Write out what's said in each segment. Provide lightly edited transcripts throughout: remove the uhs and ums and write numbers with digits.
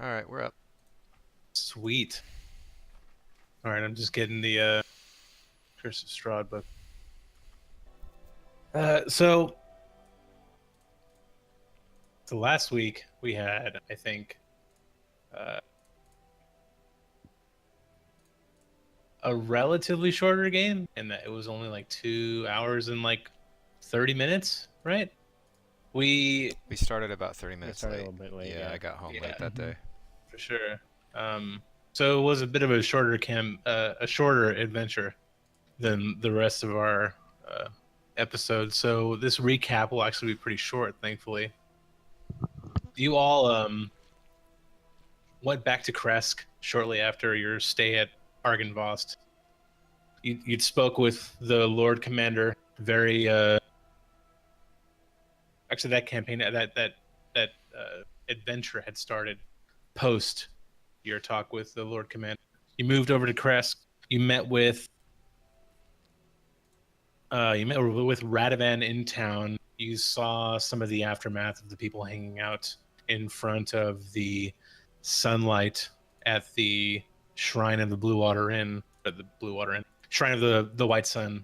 All right, we're up. Sweet. All right, I'm just getting the Curse of Strahd book. So the last week we had, I think, uh, a relatively shorter game, and that it was only like 2 hours and like 30 minutes, right? We We started about 30 We minutes started a late. little bit late, Yeah, yeah. I got home yeah, late that day. for sure. So it was a bit of a a shorter adventure than the rest of our episodes. So this recap will actually be pretty short, thankfully. You all went back to Kresk shortly after your stay at Argenvost. You'd spoke with the Lord Commander. Very actually, that campaign, that adventure had started post your talk with the Lord Commander. You moved over to Kresk. You met with Radovan in town. You saw some of the aftermath of the people hanging out in front of the sunlight at the Shrine of the Blue Water Inn, or the Blue Water Inn, Shrine of the White Sun.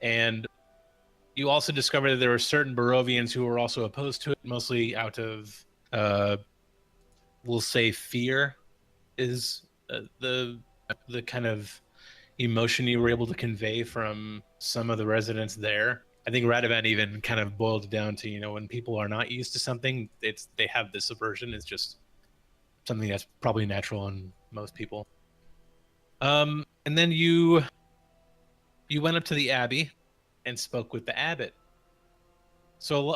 And you also discovered that there were certain Barovians who were also opposed to it, mostly out of, uh, we'll say, fear is the kind of emotion you were able to convey from some of the residents there. I think Radovan even kind of boiled it down to, when people are not used to something, they have this aversion. It's just something that's probably natural in most people. And then you went up to the abbey and spoke with the abbot. So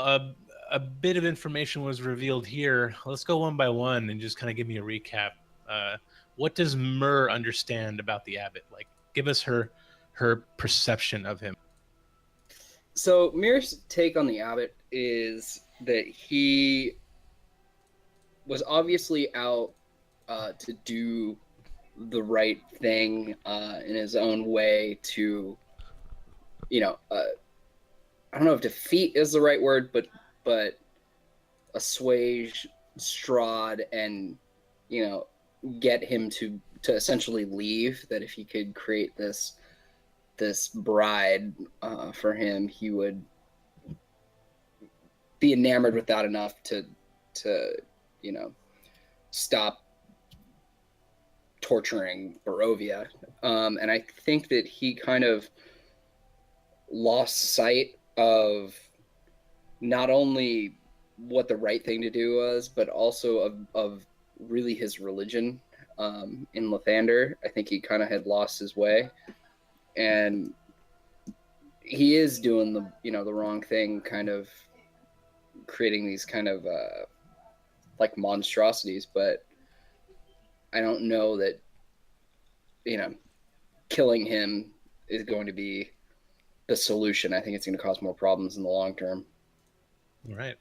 a bit of information was revealed here. Let's go one by one and just kind of give me a recap. Uh, what does Myrrh understand about the abbot? Like, give us her perception of him. So Mir's take on the abbot is that he was obviously out to do the right thing in his own way to, I don't know if defeat is the right word, but assuage Strahd and get him to essentially leave. That if he could create this bride for him, he would be enamored with that enough to stop torturing Barovia. And I think that he kind of lost sight of not only what the right thing to do was, but also of really his religion in Lathander. I think he kind of had lost his way, and he is doing the wrong thing, kind of creating these kind of like monstrosities. But I don't know that killing him is going to be the solution. I think it's going to cause more problems in the long term. All right.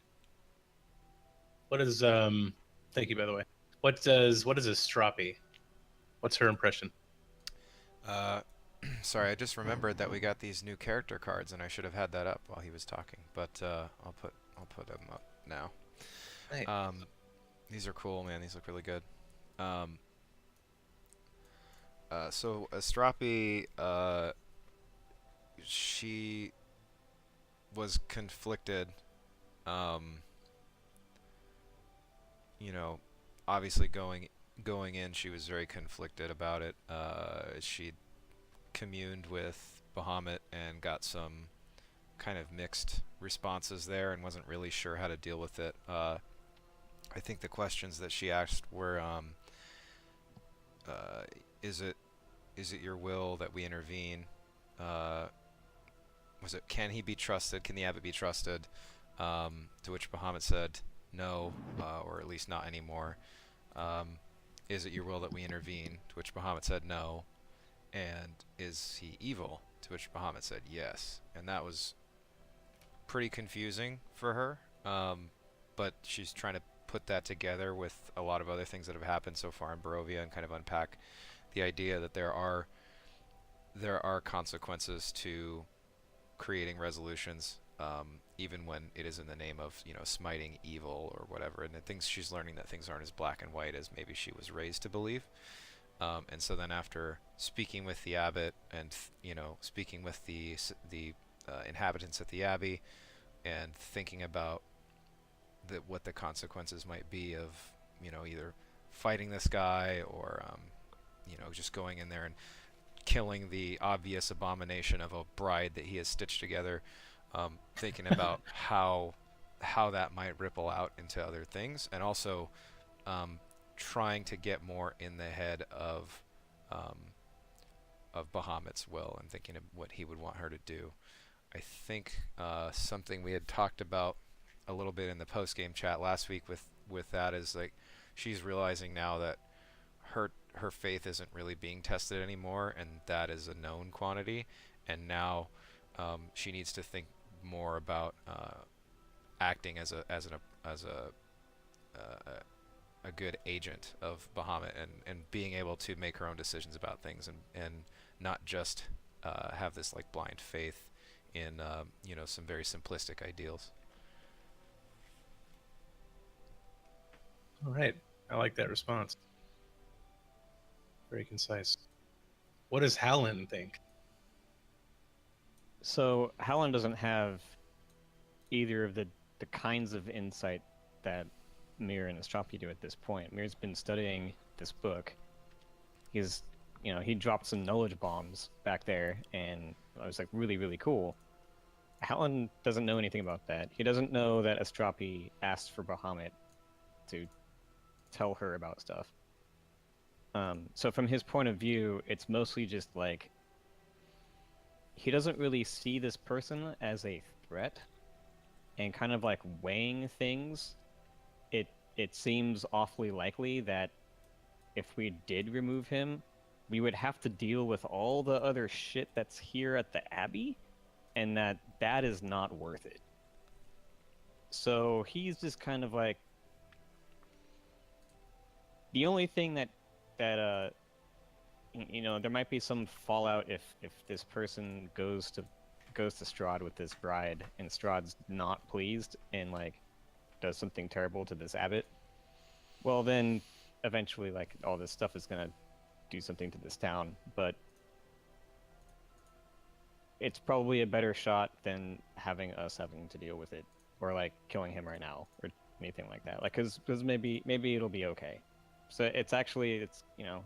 What is Thank you, by the way. What is a stroppy? What's her impression? Uh, sorry, I just remembered that we got these new character cards, and I should have had that up while he was talking. But I'll put them up now. Nice. These are cool, man. These look really good. Um, so Astrapi, she was conflicted. Um, you know, obviously going in, she was very conflicted about it. She communed with Bahamut and got some kind of mixed responses there, and wasn't really sure how to deal with it. I think the questions that she asked were, uh, "Is it your will that we intervene?" Was it, "Can he be trusted? Can the abbot be trusted?" To which Bahamut said, "No, or at least not anymore." Um, "Is it your will that we intervene?" To which Bahamut said, "No." And "Is he evil?" To which Bahamut said, "Yes." And that was pretty confusing for her. But she's trying to put that together with a lot of other things that have happened so far in Barovia and kind of unpack the idea that there are consequences to creating resolutions, even when it is in the name of smiting evil or whatever. And she's learning that things aren't as black and white as maybe she was raised to believe. And so then after speaking with the abbot and speaking with the inhabitants at the abbey and thinking about what the consequences might be of either fighting this guy or just going in there and killing the obvious abomination of a bride that he has stitched together, thinking about how that might ripple out into other things, and also trying to get more in the head of Bahamut's will and thinking of what he would want her to do. I think something we had talked about a little bit in the post-game chat last week with that is like she's realizing now that her faith isn't really being tested anymore, and that is a known quantity, and now she needs to think more about acting as a good agent of Bahamut and being able to make her own decisions about things and not just have this like blind faith in some very simplistic ideals. All right. I like that response. Very concise. What does Howland think? So Howland doesn't have either of the kinds of insight that Mir and Astropi do at this point. Mir's been studying this book. He dropped some knowledge bombs back there, and I was like, really, really cool. Howland doesn't know anything about that. He doesn't know that Astropi asked for Bahamut to tell her about stuff. So from his point of view, it's mostly just like he doesn't really see this person as a threat, and kind of like weighing things. It seems awfully likely that if we did remove him, we would have to deal with all the other shit that's here at the Abbey, and that is not worth it. So he's just kind of like, the only thing that there might be some fallout if this person goes to Strahd with this bride, and Strahd's not pleased and like does something terrible to this abbot. Well, then eventually like all this stuff is gonna do something to this town, but it's probably a better shot than having to deal with it, or like killing him right now or anything like that. Like, because maybe it'll be okay. So it's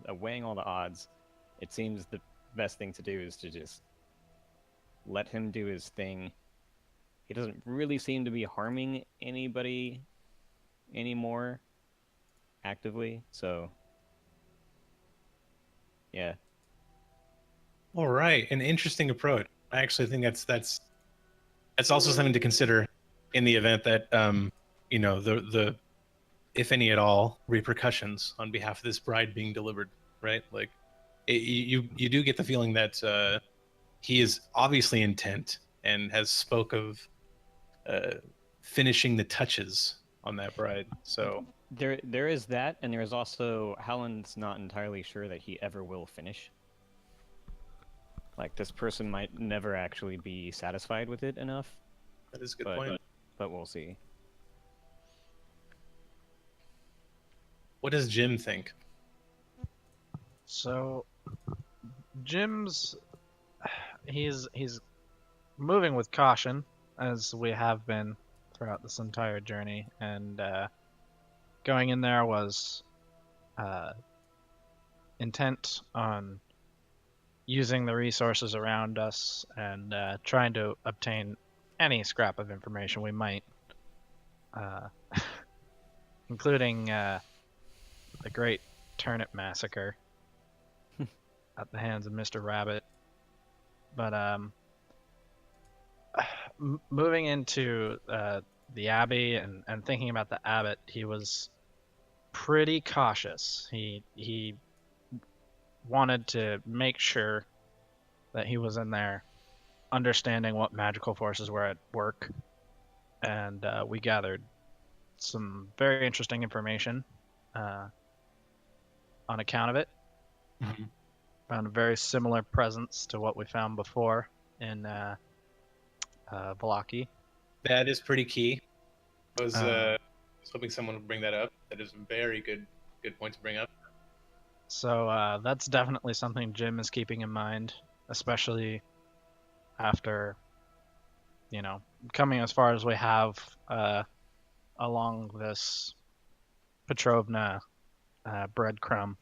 weighing all the odds. It seems the best thing to do is to just let him do his thing. He doesn't really seem to be harming anybody anymore actively, so yeah. All right, an interesting approach. I actually think that's also something to consider in the event that the if any at all repercussions on behalf of this bride being delivered, right? Like you do get the feeling that he is obviously intent and has spoke of finishing the touches on that bride. So there is that, and there is also Howland's not entirely sure that he ever will finish. Like, this person might never actually be satisfied with it enough. that is a good point. But we'll see. What does Jim think? So, Jim's he's moving with caution, as we have been throughout this entire journey, and going in there was intent on using the resources around us and trying to obtain any scrap of information we might, including the Great Turnip Massacre at the hands of Mr. Rabbit. But moving into the Abbey and thinking about the Abbot, he was pretty cautious. He wanted to make sure that he was in there understanding what magical forces were at work, and we gathered some very interesting information on account of it. Mm-hmm. Found a very similar presence to what we found before in Valaki. That is pretty key. I was Um, hoping someone would bring that up. That is a very good point to bring up. So that's definitely something Jim is keeping in mind, especially after, coming as far as we have along this Petrovna breadcrumb.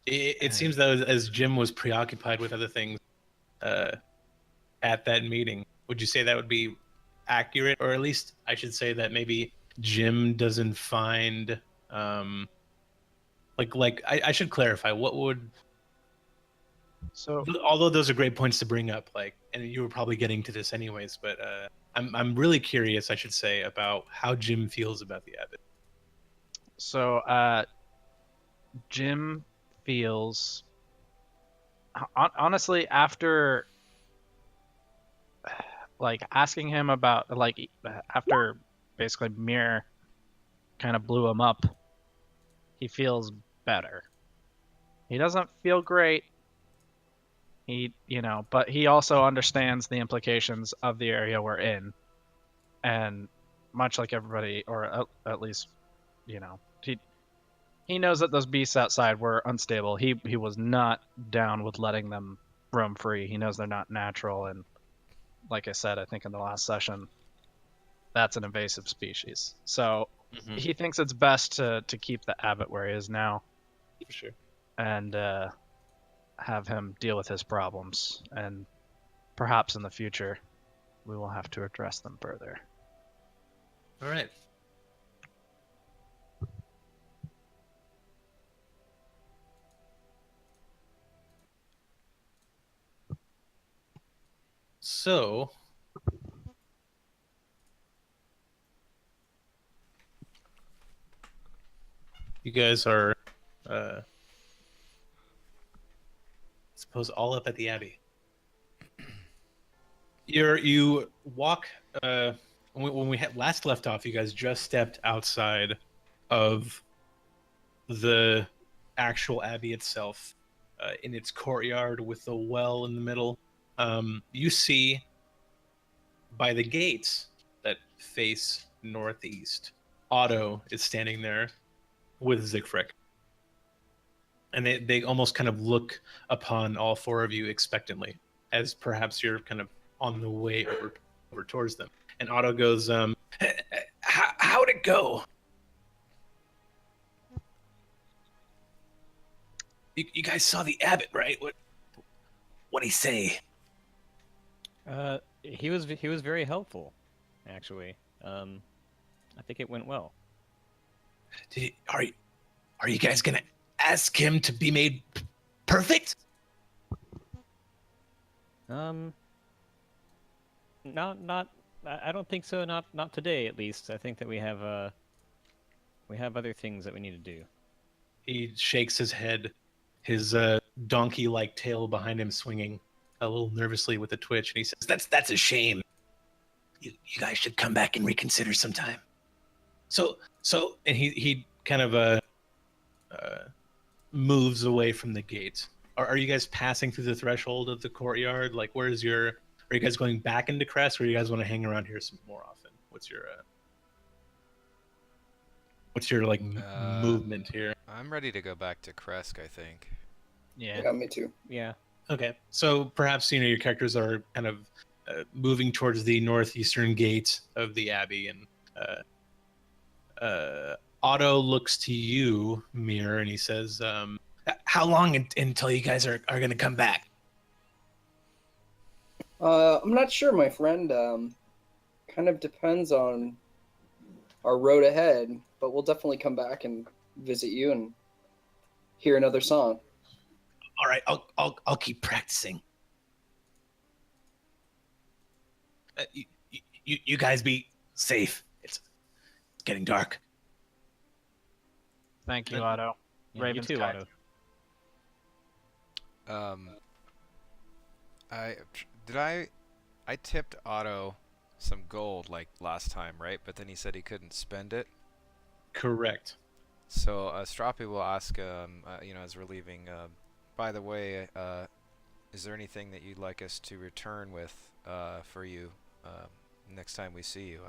It seems though, as Jim was preoccupied with other things uh, at that meeting, would you say that would be accurate, or at least I should say that maybe Jim doesn't find I should clarify what would, So although those are great points to bring up, like, and you were probably getting to this anyways, but I'm really curious, I should say, about how Jim feels about the abbot. so Jim feels honestly after like asking him about like after basically Mir kind of blew him up, he feels better. He doesn't feel great. But he also understands the implications of the area we're in, and much like everybody, or at least, he knows that those beasts outside were unstable. He was not down with letting them roam free. He knows they're not natural, and like I said, I think in the last session, that's an invasive species. So he thinks it's best to keep the abbot where he is now, For sure. and have him deal with his problems, and perhaps in the future we will have to address them further. All right. So, you guys are, I suppose, all up at the Abbey. You walk. When we had last left off, you guys just stepped outside of the actual Abbey itself, in its courtyard with the well in the middle. You see by the gates that face northeast, Otto is standing there with Zigfrick. And they almost kind of look upon all four of you expectantly, as perhaps you're kind of on the way over towards them. And Otto goes, how'd it go? You guys saw the abbot, right? What'd he say? He was very helpful, actually. I think it went well. Are you guys gonna ask him to be made perfect? Not. I don't think so. Not today, at least. I think that we have other things that we need to do. He shakes his head, his donkey-like tail behind him swinging a little nervously with a twitch, and he says, "That's a shame. You guys should come back and reconsider sometime." So, and he kind of moves away from the gate. Are you guys passing through the threshold of the courtyard? Like, are you guys going back into Crest, or you guys want to hang around here some more often? What's your like movement here? I'm ready to go back to Kresk, I think. Yeah. Me too. Yeah. Okay, so perhaps your characters are kind of moving towards the northeastern gate of the Abbey, and Otto looks to you, Mir, and he says, "How long until you guys are going to come back?" I'm not sure, my friend. Kind of depends on our road ahead, but we'll definitely come back and visit you and hear another song. All right, I'll keep practicing. You guys be safe. It's getting dark. Thank you, Otto. Yeah, Raven's you too, kind. Otto. I tipped Otto some gold like last time, right? But then he said he couldn't spend it. Correct. So Strahd will ask, as we're leaving, by the way, is there anything that you'd like us to return with for you next time we see you,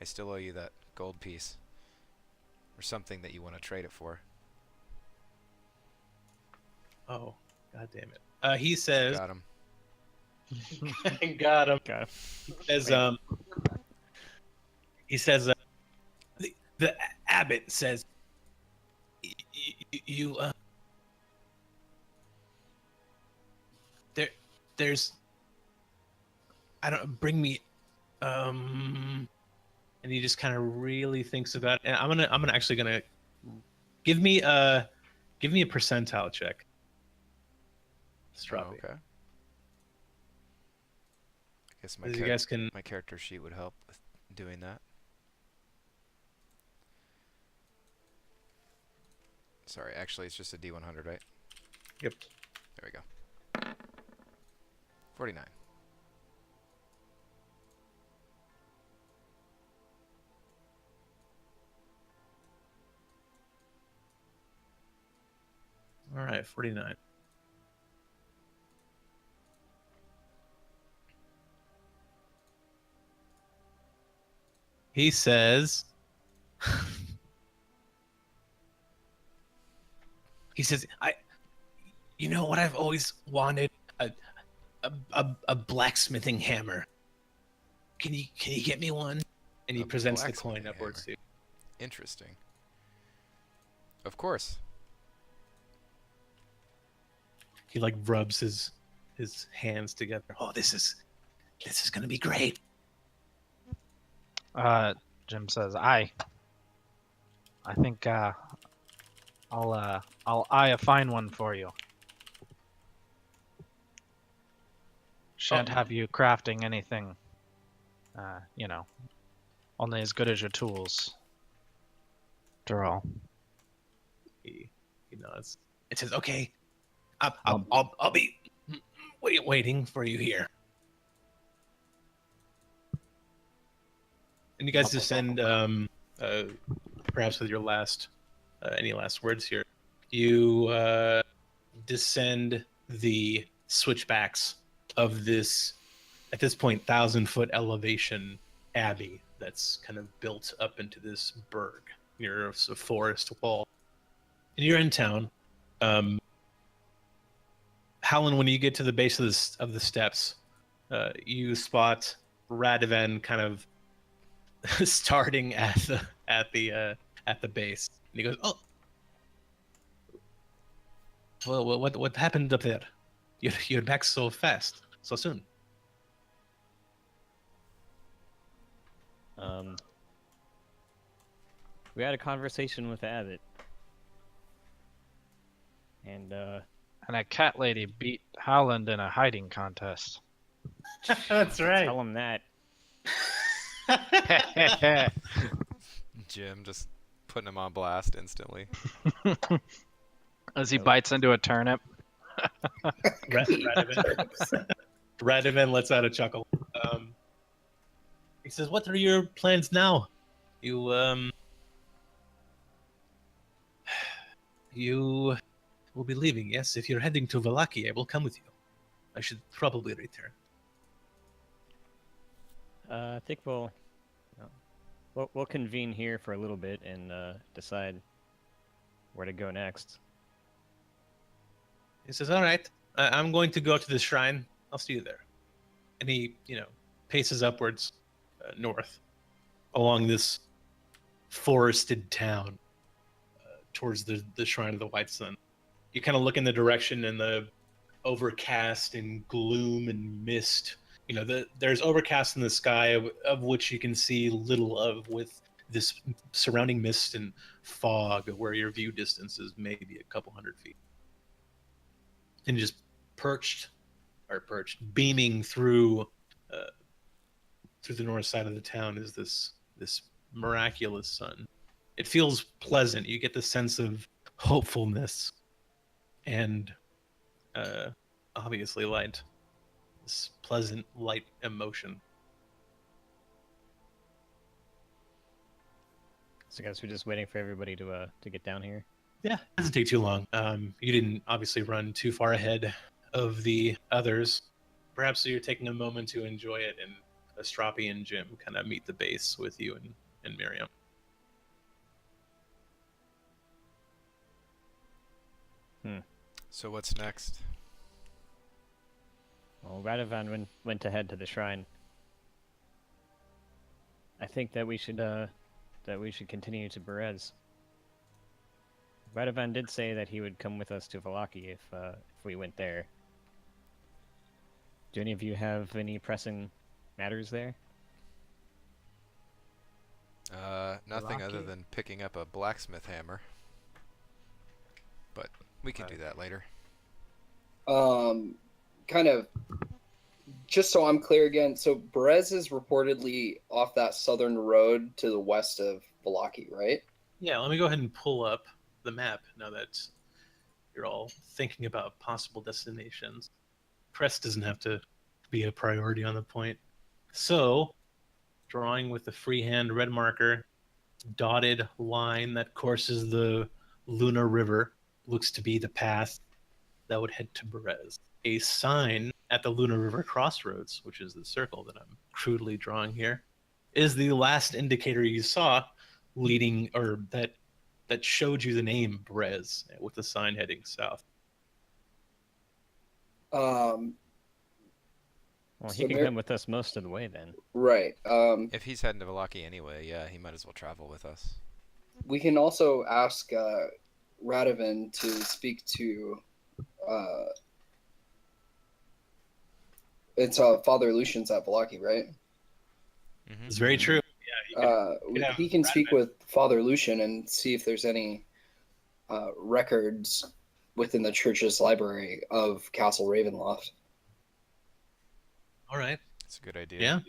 I still owe you that gold piece. Or something that you want to trade it for. Oh, god damn it. He says, Got him. got him. Got him. He says, the abbot says, you, there's, I don't, bring me, and he just kind of really thinks about it. And I'm actually gonna give me a percentile check. Strahd. Okay. I guess You guys can. my character sheet would help with doing that. Sorry, actually it's just a D100, right? Yep. There we go. 49. All right, 49. He says, you know what I've always wanted? A blacksmithing hammer. Can you get me one? And he A presents the coin blacksmithing upwards to you. Interesting. Of course. He like rubs his hands together. Oh, this is gonna be great. Jim says, I think I'll eye a fine one for you. Shan't have you crafting anything, only as good as your tools. After all. He nods. It says, okay, I'll be waiting for you here. And you guys descend, perhaps with your last, any last words here. You descend the switchbacks of this, at this point, 1,000-foot elevation abbey that's kind of built up into this berg near a forest wall. And you're in town. Howlin, when you get to the base of the steps, you spot Radovan kind of starting at the base. And he goes, "Oh, well, what happened up there? You're back so fast, so soon." We had a conversation with the abbot, and a cat lady beat Howland in a hiding contest. That's right. tell him that. Jim just putting him on blast instantly. As he bites into a turnip. Radovan lets out a chuckle. He says, "What are your plans now? You will be leaving, yes? If you're heading to Valaki, I will come with you. I should probably return." I think we'll convene here for a little bit and decide where to go next. He says, "All right, I'm going to go to the shrine. I'll see you there." And he, paces upwards, north, along this forested town, towards the shrine of the White Sun. You kind of look in the direction, and the overcast and gloom and mist. There's overcast in the sky of which you can see little of, with this surrounding mist and fog where your view distance is maybe a couple hundred feet. And just beaming through the north side of the town is this miraculous sun. It feels pleasant. You get the sense of hopefulness and obviously light. This pleasant, light emotion. So I guess we're just waiting for everybody to get down here. Yeah, it doesn't take too long. You didn't obviously run too far ahead of the others. Perhaps you're taking a moment to enjoy it and Astropi and Jim kind of meet the base with you and Miriam. So what's next? Well, Radovan went ahead to the shrine. I think that we should continue to Berez. Radovan did say that he would come with us to Valaki if we went there. Do any of you have any pressing matters there? Nothing other Rocky? than picking up a blacksmith hammer. But we can do that later. Kind of, just so I'm clear again, so Berez is reportedly off that southern road to the west of Valaki, right? Yeah, let me go ahead and pull up the map now that you're all thinking about possible destinations. Press doesn't have to be a priority on the point. So, drawing with the freehand red marker, dotted line that courses the Luna River looks to be the path that would head to Berez. A sign at the Luna River crossroads, which is the circle that I'm crudely drawing here, is the last indicator you saw leading, or that showed you the name Berez with the sign heading south. Um, Well, So he can there- come with us most of the way then. right. If he's heading to Valaki anyway, yeah, he might as well travel with us. We can also ask Radovan to speak to. It's Father Lucian's at Valaki, right? Mm-hmm. It's very true. Yeah, have He can speak Radovan. with Father Lucian and see if there's any records within the church's library of Castle Ravenloft. All right. That's a good idea. Yeah,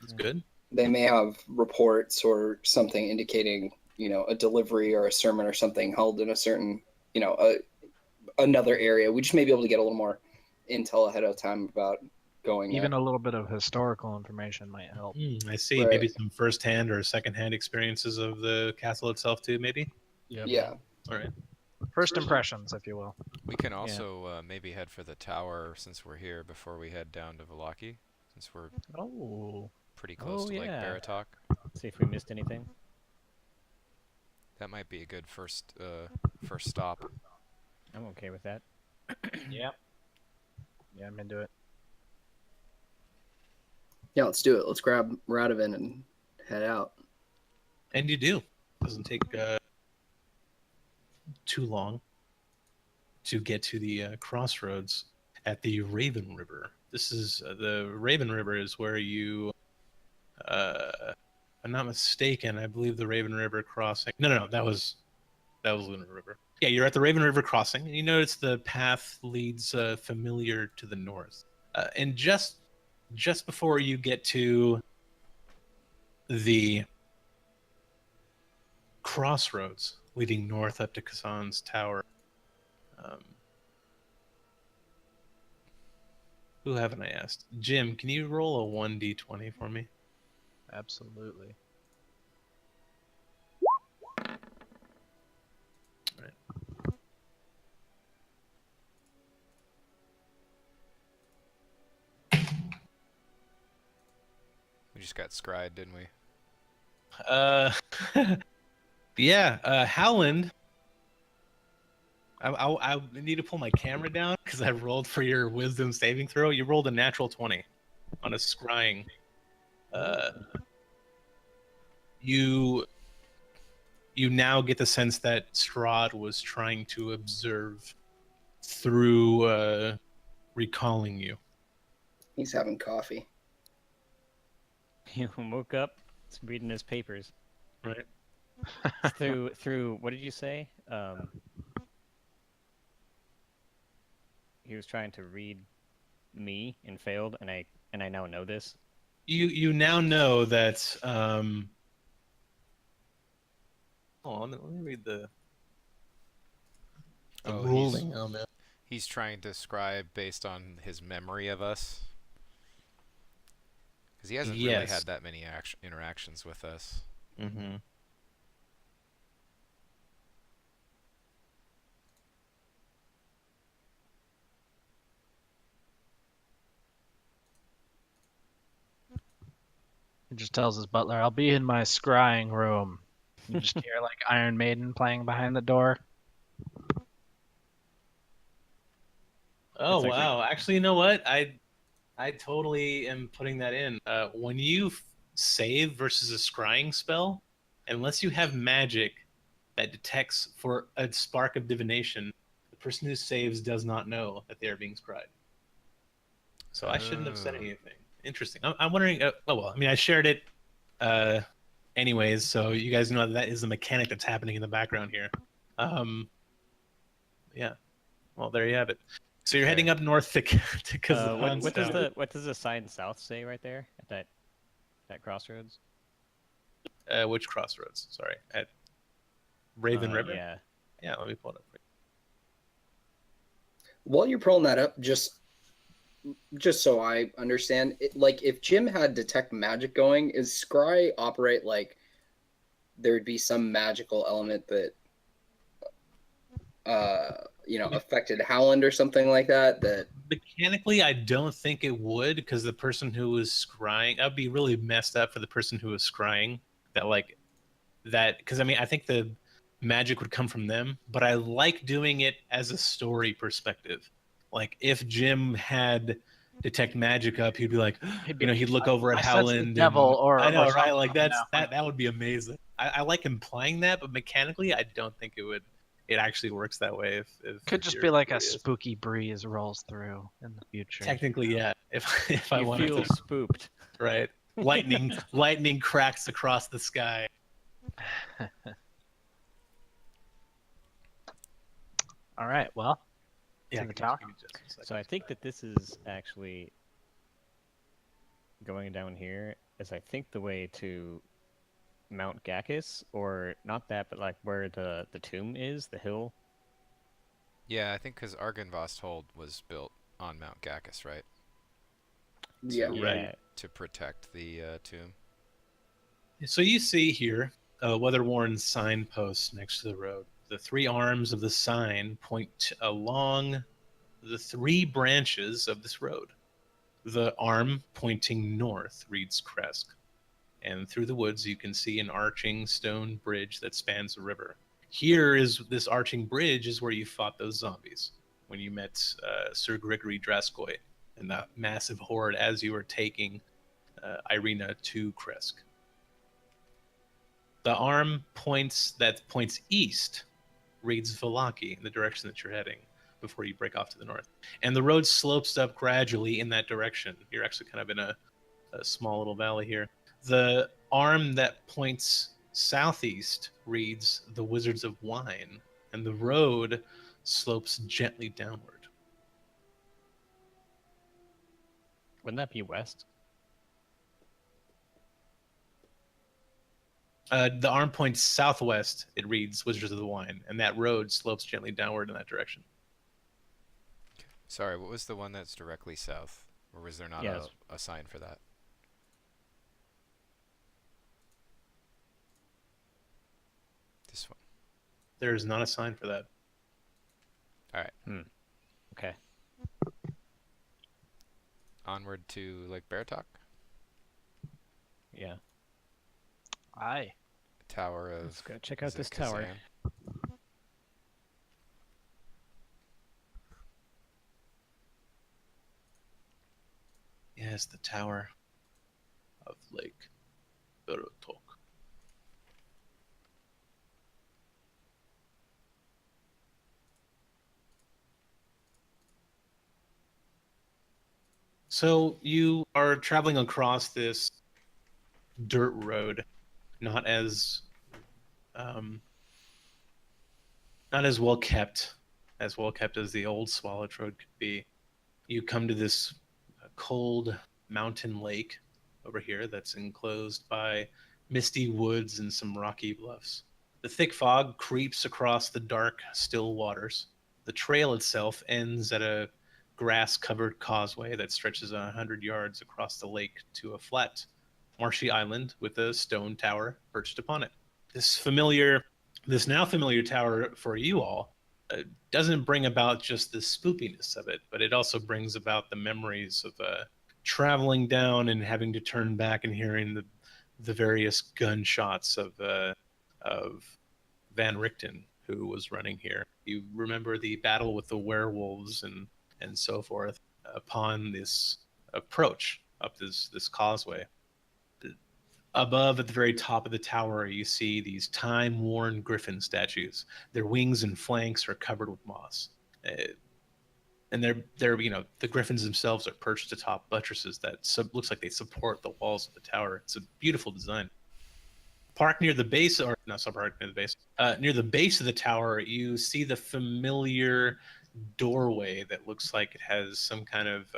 that's good. They may have reports or something indicating, a delivery or a sermon or something held in a certain, another area. We just may be able to get a little more intel ahead of time about going Even there. a little bit of historical information might help. I see. Right. Maybe some first-hand or second-hand experiences of the castle itself too. Maybe. Yeah. All right. First impressions, if you will. We can also maybe head for the tower since we're here before we head down to Valaki, since we're Oh, pretty close Oh, to Lake yeah. Baratok. See if we missed anything. That might be a good first stop. I'm okay with that. yeah. Yeah, I'm into it. Yeah, let's do it. Let's grab Radovan and head out. And you do. Doesn't take too long to get to the crossroads at the Raven River. This is the Raven River is where you, if I'm not mistaken, I believe the Raven River crossing. No, that was Luna River. Yeah, you're at the Raven River crossing, and you notice the path leads familiar to the north, and just before you get to the crossroads leading north up to Kazan's tower. Who haven't I asked? Jim, can you roll a 1d20 for me? Absolutely. We just got scryed, didn't we? Yeah, Howland. I need to pull my camera down because I rolled for your wisdom saving throw. You rolled a natural 20 on a scrying. You now get the sense that Strahd was trying to observe through recalling you. He's having coffee. He woke up, he's reading his papers. Right. through what did you say? He was trying to read me and failed, and I now know this. You now know that. Hold on, let me read the Oh, ruling on that. He's trying to scribe based on his memory of us. Because he hasn't really Yes. had that many interactions with us. Mm-hmm. He just tells his butler, "I'll be in my scrying room." You just hear like Iron Maiden playing behind the door. Oh It's actually- wow! Actually, you know what? I totally am putting that in. When you save versus a scrying spell, unless you have magic that detects for a spark of divination, the person who saves does not know that they are being scryed. So I shouldn't have said Oh. anything. Interesting. I'm wondering. Oh well, I mean, I shared it, uh, anyways, so you guys know that is the mechanic that's happening in the background here. Yeah. Well, there you have it. So you're Okay. heading up north to what does Kazan. the sign south say right there at that crossroads? Which crossroads? Sorry, at Raven River. Yeah. Yeah, let me pull it up. While you're pulling that up, just so I understand, like if Jim had detect magic going, is Scry operate like there would be some magical element that affected Howland or something like that? That Mechanically, I don't think it would, because the person who was scrying, that'd be really messed up for the person who was scrying. Because I mean, I think the magic would come from them, but I like doing it as a story perspective. Like if Jim had detect magic up, he'd be like, he'd look over at I sense the Howland, devil and or I know, or right? Like something, that would be amazing. I like implying that, but mechanically, I don't think it would. It actually works that way. If Could just you're be like a curious. spooky breeze rolls through in the future. Technically, yeah. If I You wanted feel to, spooked. right? Lightning cracks across the sky. All right. Well, Yeah, the give me- tower? give me just a second. So I think that this is actually going down here is I think the way to Mount Gakis, or not that, but like where the tomb is, the hill. Yeah, I think because Argynvost Hold was built on Mount Gakis, right? yeah. So, Right. to protect the tomb. So you see here a weather-worn signpost next to the road. The three arms of the sign point along the three branches of this road. The arm pointing north reads Kresk, and through the woods you can see an arching stone bridge that spans the river. Here is this arching bridge is where you fought those zombies when you met Sir Grigory Draskoy and that massive horde as you were taking Irina to Kresk. The arm that points east reads Valaki in the direction that you're heading before you break off to the north. And the road slopes up gradually in that direction. You're actually kind of in a small little valley here. The arm that points southeast reads the Wizards of Wine, and the road slopes gently downward. Wouldn't that be west? The arm points southwest. It reads Wizards of the Wine, and that road slopes gently downward in that direction. Sorry, what was the one that's directly south? Or was there not Yes. a sign for that? This one. There is not a sign for that. Okay. Onward to Lake Baratok? Yeah. Aye. Tower of... Let's go check is out it this tower. Kazan? Yes, the Tower of Lake Baratok. So you are traveling across this dirt road, not as um, not as well kept as the old Swallowed Road could be. You come to this cold mountain lake over here that's enclosed by misty woods and some rocky bluffs. The thick fog creeps across the dark, still waters. The trail itself ends at a grass-covered causeway that stretches 100 yards across the lake to a flat, marshy island with a stone tower perched upon it. This now familiar tower for you all doesn't bring about just the spoopiness of it, but it also brings about the memories of traveling down and having to turn back and hearing the various gunshots of Van Richten, who was running here. You remember the battle with the werewolves and so forth upon this approach up this causeway. Above, at the very top of the tower, you see these time-worn griffin statues. Their wings and flanks are covered with moss. And they're the griffins themselves are perched atop buttresses that looks like they support the walls of the tower. It's a beautiful design. Park near the base, or no, sorry, park near the base. Near the base of the tower, you see the familiar doorway that looks like it has some kind of.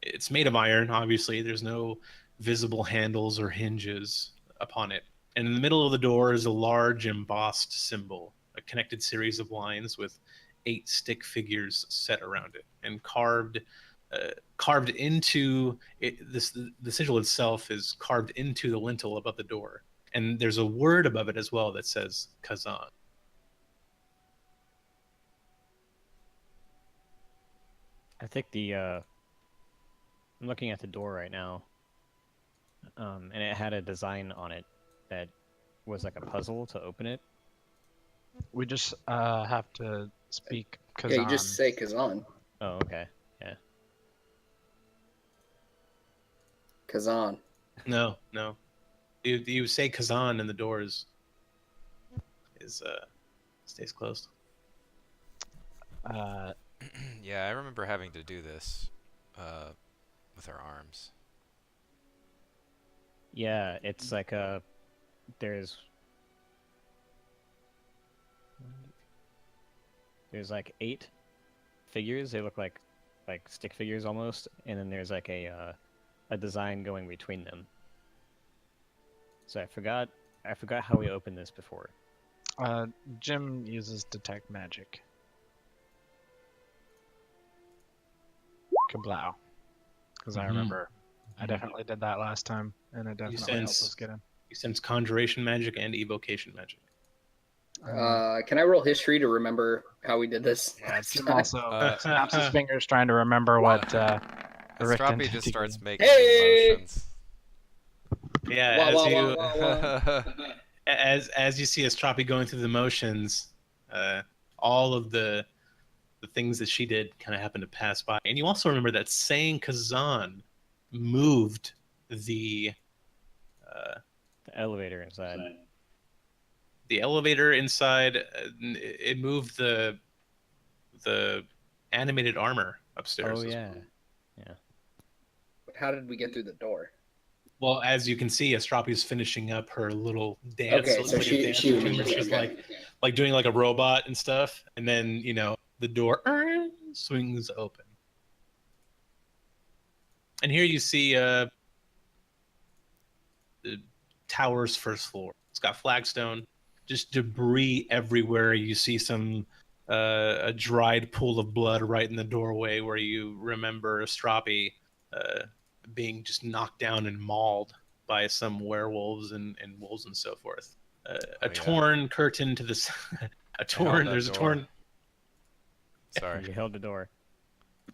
It's made of iron, obviously. There's no visible handles or hinges upon it. And in the middle of the door is a large embossed symbol, a connected series of lines with 8 stick figures set around it, and carved into it. The sigil itself is carved into the lintel above the door, and there's a word above it as well that says Kazan. I think I'm looking at the door right now, and it had a design on it that was like a puzzle to open it. We just have to speak Kazan. Yeah, you just say Kazan. Oh, okay. Yeah. Kazan. No. You say Kazan, and the door is stays closed. Yeah, I remember having to do this with our arms. Yeah, it's like there's like 8 figures. They look like stick figures almost, and then there's like a design going between them. So I forgot how we opened this before. Jim uses detect magic. Kablow. Because I remember I definitely did that last time, and it definitely helped us get in. You sense conjuration magic and evocation magic. Can I roll history to remember how we did this? Yeah, Jim also snaps his fingers trying to remember what Astropi just starts making Hey! motions. Yeah, Wow. as you see Astropi going through the motions, all of the things that she did kind of happen to pass by, and you also remember that saying Kazan moved the elevator inside. The elevator inside. It moved the animated armor upstairs. Oh as yeah, well. yeah. How did we get through the door? Well, as you can see, Astropi's finishing up her little dance. Okay, It looks so like a she dance routine where she's okay. like doing like a robot and stuff, and then the door swings open, and here you see the tower's first floor. It's got flagstone, just debris everywhere. You see some a dried pool of blood right in the doorway where you remember Astropi being just knocked down and mauled by some werewolves and wolves and so forth. Torn curtain to the Sorry. You held the door.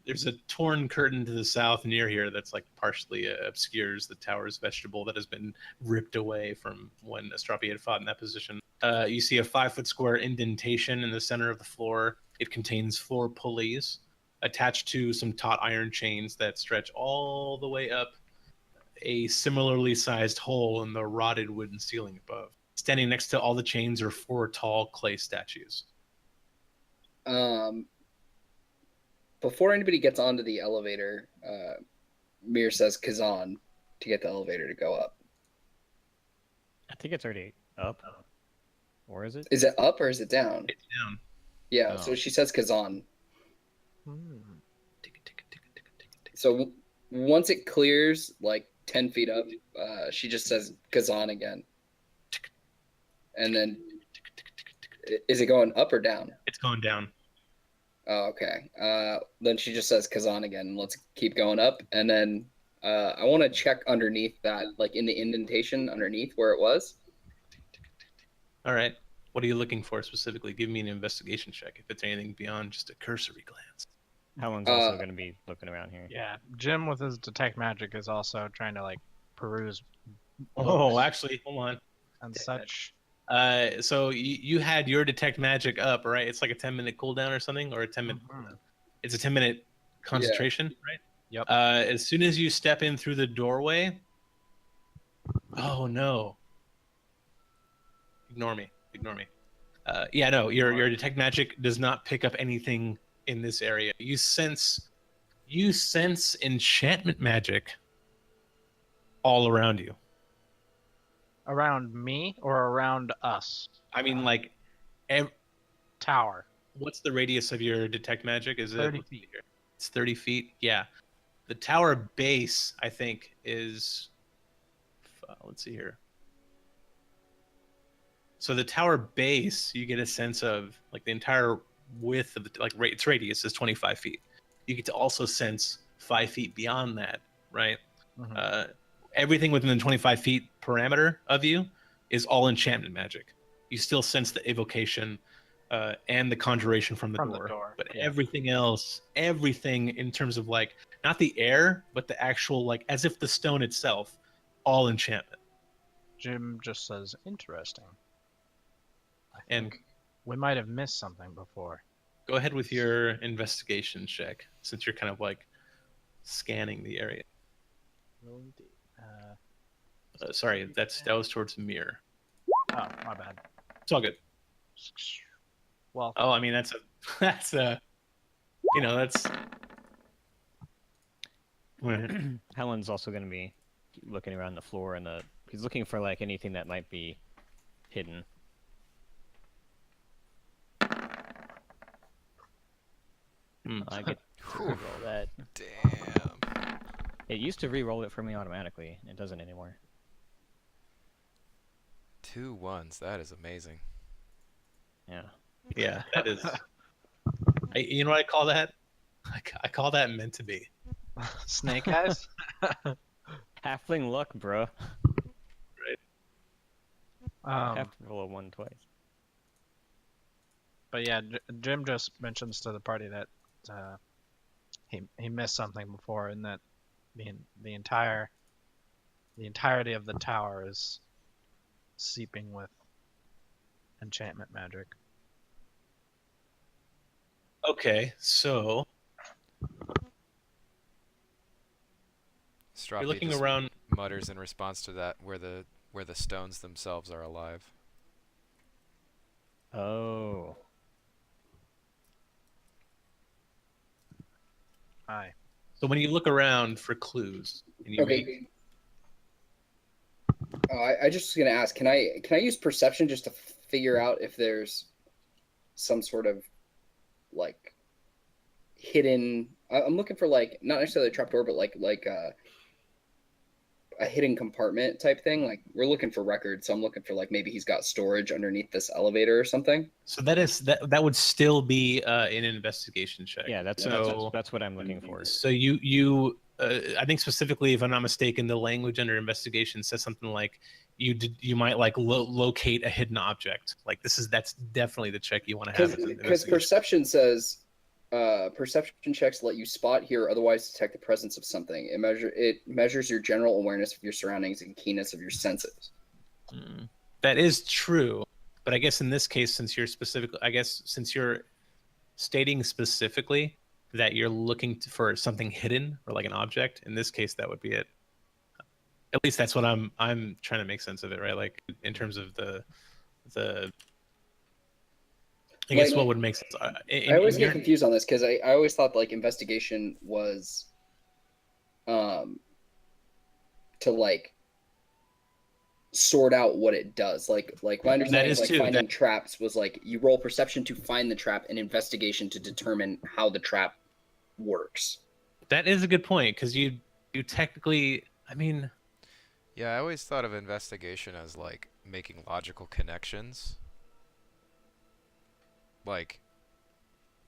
There's a torn curtain to the south near here that's like partially obscures the tower's vegetable that has been ripped away from when Astropi had fought in that position. You see a 5-foot square indentation in the center of the floor. It contains 4 pulleys attached to some taut iron chains that stretch all the way up a similarly sized hole in the rotted wooden ceiling above. Standing next to all the chains are 4 tall clay statues. Before anybody gets onto the elevator, Mir says Kazan to get the elevator to go up. I think it's already up. Or is it? Is it up or is it down? It's down. Yeah, Oh. so she says Kazan. So once it clears like 10 feet up, she just says Kazan again. And then, is it going up or down? It's going down. Oh, okay. Then she just says Kazan again. Let's keep going up. And then I want to check underneath that, like in the indentation underneath where it was. All right. What are you looking for specifically? Give me an investigation check if it's anything beyond just a cursory glance. Howland's also going to be looking around here. Yeah, Jim with his detect magic is also trying to like peruse Oh, actually, hold on. and such. So you had your detect magic up, right? It's like a 10-minute cooldown or something, or a 10-minute. Mhm. It's a 10-minute concentration, right? Yep. As soon as you step in through the doorway. Oh no! Ignore me. Ignore me. Yeah, no. Your detect magic does not pick up anything in this area. You sense enchantment magic all around you. Around me or around us? I mean, like, Tower. what's the radius of your detect magic? Is it 30 let's see feet. here. It's 30 feet. Yeah, the tower base I think is. Let's see here. So the tower base, you get a sense of like the entire width of the its radius is 25 feet. You get to also sense 5 feet beyond that, right? Mhm. Everything within the 25 feet parameter of you is all enchantment magic. You still sense the evocation and the conjuration from the door. But yeah. everything else, everything in terms of like not the air, but the actual like as if the stone itself, all enchantment. Jim just says, interesting. I And think we might have missed something before. go ahead with your investigation check since you're kind of like scanning the area. Will indeed. Sorry, that was towards mirror. Oh, my bad. It's all good. Well, Oh, I mean that's a that's. Helen's also going to be looking around the floor and he's looking for like anything that might be hidden. I get to re-roll that. Damn. It used to re-roll it for me automatically. It doesn't anymore. 2 ones. That is amazing. Yeah. Yeah, that is. You know what I call that? I call that meant to be. snake eyes? Halfling luck, bro. Um, Have to roll a 1 twice. But yeah, Jim just mentions to the party that he missed something before, and that the entirety of the tower is seeping with enchantment magic. Okay, so Strappy you're looking just around. mutters in response to that where the stones themselves are alive. Oh. Aye. So when you look around for clues, and you Okay. I just was gonna ask, can I use perception just to figure out if there's some sort of like hidden? I'm looking for like not necessarily a trapdoor, but like a hidden compartment type thing. Like we're looking for records, so I'm looking for like maybe he's got storage underneath this elevator or something. So that would still be an investigation check. Yeah, that's what I'm looking for. So you I think specifically, if I'm not mistaken, the language under investigation says something like you might like locate a hidden object. Like that's definitely the check you want to have as an Because investigation. perception says perception checks let you spot, hear, or otherwise detect the presence of something. It measures your general awareness of your surroundings and keenness of your senses. That is true, but I guess in this case, since you're stating specifically that you're looking for something hidden or like an object, in this case, that would be it. At least that's what I'm trying to make sense of it, right? Like in terms of the I guess what would make sense. I always get confused on this because I always thought like investigation was to like sort out what it does. Like my understanding is like finding traps was like you roll perception to find the trap and investigation to determine how the trap works. That is a good point because you technically, I mean, yeah, I always thought of investigation as like making logical connections. Like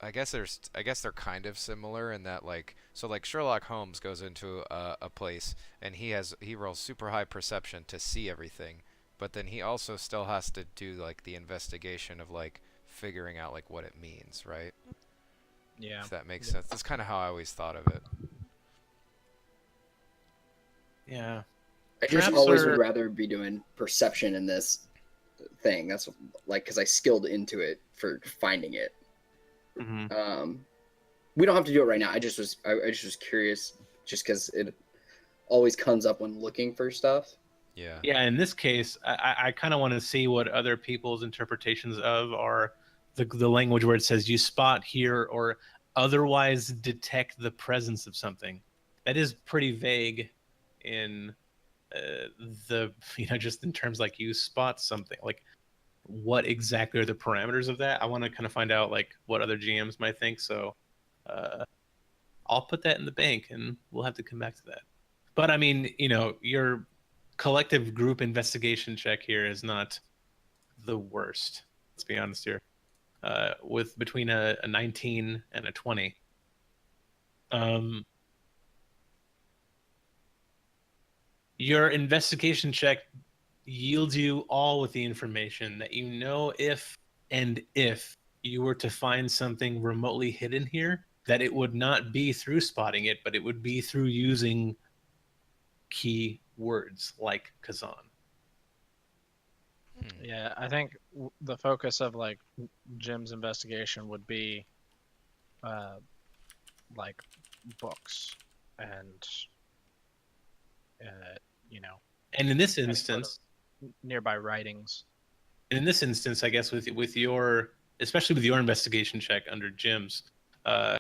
I guess they're kind of similar in that like Sherlock Holmes goes into a place and he rolls super high perception to see everything, but then he also still has to do like the investigation of like figuring out like what it means, right? Yeah. If that makes sense. That's kind of how I always thought of it. Yeah. I just Traps always are would rather be doing perception in this thing. That's like because I skilled into it for finding it. Mhm. We don't have to do it right now. I just was curious, just because it always comes up when looking for stuff. Yeah. Yeah, in this case, I kind of want to see what other people's interpretations of are the language where it says you spot, hear, or otherwise detect the presence of something. That is pretty vague in the just in terms like you spot something. Like what exactly are the parameters of that? I want to kind of find out like what other GMs might think. So uh, I'll put that in the bank, and we'll have to come back to that. But I mean, your collective group investigation check here is not the worst. Let's be honest here. With between a 19 and a 20. Um, your investigation check yields you all with the information that you know if you were to find something remotely hidden here, that it would not be through spotting it, but it would be through using key words like Kazan. Hmm. Yeah, I think the focus of like Jim's investigation would be uh, like books and uh, you know And in this any sort instance, of nearby writings. I guess with your, especially with your investigation check under Jim's, uh,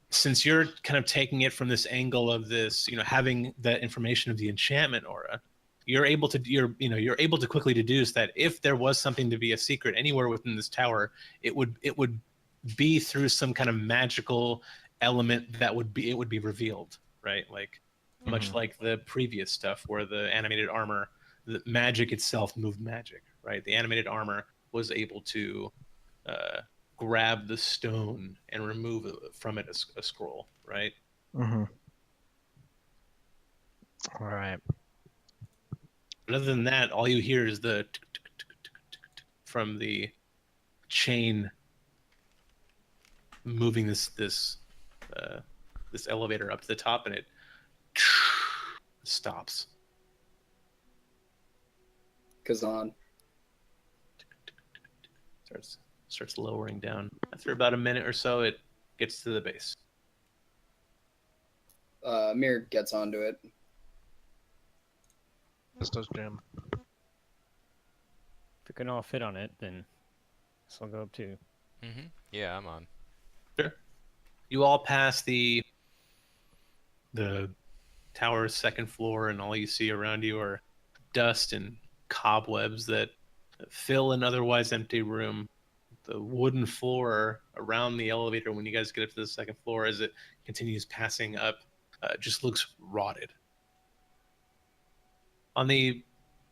since you're kind of taking it from this angle of this, having that information of the enchantment aura, you're able to quickly deduce that if there was something to be a secret anywhere within this tower, it would be through some kind of magical element that would be revealed, right? Like much like the previous stuff where the animated armor, the magic itself moved magic, right? The animated armor was able to uh, grab the stone and remove from it a scroll, right? Mm-hmm. All right. But other than that, all you hear is the from the chain moving uh, this elevator up to the top, and it stops. Kazan. Starts lowering down. After about a minute or so, it gets to the base. Mir gets onto it. This does Jim. If we can all fit on it, then this will go up too. Mm-hmm. Yeah, I'm on. Sure. You all pass the tower's second floor, and all you see around you are dust and cobwebs that fill an otherwise empty room. The wooden floor around the elevator, when you guys get up to the second floor, as it continues passing up, just looks rotted. On the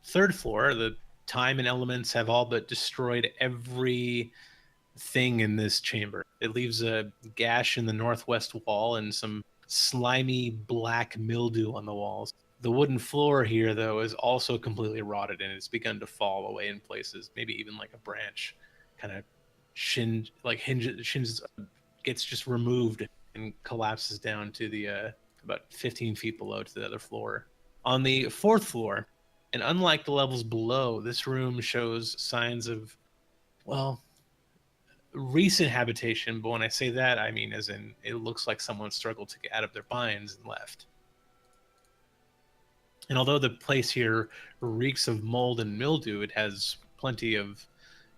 third floor, the time and elements have all but destroyed every thing in this chamber. It leaves a gash in the northwest wall and some slimy black mildew on the walls. The wooden floor here, though, is also completely rotted and it's begun to fall away in places. Maybe even like a branch kind of shins, gets just removed and collapses down to the about 15 feet below to the other floor. On the fourth floor, and unlike the levels below, this room shows signs of, well, recent habitation, but when I say that, I mean as in it looks like someone struggled to get out of their binds and left. And although the place here reeks of mold and mildew, it has plenty of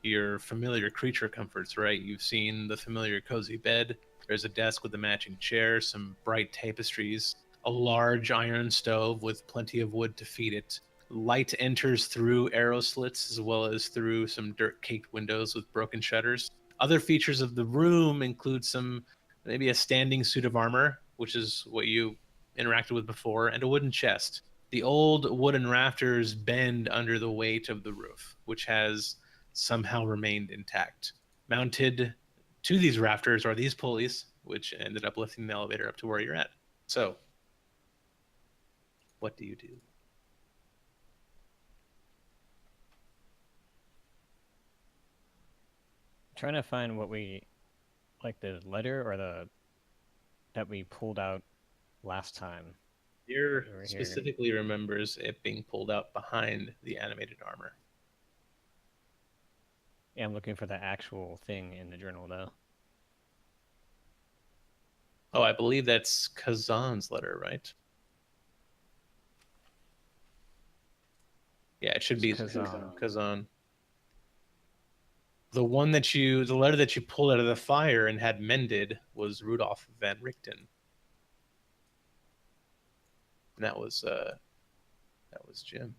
your familiar creature comforts, right? You've seen the familiar cozy bed. There's a desk with a matching chair, some bright tapestries, a large iron stove with plenty of wood to feed it. Light enters through arrow slits as well as through some dirt-caked windows with broken shutters. Other features of the room include maybe a standing suit of armor, which is what you interacted with before, and a wooden chest. The old wooden rafters bend under the weight of the roof, which has somehow remained intact. Mounted to these rafters are these pulleys, which ended up lifting the elevator up to where you're at. So, what do you do? Trying to find what we like the letter or the that we pulled out last time. Mir Over here. specifically remembers it being pulled out behind the animated armor. Yeah, I'm looking for the actual thing in the journal, though. Oh, I believe that's Kazan's letter, right? Yeah, it should be It's Kazan. Kazan. The letter that you pulled out of the fire and had mended was Rudolph van Richten. And that was Jim.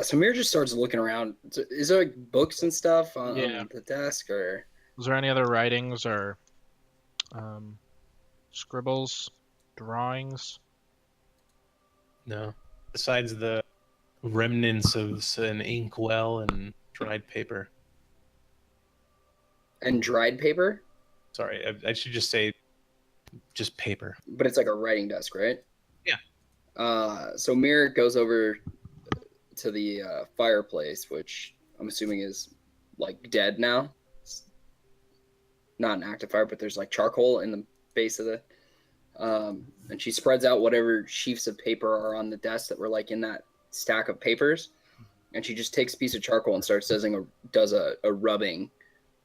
So Mir just starts looking around. Is there like books and stuff on Yeah. the desk, or Was there any other writings or scribbles, drawings? No. Besides the remnants of an inkwell and dried paper. and dried paper? Sorry, I should just say just paper. But it's like a writing desk, right? Yeah. So Mir goes over to the fireplace, which I'm assuming is like dead now. It's not an active fire, but there's like charcoal in the base of the. And she spreads out whatever sheafs of paper are on the desk that were like in that stack of papers, and she just takes a piece of charcoal and starts does a rubbing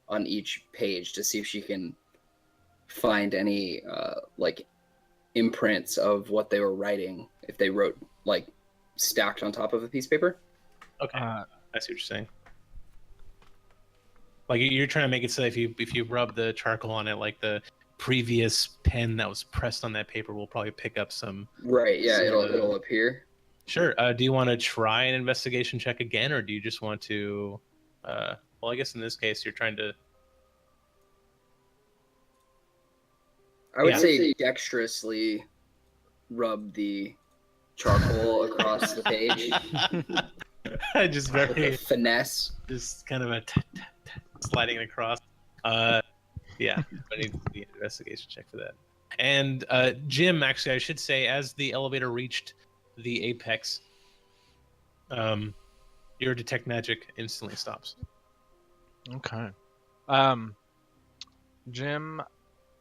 on each page to see if she can find any like imprints of what they were writing, if they wrote like stacked on top of a piece of paper. Okay, I see what you're saying. Like you're trying to make it so if you rub the charcoal on it, like the previous pen that was pressed on that paper will probably pick up some. Right. Yeah. So It'll appear. Sure. Do you want to try an investigation check again, or do you just want to? Well, I guess in this case, you're trying to. I would Yeah. say dexterously rub the charcoal across the page. Just With a very, finesse. just kind of a sliding it across. Yeah, I need the investigation check for that. And Jim, actually, I should say, as the elevator reached the apex, your detect magic instantly stops. Okay. Jim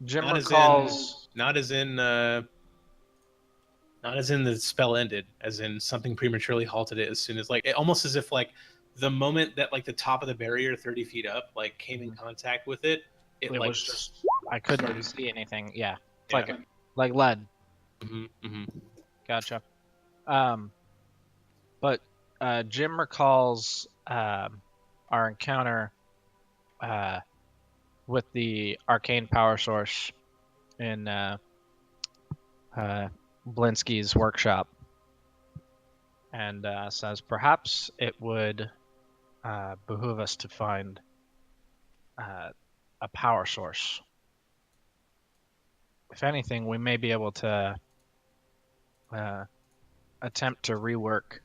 Not recalls. not as in the spell ended, as in something prematurely halted it as soon as almost as if the moment that the top of the barrier 30 feet up came in contact with it, It was just I couldn't started- see anything. Yeah, it's Yeah. like lead. Mm-hmm. Gotcha. But Jim recalls our encounter with the arcane power source in Blinsky's workshop, and says perhaps it would behoove us to find a power source. If anything, we may be able to attempt to rework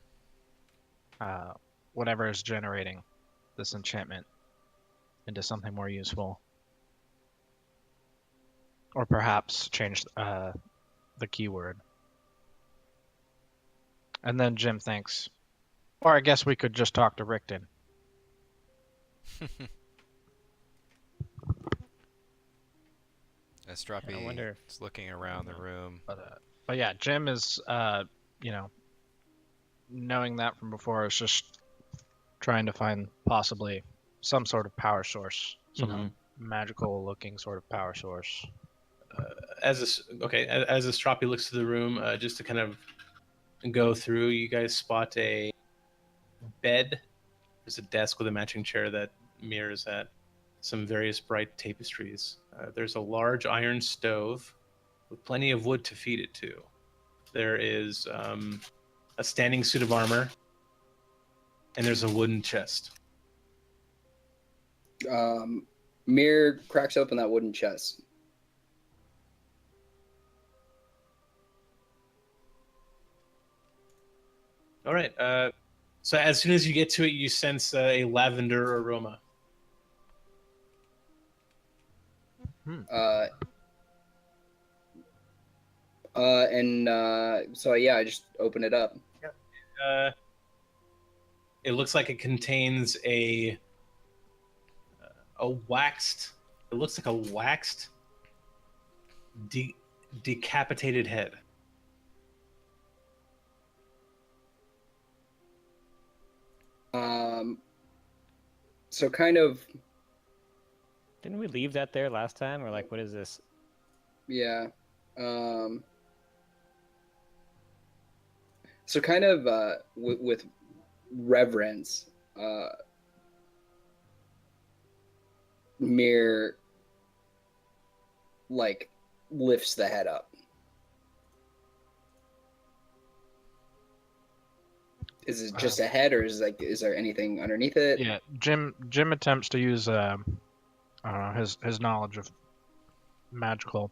whatever is generating this enchantment into something more useful. Or perhaps change the keyword. And then Jim thinks, or I guess we could just talk to Richten. Estropi I wonder is looking around the room. But yeah, Jim is, knowing that from before, is just trying to find possibly some sort of power source, some magical-looking sort of power source. As Estropi looks to the room, just to kind of go through, you guys spot a bed. There's a desk with a matching chair that mirrors at some various bright tapestries. There's a large iron stove with plenty of wood to feed it to. There is a standing suit of armor, and there's a wooden chest. Mir cracks open that wooden chest. All right. So as soon as you get to it, you sense a lavender aroma. So yeah, I just open it up. It looks like it contains a waxed. It looks like a waxed decapitated head. So kind of, Didn't we leave that there last time? Or like, what is this? yeah. So kind of with reverence, Mir like lifts the head up. Is it just a head, or is there anything underneath it? Yeah, Jim attempts to use I don't know, his knowledge of magical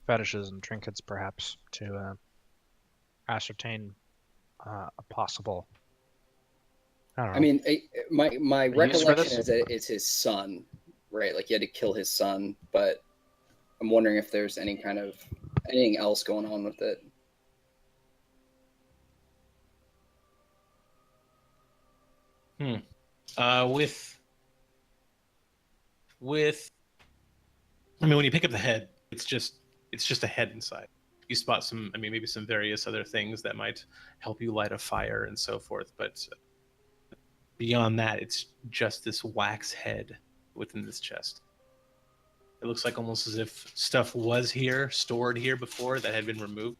fetishes and trinkets, perhaps, to ascertain a possible. I don't know. I mean, my use for recollection this? is that it's his son, right? Like he had to kill his son, but I'm wondering if there's anything else going on with it. With I mean, when you pick up the head, it's just a head inside. You spot some, I mean, maybe some various other things that might help you light a fire and so forth, but beyond that, it's just this wax head within this chest. It looks like almost as if stuff was here, stored here before, that had been removed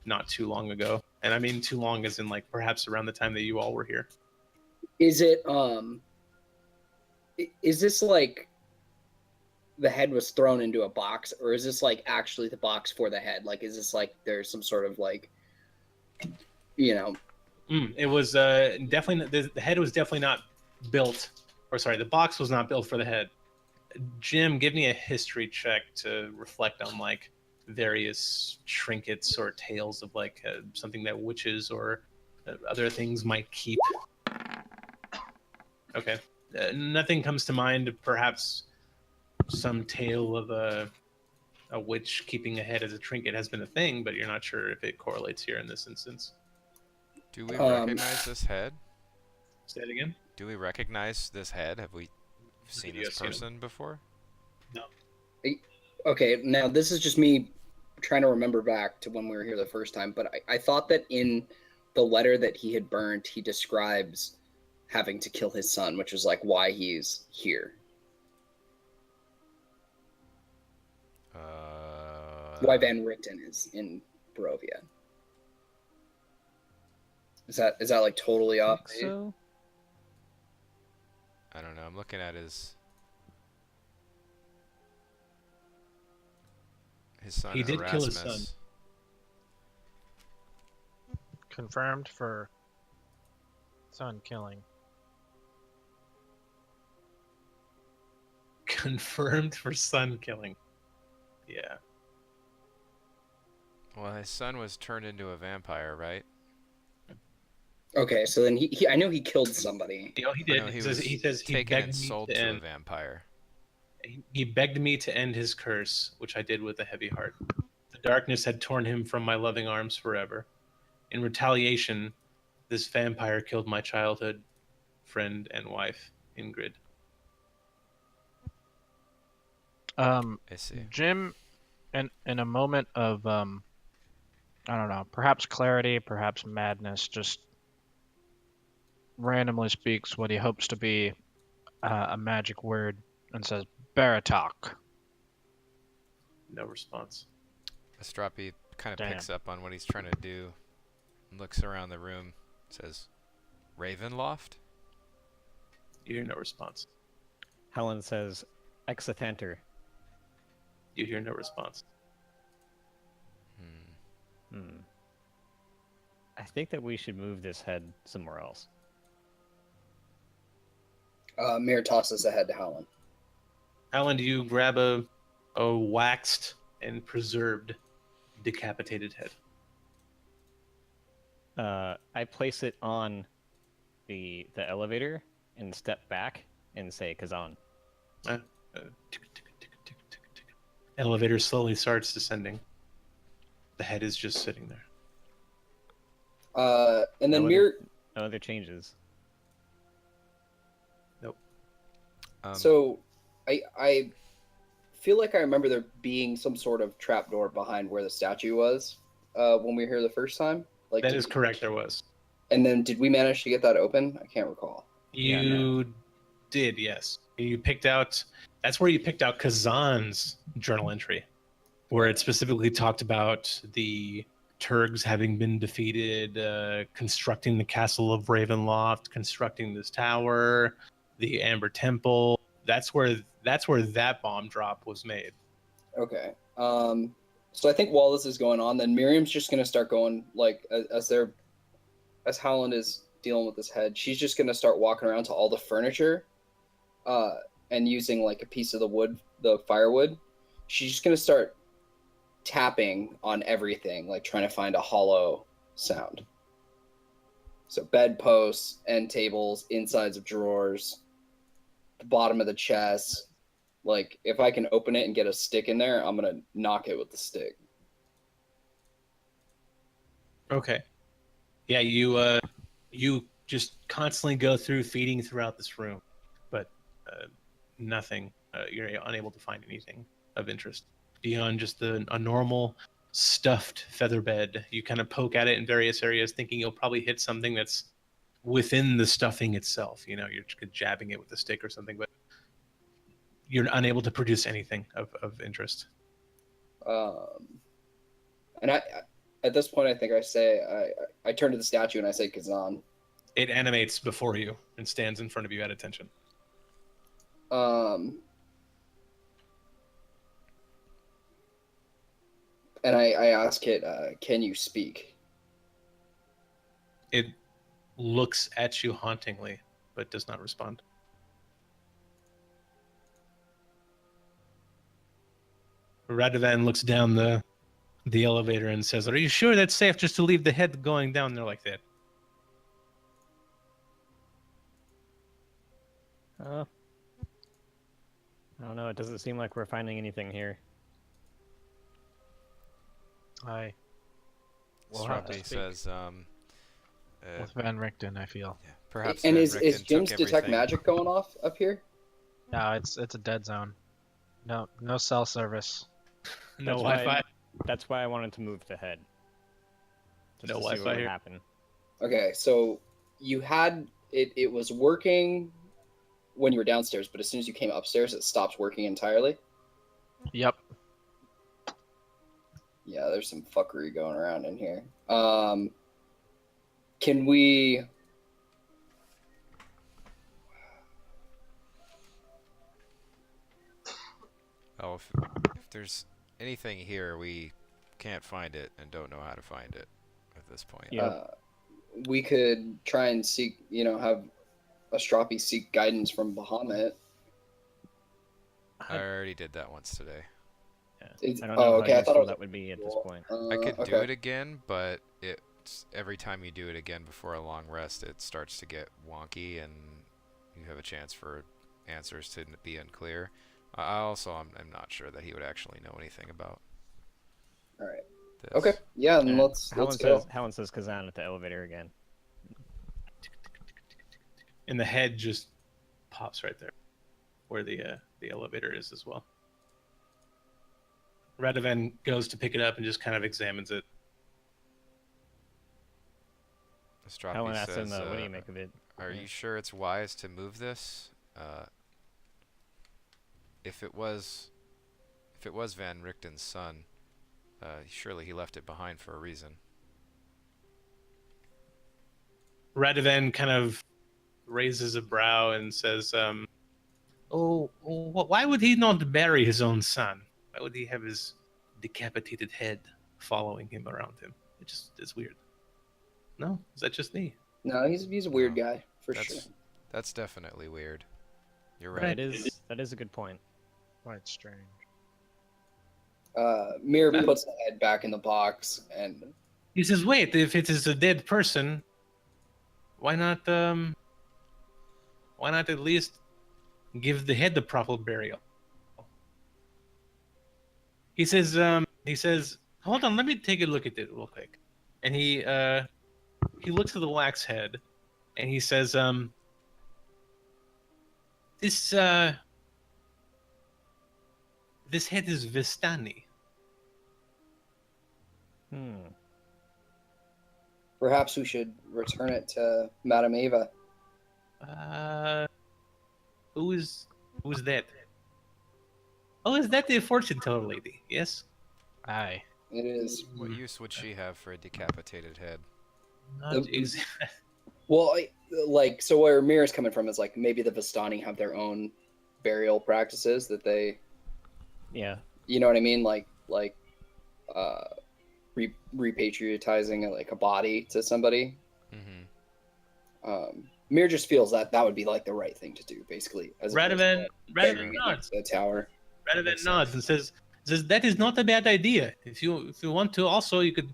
not too long ago. And I mean too long as in like perhaps around the time that you all were here. Is it is this like the head was thrown into a box, or is this like actually the box for the head? Like, is this like there's some sort of like, you know? It was definitely the head was definitely not built, or sorry, the box was not built for the head. Jim, give me a history check to reflect on like various trinkets or tales of like something that witches or other things might keep. Okay, nothing comes to mind. Perhaps some tale of a witch keeping a head as a trinket has been a thing, but you're not sure if it correlates here in this instance. Do we recognize this head? Say it again. Do we recognize this head? Have we seen Video this seen it. person before? No. Okay, now this is just me trying to remember back to when we were here the first time, but I thought that in the letter that he had burned, he describes having to kill his son, which is like why he's here. Why Van Richten is in Barovia. Is that like totally off? So I don't know. I'm looking at his son. He did kill his Erasmus. son. Confirmed for son killing. Confirmed for son killing. Yeah. Well, his son was turned into a vampire, right? Okay, so then he I know he killed somebody. You know, he Or did. no, he he says he taken begged and me sold to to a end. vampire. He begged me to end his curse, which I did with a heavy heart. The darkness had torn him from my loving arms forever. In retaliation, this vampire killed my childhood friend and wife, Ingrid. I see. Jim, in a moment of I don't know, perhaps clarity, perhaps madness, just randomly speaks what he hopes to be a magic word and says Baratok. No response. Astropi kind of Damn. picks up on what he's trying to do, and looks around the room, says, Ravenloft? You hear no response. Helen says, Exithanter. You hear no response. I think that we should move this head somewhere else. Mir tosses the head to Howland. Alan, do you grab a waxed and preserved decapitated head? I place it on the elevator and step back and say Kazan. Elevator slowly starts descending. The head is just sitting there. And then No Mir. No other changes. Nope. So, I feel like I remember there being some sort of trapdoor behind where the statue was when we were here the first time. Like That is correct. There was. And then did we manage to get that open? I can't recall. Yeah, You did, yes. You picked out. That's where you picked out Kazan's journal entry, where it specifically talked about the Turgs having been defeated, constructing the castle of Ravenloft, constructing this tower, the Amber Temple. That's where that bomb drop was made. Okay. So I think while this is going on, then Miriam's just gonna start going like as Howland is dealing with his head, she's just gonna start walking around to all the furniture, and using like a piece of the firewood. She's just gonna start tapping on everything, like trying to find a hollow sound. So bedposts, end tables, insides of drawers, the bottom of the chest. Like if I can open it and get a stick in there, I'm gonna knock it with the stick. Okay. Yeah, you just constantly go through feeding throughout this room, but nothing. You're unable to find anything of interest beyond just a normal stuffed feather bed. You kind of poke at it in various areas, thinking you'll probably hit something that's within the stuffing itself. You know, you're just jabbing it with a stick or something, but you're unable to produce anything of interest. And I at this point, I think I turn to the statue and I say Kazan. It animates before you and stands in front of you at attention. And I ask it, can you speak? It looks at you hauntingly, but does not respond. Radovan looks down the elevator and says, "Are you sure that's safe just to leave the head going down there like that?" I don't know. It doesn't seem like we're finding anything here. I will have to Strahd speak says, with Van Richten, I feel. yeah, perhaps And Van is Richten Jim's took detect everything. magic going off up here? No, it's a dead zone. No cell service. No That's why- Wi-Fi. That's why I wanted to move the head. Just No to see Wi-Fi what would here? happen. Okay, so you had it was working when you were downstairs, but as soon as you came upstairs, it stops working entirely. Yep. Yeah, there's some fuckery going around in here. Can we? Oh, if there's anything here, we can't find it and don't know how to find it at this point. Yeah. We could try and seek, have Astropi seek guidance from Bahamut. I already did that once today. I don't know okay. how I thought useful it was that would be at this point. I could do okay. it again, but it's every time you do it again before a long rest, it starts to get wonky, and you have a chance for answers to be unclear. I'm not sure that he would actually know anything about. All right. This. Okay. Yeah, then Alright. let's go. Helen says Kazan at the elevator again. And the head just pops right there, where the elevator is as well. Radovan goes to pick it up and just kind of examines it. Astropi Helen asks him, says, what do you make of it? Are you sure it's wise to move this? If it was Van Richten's son, surely he left it behind for a reason. Radovan kind of raises a brow and says, why would he not bury his own son? Why would he have his decapitated head following him around him? It's weird. No? Is that just me? No, he's a weird guy for That's sure. that's definitely weird. You're Right. right. That is a good point. Quite strange. Mir puts the head back in the box and He says, wait, if it is a dead person, why not at least give the head the proper burial? He says, hold on, let me take a look at it real quick. And he looks at the wax head and he says, this This head is Vistani. Perhaps we should return it to Madame Ava. Who's that? Oh, is that the fortune teller lady? Yes. Aye. It is. What use would she have for a decapitated head? Not exactly. Well, so where Mira's coming from is like maybe the Vistani have their own burial practices that they, Yeah. you know what I mean, repatriatizing like a body to somebody. Mm-hmm. Mir just feels that that would be like the right thing to do, basically. As opposed to Radovan burying it nods. next to the tower. Radovan Makes nods and says that is not a bad idea. If you want to, also you could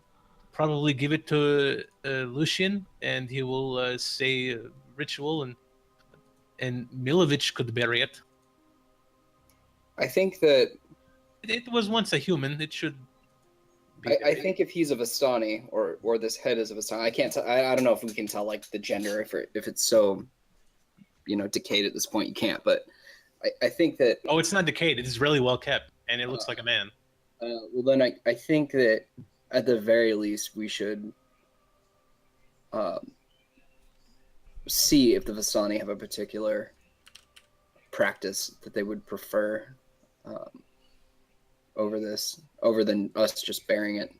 probably give it to Lucian, and he will say a ritual, and Milovich could bury it. I think that It was once a human. It should. I think if he's a Vistani or this head is a Vistani, I can't tell. I don't know if we can tell like the gender if it's so, decayed at this point. You can't, but I think that. Oh, it's not decayed. It is really well kept, and it looks like a man. Well, then I think that at the very least we should see if the Vistani have a particular practice that they would prefer over than us just burying it.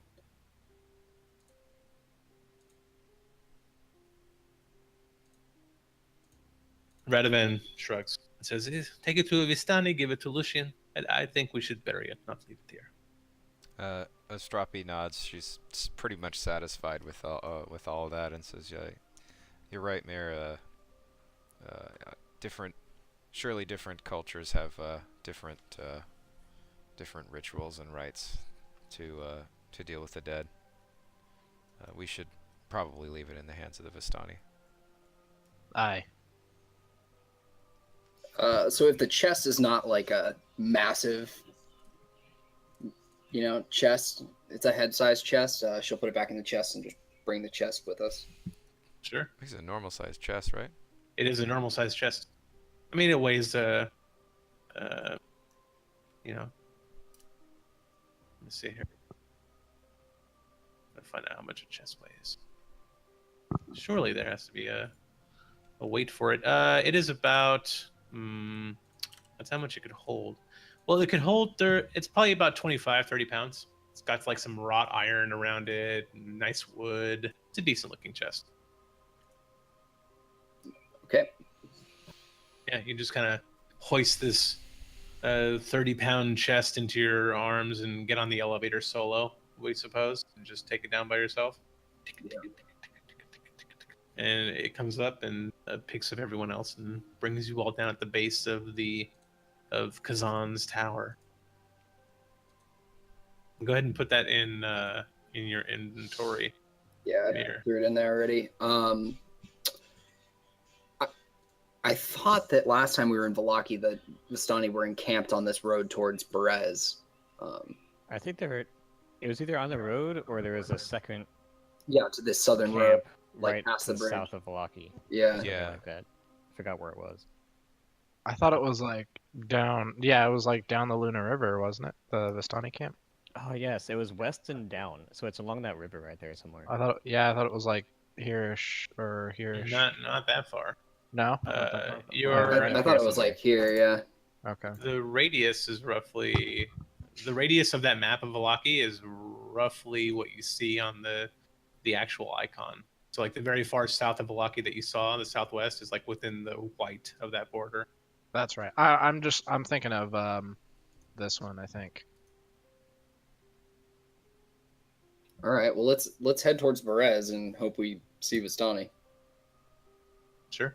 Radovan shrugs and says, "Take it to Vistani, give it to Lucian. I think we should bury it, not leave it here." Astrapi nods. She's pretty much satisfied with all of that, and says, "Yeah, you're right, Mayor. Surely different cultures have different rituals and rites to deal with the dead. We should probably leave it in the hands of the Vistani." Aye. So if the chest is not like a massive, chest, it's a head-sized chest, she'll put it back in the chest and just bring the chest with us. Sure. It's a normal-sized chest, right? It is a normal-sized chest. I mean, it weighs, let me see here. I'm gonna find out how much a chest weighs. Surely there has to be a weight for it. It is about, that's how much it could hold. Well, it could hold it's probably about 25, 30 pounds. It's got like some wrought iron around it, nice wood. It's a decent looking chest. Okay. Yeah, you just kind of hoist this 30-pound chest into your arms and get on the elevator solo, we suppose, and just take it down by yourself. Yeah. And it comes up and picks up everyone else and brings you all down at the base of Kazan's tower. Go ahead and put that in your inventory. Yeah, I Here. threw it in there already. I thought that last time we were in Valaki, the Vistani were encamped on this road towards Berez. I think it was either on the road or there was a second Yeah, to this southern road. camp like right past to the the bridge. south of Valaki. Yeah. Something Yeah. like that. Forgot where it was. I thought it was like down. Yeah, it was like down the Luna River, wasn't it? The Vistani camp. Oh yes, it was west and down, so it's along that river right there somewhere. I thought it was like here-ish or here-ish. Not that far. No. You're I thought it was like here, yeah. Okay. the radius is roughly the radius of that map of Valaki is roughly what you see on the actual icon. So like the very far south of Valaki that you saw, the southwest, is like within the white of that border. That's right. I'm thinking of this one. I think. All right, well let's head towards Berez and hope we see Vistani. Sure.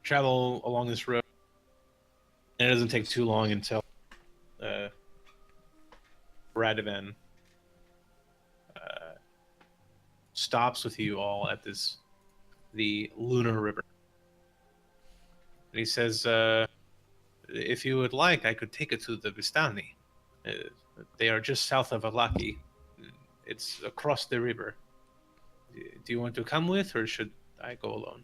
Travel along this road, and it doesn't take too long until Radovan stops with you all at the Luna River. And he says, if you would like, I could take it to the Vistani. They are just south of Alaki. It's across the river. Do you want to come with, or should I go alone?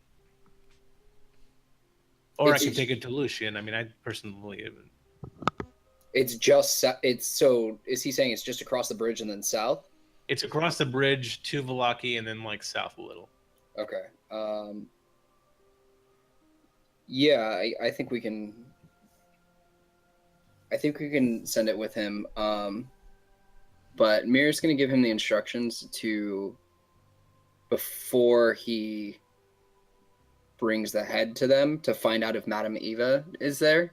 Or I It's- could take it to Lucian. I mean, I personally. It's just it's so. Is he saying it's just across the bridge and then south? It's across the bridge to Vallaki and then like south a little. Okay. Yeah, I think we can. I think we can send it with him. But Mir's gonna give him the instructions to before he brings the head to them to find out if Madame Eva is there.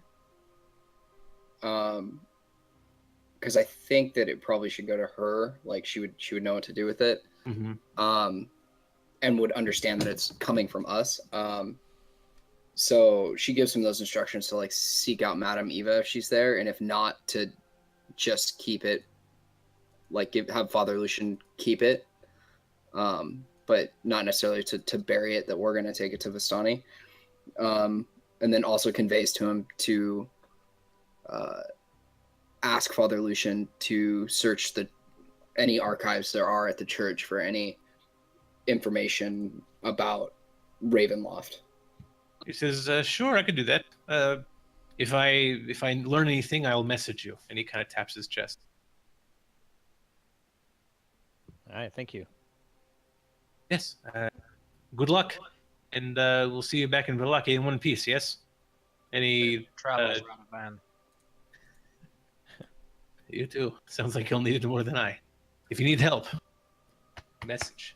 Because I think that it probably should go to her. Like she would know what to do with it. Mm-hmm. And would understand that it's coming from us. So she gives him those instructions to like seek out Madame Eva if she's there, and if not, to just keep it. Like have Father Lucian keep it, but not necessarily to bury it. That we're gonna take it to Vistani, and then also conveys to him to ask Father Lucian to search any archives there are at the church for any information about Ravenloft. He says, "Sure, I could do that. If I learn anything, I'll message you." And he kind of taps his chest. All right, thank you. Yes. Good luck, and we'll see you back in Vallaki in one piece. Yes. And he Travels around a van. You too. Sounds like you'll need it more than I. If you need help, message.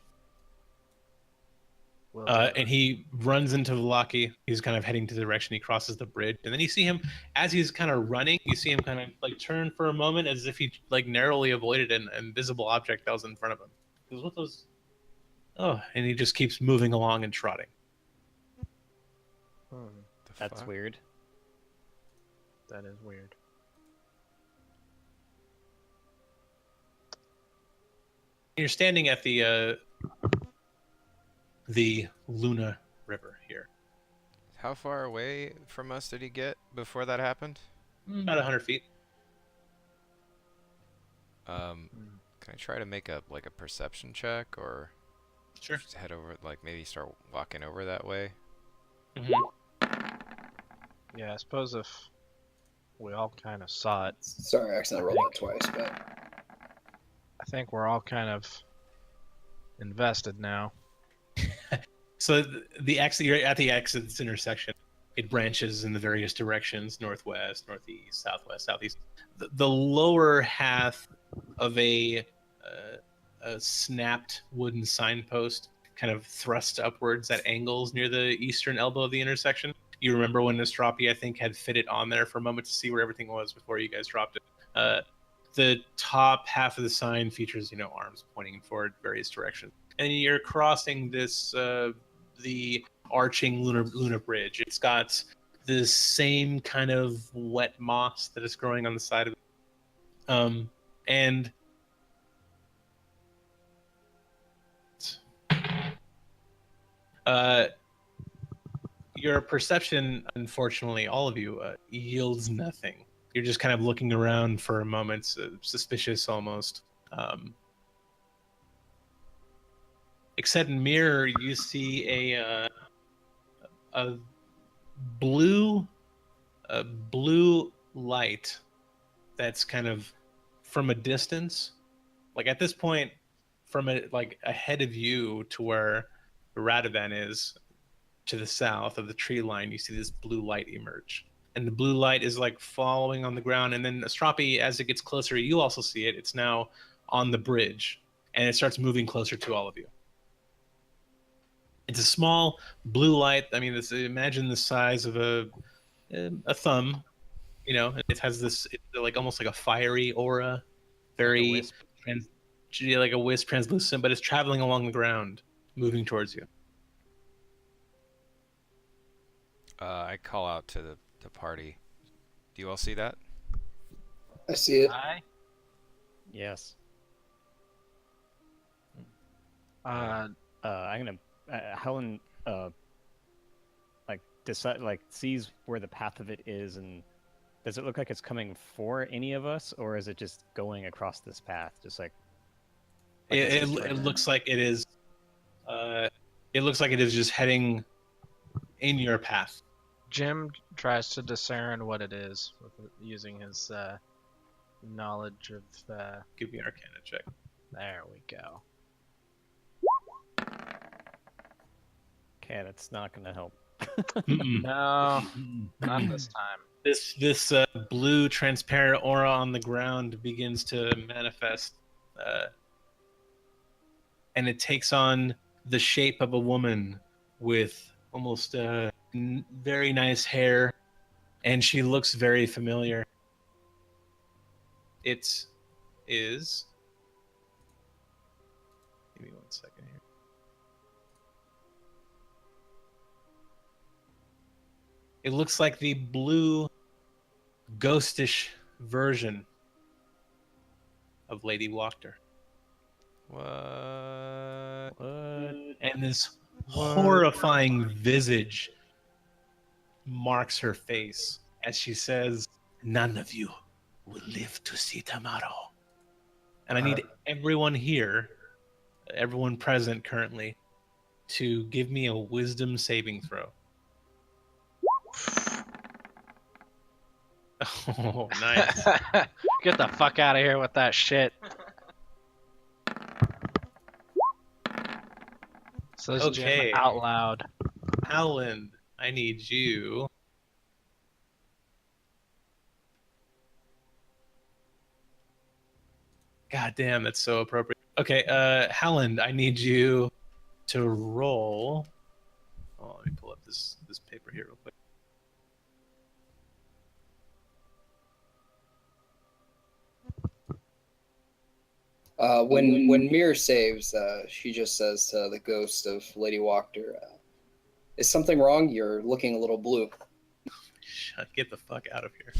Will And he runs into Vallaki. He's kind of heading to the direction. He crosses the bridge, and then you see him as he's kind of running. You see him kind of like turn for a moment, as if he like narrowly avoided an invisible object that was in front of him. He goes, "What those?" Oh, and he just keeps moving along and trotting. The That's fuck? weird. That is weird. You're standing at the Luna River here, How far away from us did he get before that happened? about 100 feet. Can I try to make a perception check, or Sure. just head over, like maybe start walking over that way? Yeah, I suppose if we all kind of saw it, Sorry, I accidentally rolled that twice, but I think we're all kind of invested now. So the exit, you're at the exit's intersection. It branches in the various directions: northwest, northeast, southwest, southeast. The lower half of a snapped wooden signpost kind of thrust upwards at angles near the eastern elbow of the intersection. You remember when Nostropi, I think, had fit it on there for a moment to see where everything was before you guys dropped it. The top half of the sign features, arms pointing forward various directions, and you're crossing this the arching lunar bridge. It's got the same kind of wet moss that is growing on the side of it. And your perception, unfortunately, all of you, yields nothing. You're just kind of looking around for a moment, suspicious almost. Except in mirror, you see a blue light that's kind of from a distance. Like at this point, from ahead of you to where Radovan is, to the south of the tree line, you see this blue light emerge. And the blue light is like following on the ground. And then Astropi, as it gets closer, you also see it. It's now on the bridge, and it starts moving closer to all of you. It's a small blue light. I mean, imagine the size of a thumb. It has this like almost like a fiery aura, very like a wisp, translucent, but it's traveling along the ground, moving towards you. I call out to the party. Do you all see that? I see it. Hi. Yes. Uh, I'm gonna. Helen, sees where the path of it is, and does it look like it's coming for any of us, or is it just going across this path, just like? It looks like it is. It looks like it is just heading in your path, Jim tries to discern what it is using his knowledge of. Give me an Arcana check. There we go. Okay, that's not gonna help. No, not this time. This blue transparent aura on the ground begins to manifest, and it takes on the shape of a woman with almost very nice hair, and she looks very familiar. It is. Give me 1 second here. It looks like the blue, ghostish version of Lady Wachter. What? And this horrifying visage marks her face as she says, "None of you will live to see tomorrow." And I need everyone here, everyone present currently, to give me a wisdom saving throw. Oh, nice. Get the fuck out of here with that shit. Says Okay. Jim out loud. Howland, I need you. God damn, that's so appropriate. Okay, Howland, I need you to roll. Oh, let me pull up this paper here real quick. When Mir saves, she just says to the ghost of Lady Wachter, "Is something wrong? You're looking a little blue." Get the fuck out of here.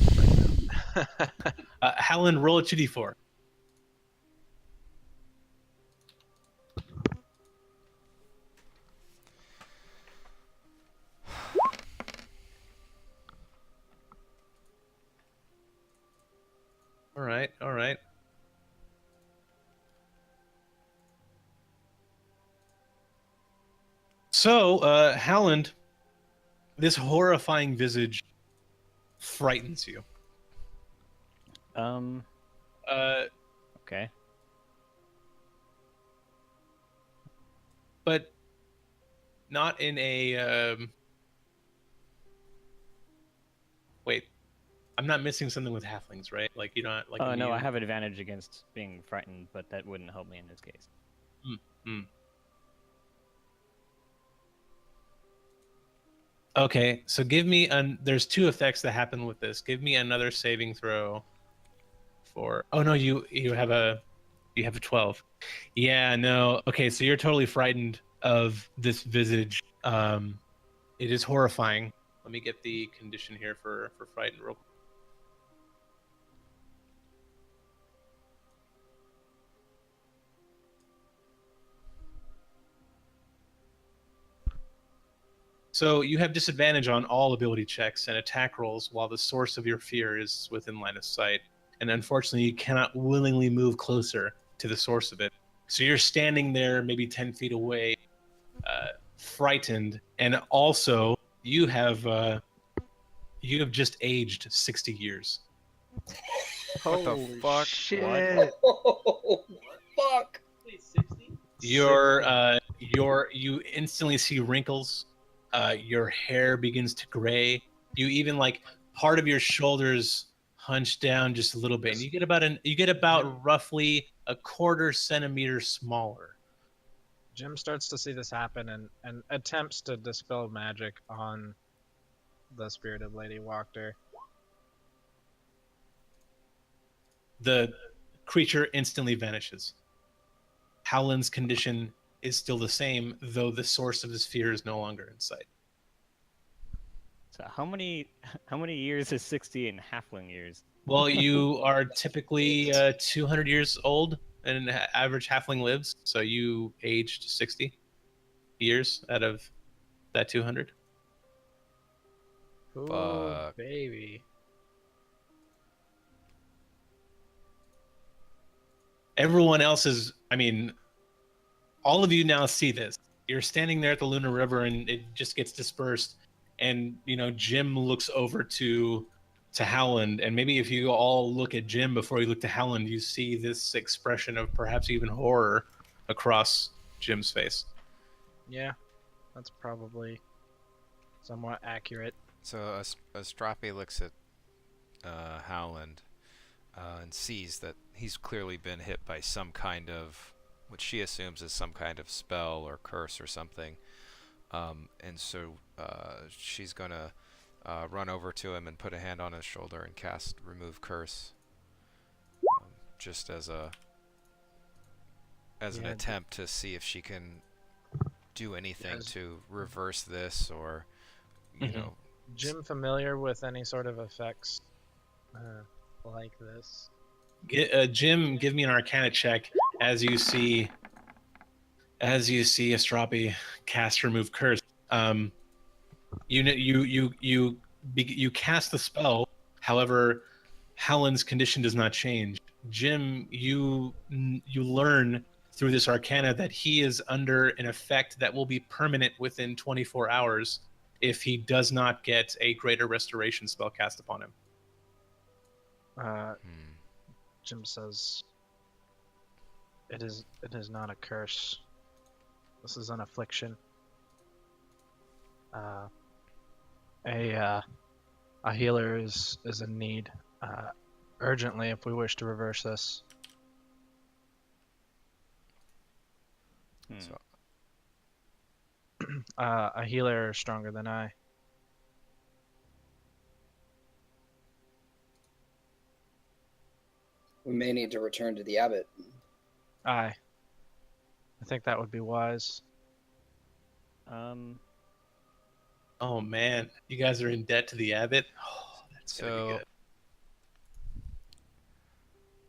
Howland, roll a 2d4. All right. So, Howland, this horrifying visage frightens you. Okay. But not in a. Wait, I'm not missing something with halflings, right? Like you don't like. Oh no, I have an advantage against being frightened, but that wouldn't help me in this case. Okay, so give me there's two effects that happen with this. Give me another saving throw for. Oh no, you have a 12. Yeah, no. Okay, so you're totally frightened of this visage. It is horrifying. Let me get the condition here for frightened real quick. So you have disadvantage on all ability checks and attack rolls while the source of your fear is within line of sight. And unfortunately, you cannot willingly move closer to the source of it. So you're standing there maybe 10 feet away, frightened. And also, you have just aged 60 years. What the Holy fuck? shit. Oh, fuck! You instantly see wrinkles. Your hair begins to gray. You even like part of your shoulders hunch down just a little bit, and you get about roughly a quarter centimeter smaller. Jim starts to see this happen and attempts to dispel magic on the spirit of Lady Wachter. The creature instantly vanishes. Howland's condition is still the same, though the source of his fear is no longer in sight. So how many years is 60 in halfling years? Well, you are typically 200 years old, and an average halfling lives, so you aged 60 years out of that 200. Ooh, Fuck. baby. Everyone else is, all of you now see this. You're standing there at the Lunar River, and it just gets dispersed, And Jim looks over to Howland, and maybe if you all look at Jim before you look to Howland, you see this expression of perhaps even horror across Jim's face. Yeah, that's probably somewhat accurate. So Astrapi looks at Howland and sees that he's clearly been hit by some kind of, what she assumes is some kind of spell or curse or something. And so she's going to run over to him and put a hand on his shoulder and cast Remove Curse, just as an Yeah, attempt to see if she can do anything Yes. to reverse this, or you Mhm. know. Jim familiar with any sort of effects like this? Jim, give me an Arcana check as you see Astrapi cast Remove Curse. You cast the spell. However, Howland's condition does not change. Jim, you learn through this Arcana that he is under an effect that will be permanent within 24 hours if he does not get a Greater Restoration spell cast upon him. Hmm. Jim says, "It is not a curse. This is an affliction. A healer is in need urgently if we wish to reverse this." So A healer is stronger than I. We may need to return to the abbot. I think that would be wise. Oh man, you guys are in debt to the abbot. Oh, that's gonna be So good.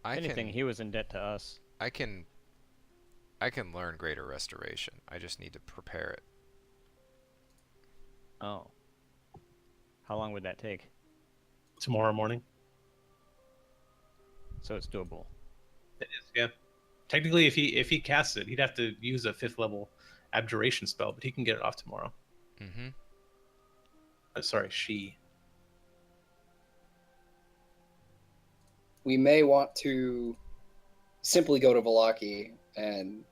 I Anything, can he was in debt to us. I can learn Greater Restoration. I just need to prepare it. Oh. How long would that take? Tomorrow morning. So it's doable. It is, yeah. Technically, if he casts it, he'd have to use a 5th level abjuration spell, but he can get it off tomorrow. Mm-hmm. Sorry, she. We may want to simply go to Valaki and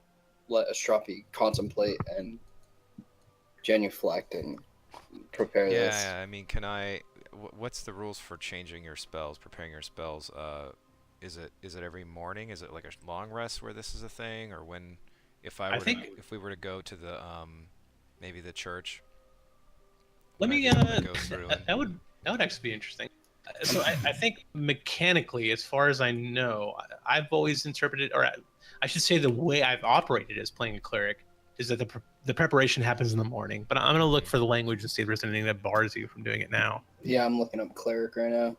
let Astrapi contemplate and genuflect and prepare this. Yeah, I mean, can I? What's the rules for changing your spells, preparing your spells? Is it every morning? Is it like a long rest where this is a thing, or when? If if we were to go to the maybe the church. Let would I me. be able to go through and, That would actually be interesting. So I think mechanically, as far as I know, I've always interpreted, or I should say, the way I've operated as playing a cleric is that the preparation happens in the morning. But I'm going to look for the language and see if there's anything that bars you from doing it now. Yeah, I'm looking up cleric right now.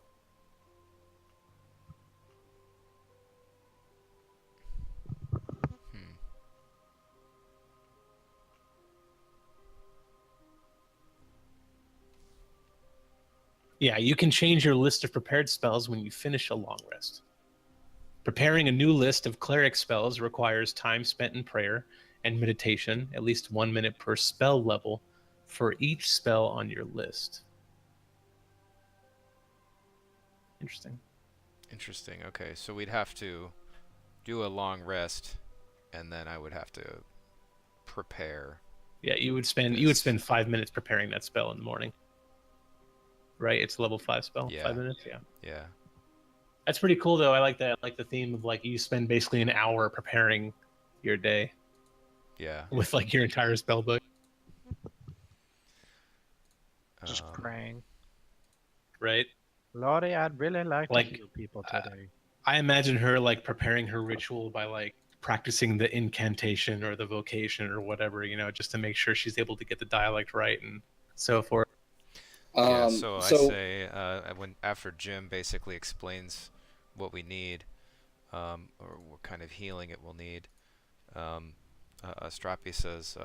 hmm. Yeah, you can change your list of prepared spells when you finish a long rest. Preparing a new list of cleric spells requires time spent in prayer and meditation, at least 1 minute per spell level for each spell on your list. Interesting. Interesting. Okay, so we'd have to do a long rest, and then I would have to prepare. Yeah, you would This- spend 5 minutes preparing that spell in the morning. Right? It's a level 5 spell. Yeah. 5 minutes, yeah. Yeah. That's pretty cool though. I like that. I like the theme of like you spend basically an hour preparing your day Yeah. with like your entire spell book. Just praying. Right? Lordy, I'd really like Like, to heal people today. I imagine her like preparing her ritual by like practicing the incantation or the vocation or whatever, just to make sure she's able to get the dialect right and so forth. Yeah, so I so say when after Jim basically explains what we need, or what kind of healing it will need, Astrapi says,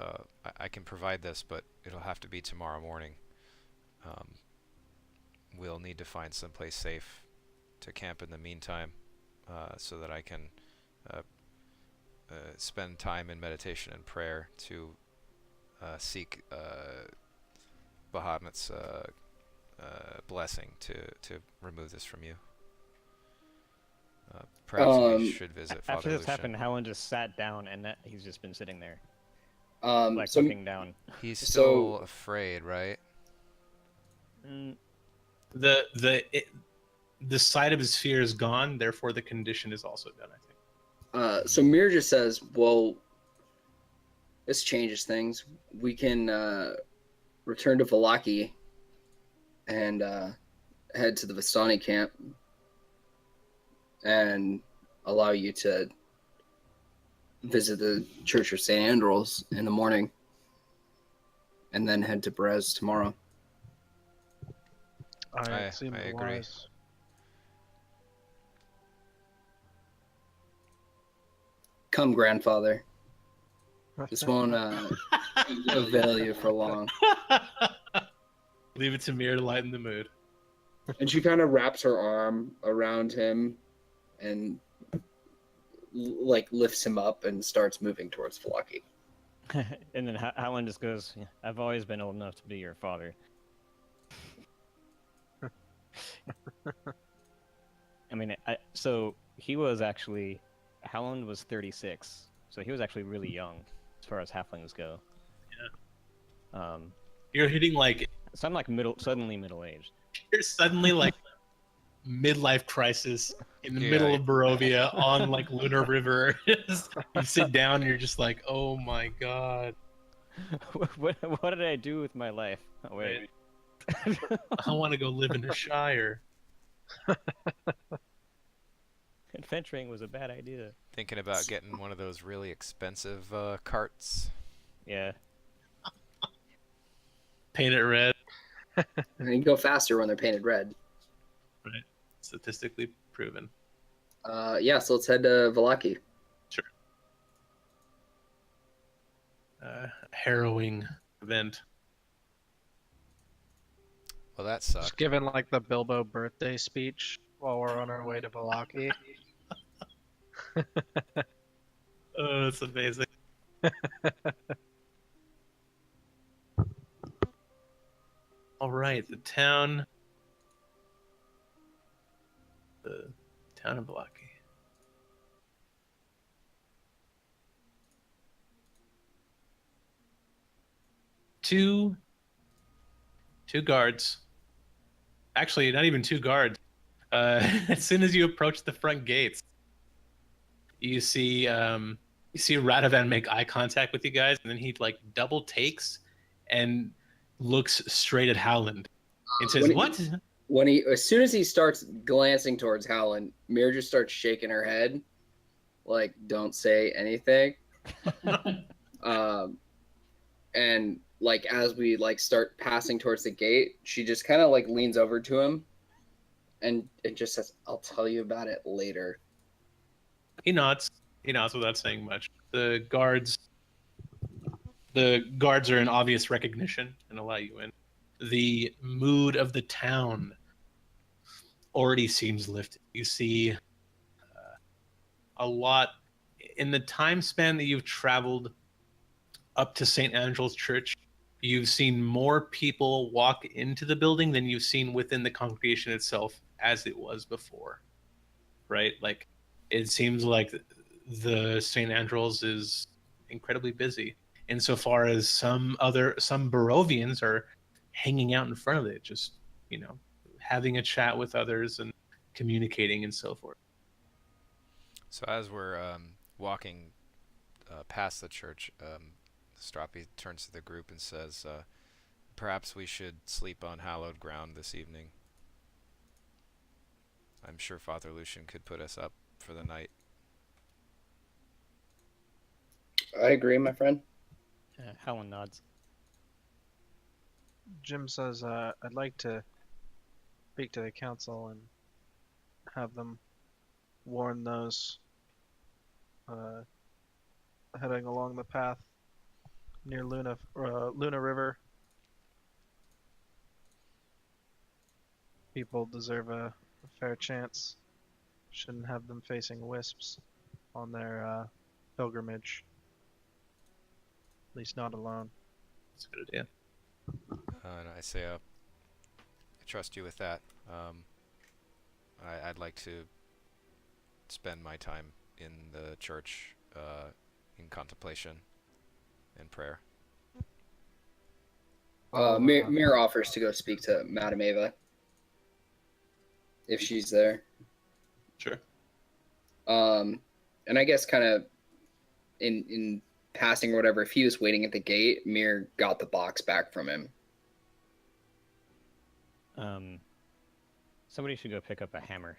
I can provide this, but it'll have to be tomorrow morning. We'll need to find someplace safe to camp in the meantime, so that I can spend time in meditation and prayer to seek Bahamut's blessing to remove this from you. Perhaps we should visit Father After this Lucian. happened, Helen just sat down, and he's just been sitting there, So looking down. He's So- still afraid, right? Mm, The side of his fear is gone, therefore the condition is also done, I think. so Mir just says, "Well, this changes things. We can return to Valaki and head to the Vistani camp and allow you to visit the Church of St. Andros in the morning and then head to Brez tomorrow." I seem I agree. wise. Come, grandfather. This won't avail you for long. Leave it to Mir to lighten the mood. And she kind of wraps her arm around him and like lifts him up and starts moving towards Valaki. and then Helen just goes, "Yeah, I've always been old enough to be your father." I mean, so he was actually, Howland was 36, so he was actually really young as far as halflings go. Yeah. You're hitting like So I'm like suddenly middle-aged. you're suddenly like midlife crisis in the Yeah. middle of Barovia on like Lunar River. You sit down and you're just like, oh my god. what did I do with my life? Oh, wait. I want to go live in a shire. Adventuring was a bad idea. Thinking about getting one of those really expensive carts. Yeah. Paint it red. And you go faster when they're painted red. Right. Statistically proven. Yeah, so let's head to Valaki. Harrowing event. Well, that Just sucked. giving like the Bilbo birthday speech while we're on our way to Valaki. Oh, that's amazing. All right, the town of Valaki. Two guards. Actually, not even two guards. As soon as you approach the front gates, you see Radovan make eye contact with you guys, and then he like double takes and looks straight at Howland and says, "What?" As soon as he starts glancing towards Howland, Mir just starts shaking her head, like, "Don't say anything." And like as we like start passing towards the gate, she just kind of like leans over to him, and it just says, "I'll tell you about it later." He nods. He nods without saying much. The guards are in obvious recognition and allow you in. The mood of the town already seems lifted. You see a lot in the time span that you've traveled up to St. Angel's Church. You've seen more people walk into the building than you've seen within the congregation itself as it was before. Right? Like, it seems like the St. Andrew's is incredibly busy. Insofar as some Barovians are hanging out in front of it, just, having a chat with others and communicating and so forth. So as we're walking past the church, Strahd turns to the group and says, "Perhaps we should sleep on hallowed ground this evening. I'm sure Father Lucian could put us up for the night." I agree, my friend. Helen nods. Jim says, "I'd like to speak to the council and have them warn those heading along the path near Luna River. People deserve a fair chance. Shouldn't have them facing wisps on their pilgrimage. At least not alone." That's a good idea. And I say, I trust you with that. I'd like to spend my time in the church in contemplation and prayer. Mir offers to go speak to Madame Ava if she's there. Sure. And I guess kind of in passing or whatever, if he was waiting at the gate, Mir got the box back from him. Somebody should go pick up a hammer.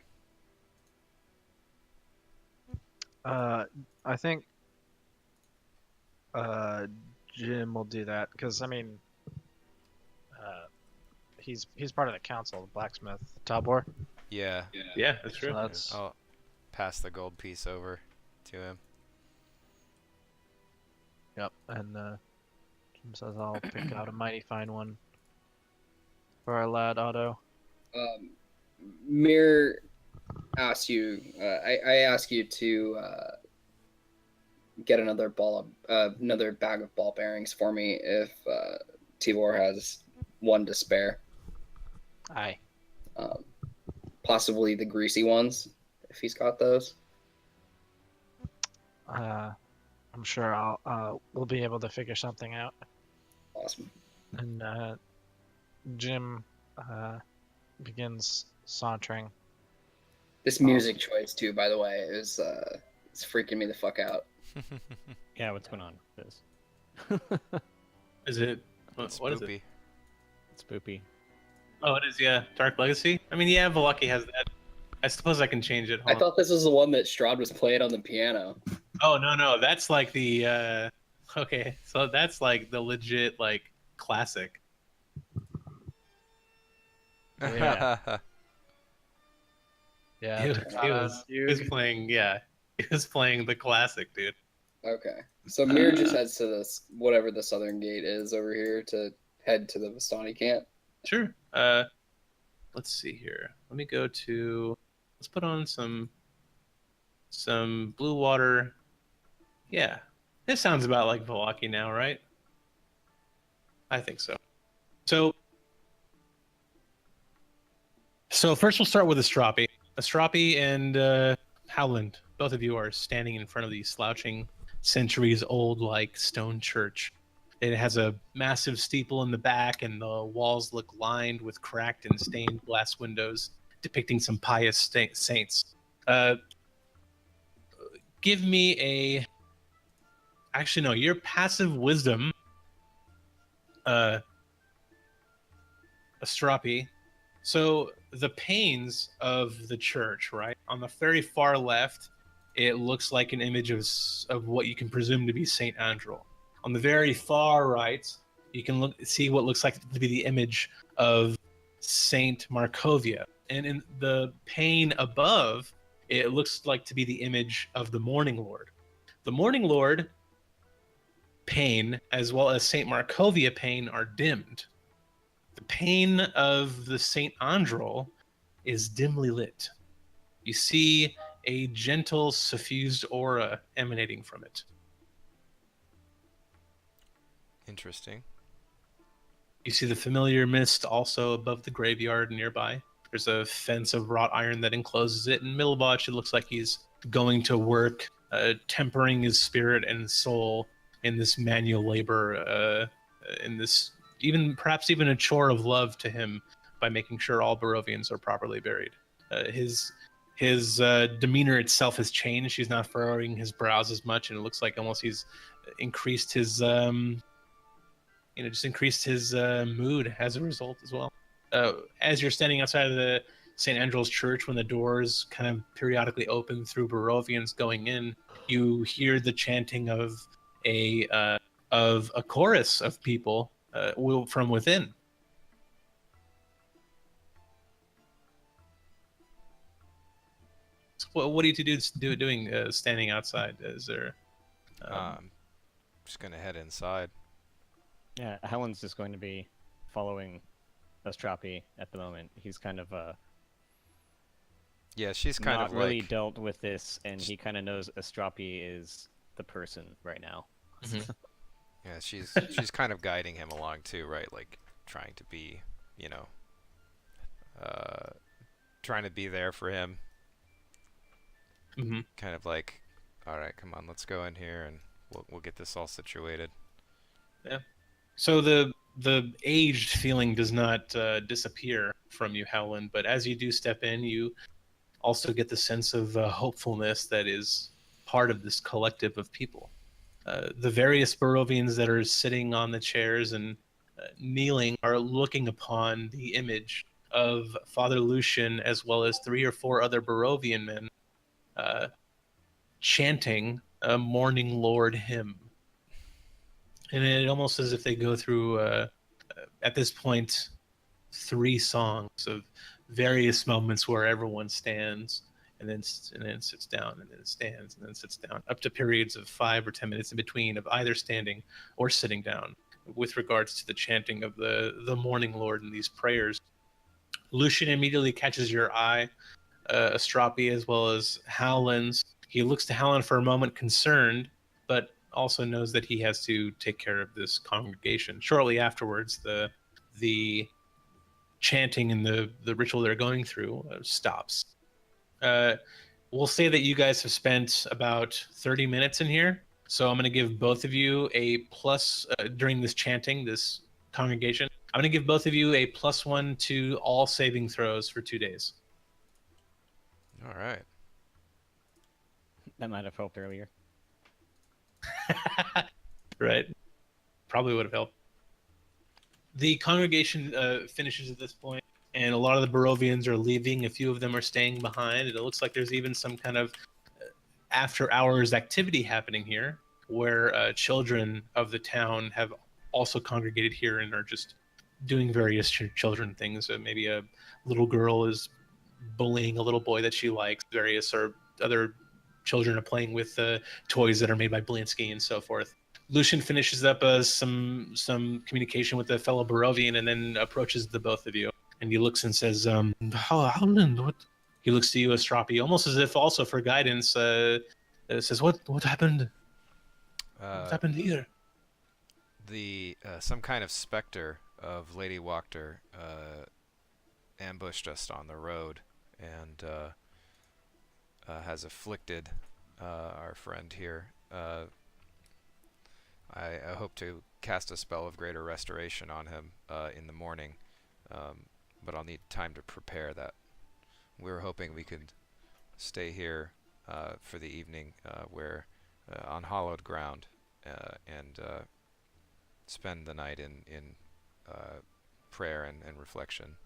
I think Jim will do that because I mean, he's part of the council, the blacksmith, Tabor. Yeah. Yeah, that's true. So that's I'll pass the gold piece over to him. yep. And Jim says I'll pick out a mighty fine one for our lad Otto. Mir asks you. I ask you to get another bag of ball bearings for me if Tibor has one to spare. Aye. Possibly the greasy ones if he's got those. I'm sure we'll be able to figure something out. Awesome. And Jim begins sauntering. This music choice too, by the way, is it's freaking me the fuck out. Yeah, what's going on with this? Is it? It's What is it? spoopy. It's spoopy. Oh, it is. Yeah, Dark Legacy. I mean, yeah, Valaki has that. I suppose I can change it. I thought this was the one that Strahd was playing on the piano. Oh no, that's like the. Okay, so that's like the legit like classic. Yeah. Yeah. He was playing. Yeah, he was playing the classic, dude. Okay. So Mir just heads to this whatever the southern gate is over here to head to the Vistani camp. Sure. Let's see here. Let me go to. Let's put on some blue water. Yeah, this sounds about like Valaki now, right? I think so. So first we'll start with Astrapi. Astrapi and Howland, both of you are standing in front of the slouching, centuries-old like stone church. It has a massive steeple in the back, and the walls look lined with cracked and stained glass windows depicting some pious saints. Give me a... Actually, no, your passive wisdom, Astrapi. So the panes of the church, right? On the very far left, it looks like an image of what you can presume to be Saint Andrew. On the very far right, you can see what looks like to be the image of Saint Markovia. And in the pane above, it looks like to be the image of the Morning Lord. The Morning Lord pane, as well as Saint Markovia pane, are dimmed. The pane of the Saint Androl is dimly lit. You see a gentle, suffused aura emanating from it. Interesting. You see the familiar mist also above the graveyard nearby. There's a fence of wrought iron that encloses it. And Milbach, it looks like he's going to work, tempering his spirit and soul in this manual labor, in this perhaps even a chore of love to him by making sure all Barovians are properly buried. His demeanor itself has changed. He's not furrowing his brows as much, and it looks like almost he's increased his mood as a result as well. As you're standing outside of the St. Andrew's Church, when the doors kind of periodically open through Barovians going in, you hear the chanting of a chorus of people from within. So what are you doing standing outside? Is there? Just gonna head inside. Yeah, Helen's just going to be following Astrapi at the moment. He's kind of Yeah, she's kind not of really like dealt with this, and he kind of knows Astrapi is the person right now. yeah, she's kind of guiding him along too, right? Like trying to be, you know, trying to be there for him. Mm-hmm. Kind of like, all right, come on, let's go in here and we'll get this all situated. Yeah. So the aged feeling does not disappear from you, Howland, but as you do step in, you also get the sense of hopefulness that is part of this collective of people. The various Barovians that are sitting on the chairs and kneeling are looking upon the image of Father Lucian as well as 3 or 4 other Barovian men uh, chanting a Morning Lord hymn. And it almost as if they go through, at this point, 3 songs of various moments where everyone stands and then sits down and then stands and then sits down, up to periods of 5 or 10 minutes in between of either standing or sitting down with regards to the chanting of the Morning Lord in these prayers. Lucian immediately catches your eye, Astropi as well as Howland's. He looks to Howland for a moment concerned, but also knows that he has to take care of this congregation. Shortly afterwards, the chanting and the ritual they're going through stops. We'll say that you guys have spent about 30 minutes in here. So I'm going to give both of you a plus during this chanting, this congregation. I'm going to give both of you a +1 to all saving throws for 2 days. All right. That might have helped earlier. Right. Probably would have helped. The congregation finishes at this point, and a lot of the Barovians are leaving. A few of them are staying behind, and it looks like there's even some kind of after-hours activity happening here, where children of the town have also congregated here and are just doing various children things. Maybe a little girl is bullying a little boy that she likes. Various or other children are playing with toys that are made by Blinsky and so forth. Lucian finishes up some communication with a fellow Barovian and then approaches the both of you. And he looks and says, Howland, what? He looks to you, Astropi, almost as if also for guidance, says, what happened? What happened here? Some kind of specter of Lady Wachter ambushed us on the road and has afflicted our friend here. I hope to cast a spell of greater restoration on him in the morning, but I'll need time to prepare that. We were hoping we could stay here for the evening, where on hallowed ground, and spend the night in prayer and reflection.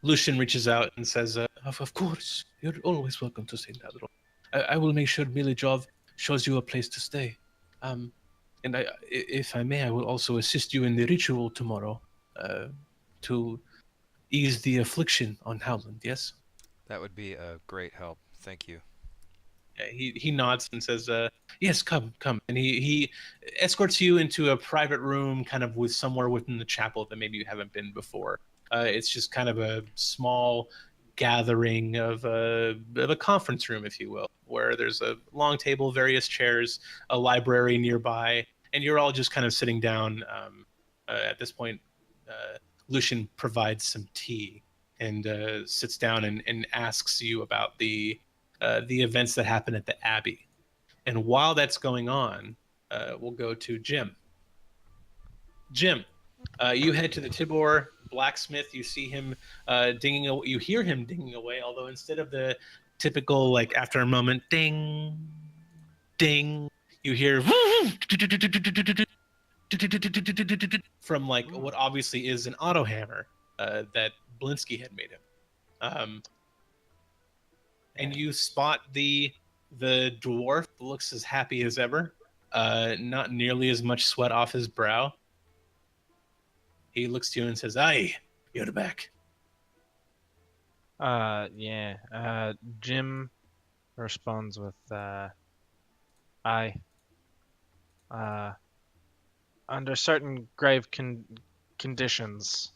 Lucian reaches out and says, of course, you're always welcome to St. Adro. I will make sure Milijov shows you a place to stay. And if I may, I will also assist you in the ritual tomorrow to ease the affliction on Howland, yes? That would be a great help. Thank you. He nods and says, yes, come. And he escorts you into a private room kind of with somewhere within the chapel that maybe you haven't been before. It's just kind of a small gathering of a conference room, if you will, where there's a long table, various chairs, a library nearby, and you're all just kind of sitting down. At this point, Lucian provides some tea and sits down and asks you about the events that happen at the Abbey. And while that's going on, we'll go to Jim. Jim, you head to the Tibor blacksmith. You see him dinging. You hear him dinging away. Although instead of the typical, like after a moment, ding, ding, you hear from like what obviously is an auto hammer that Blinsky had made him. And you spot the dwarf looks as happy as ever. Not nearly as much sweat off his brow. He looks to you and says, "Aye, you're back." Yeah. Jim responds with, "I. Under certain grave conditions,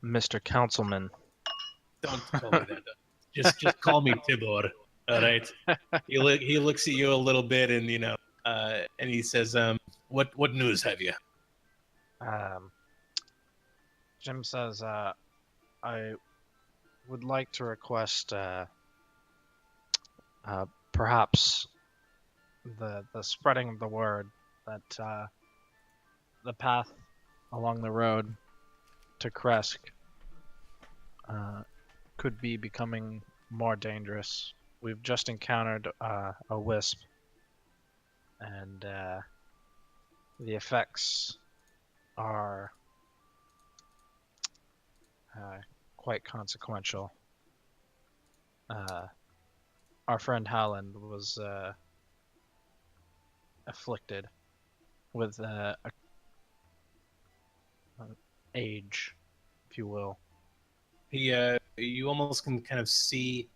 Mr. Councilman." Don't call me that. Just call me Tibor. All right. He looks at you a little bit, and and he says, What news have you? Jim says, I would like to request, perhaps the spreading of the word that the path along the road to Kresk could be becoming more dangerous. We've just encountered a wisp, and the effects are quite consequential. Our friend Howland was afflicted with a age, if you will. You almost can kind of see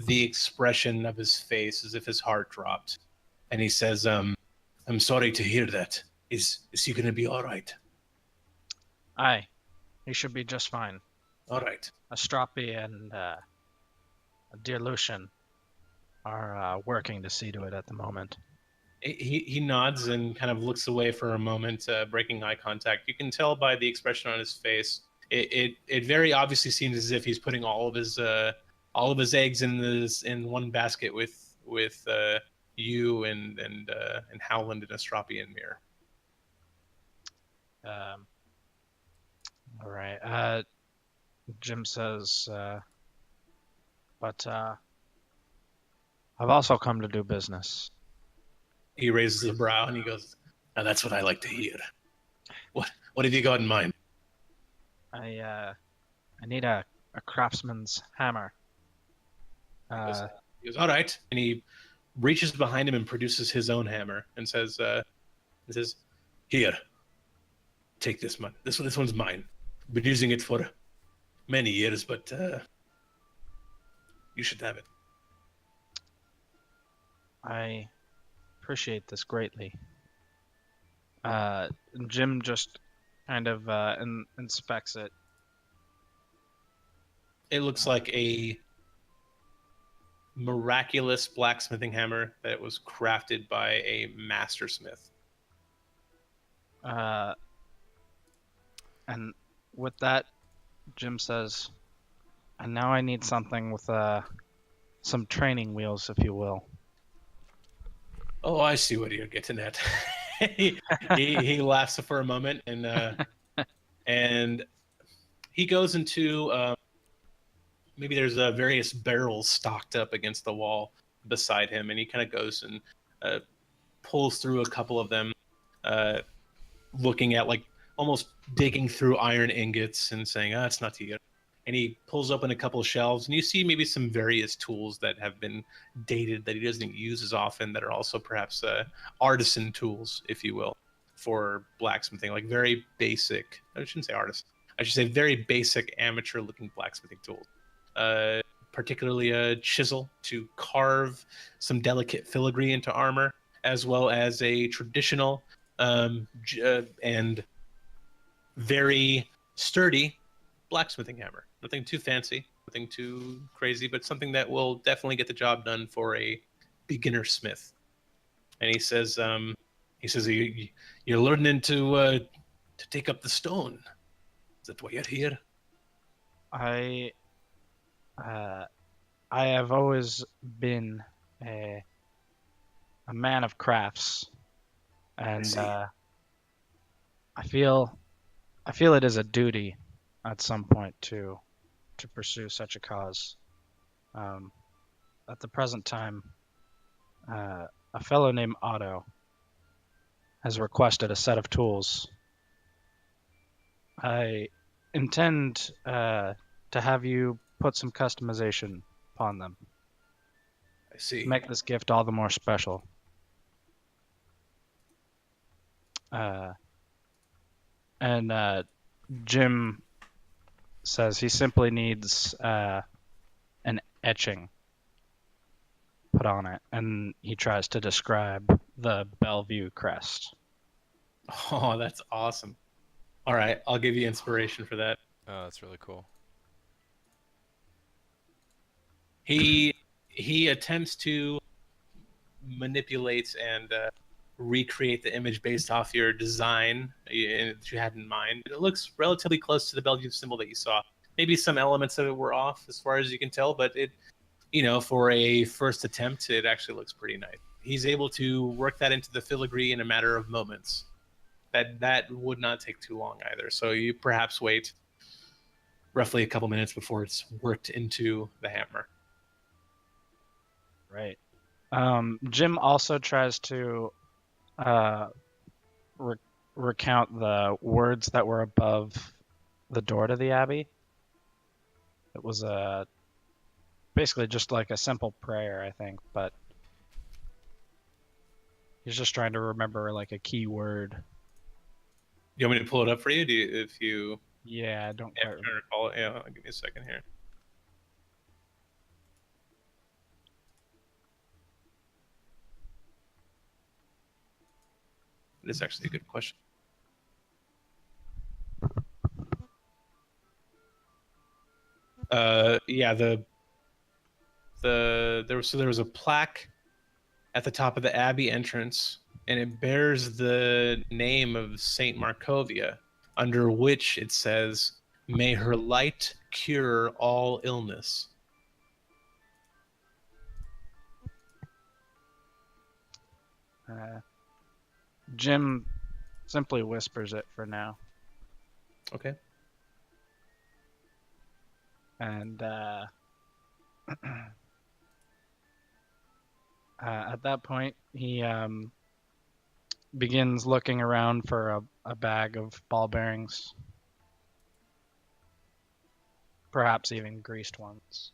the expression of his face as if his heart dropped, and he says, "I'm sorry to hear that. Is he going to be all right?" Aye, he should be just fine. All right. Astropi and dear Lucian are working to see to it at the moment. He nods and kind of looks away for a moment, breaking eye contact. You can tell by the expression on his face. It very obviously seems as if he's putting all of his eggs in one basket with you and Howland and Astropi and Mir. All right. Jim says, but I've also come to do business. He raises a brow and he goes, "Now that's what I like to hear. What have you got in mind?" I need a craftsman's hammer. He goes, "All right," and he reaches behind him and produces his own hammer and says, "Here, take this one. This one's mine. Been using it for many years, but you should have it." I appreciate this greatly. Jim just kind of inspects it. It looks like a miraculous blacksmithing hammer that was crafted by a mastersmith. And with that, Jim says, and now I need something with some training wheels, if you will. Oh, I see what you're getting at. he laughs for a moment and he goes into maybe there's various barrels stocked up against the wall beside him, and he kind of goes and pulls through a couple of them, looking at like almost digging through iron ingots and saying, "Ah, it's not to you." And he pulls open a couple of shelves, and you see maybe some various tools that have been dated that he doesn't use as often, that are also perhaps artisan tools, if you will, for blacksmithing, like very basic. I shouldn't say artisan. I should say very basic amateur-looking blacksmithing tools. Particularly a chisel to carve some delicate filigree into armor, as well as a traditional and very sturdy blacksmithing hammer. Nothing too fancy, nothing too crazy, but something that will definitely get the job done for a beginner smith. And he says, "You're learning to take up the stone. Is that why you're here?" I have always been a man of crafts, and I feel it is a duty at some point to pursue such a cause. At the present time, a fellow named Otto has requested a set of tools. I intend to have you put some customization upon them. I see. Make this gift all the more special. And Jim says he simply needs an etching put on it, and he tries to describe the Bellevue crest. Oh, that's awesome. All right, I'll give you inspiration for that. Oh, that's really cool. He attempts to manipulate and recreate the image based off your design that you had in mind. It looks relatively close to the Belgian symbol that you saw. Maybe some elements of it were off as far as you can tell, but it, for a first attempt, it actually looks pretty nice. He's able to work that into the filigree in a matter of moments. That would not take too long either. So you perhaps wait roughly a couple minutes before it's worked into the hammer. Right. Jim also tries to recount the words that were above the door to the abbey. It was basically just like a simple prayer, I think, but he's just trying to remember like a key word. You want me to pull it up for you? If you Yeah, I don't yeah, quite remember. recall it. Yeah, I'll give me a second here. It is actually a good question. Yeah, there was a plaque at the top of the abbey entrance, and it bears the name of Saint Markovia, under which it says, "May her light cure all illness." Jim simply whispers it for now. Okay. And at that point, he begins looking around for a bag of ball bearings, perhaps even greased ones.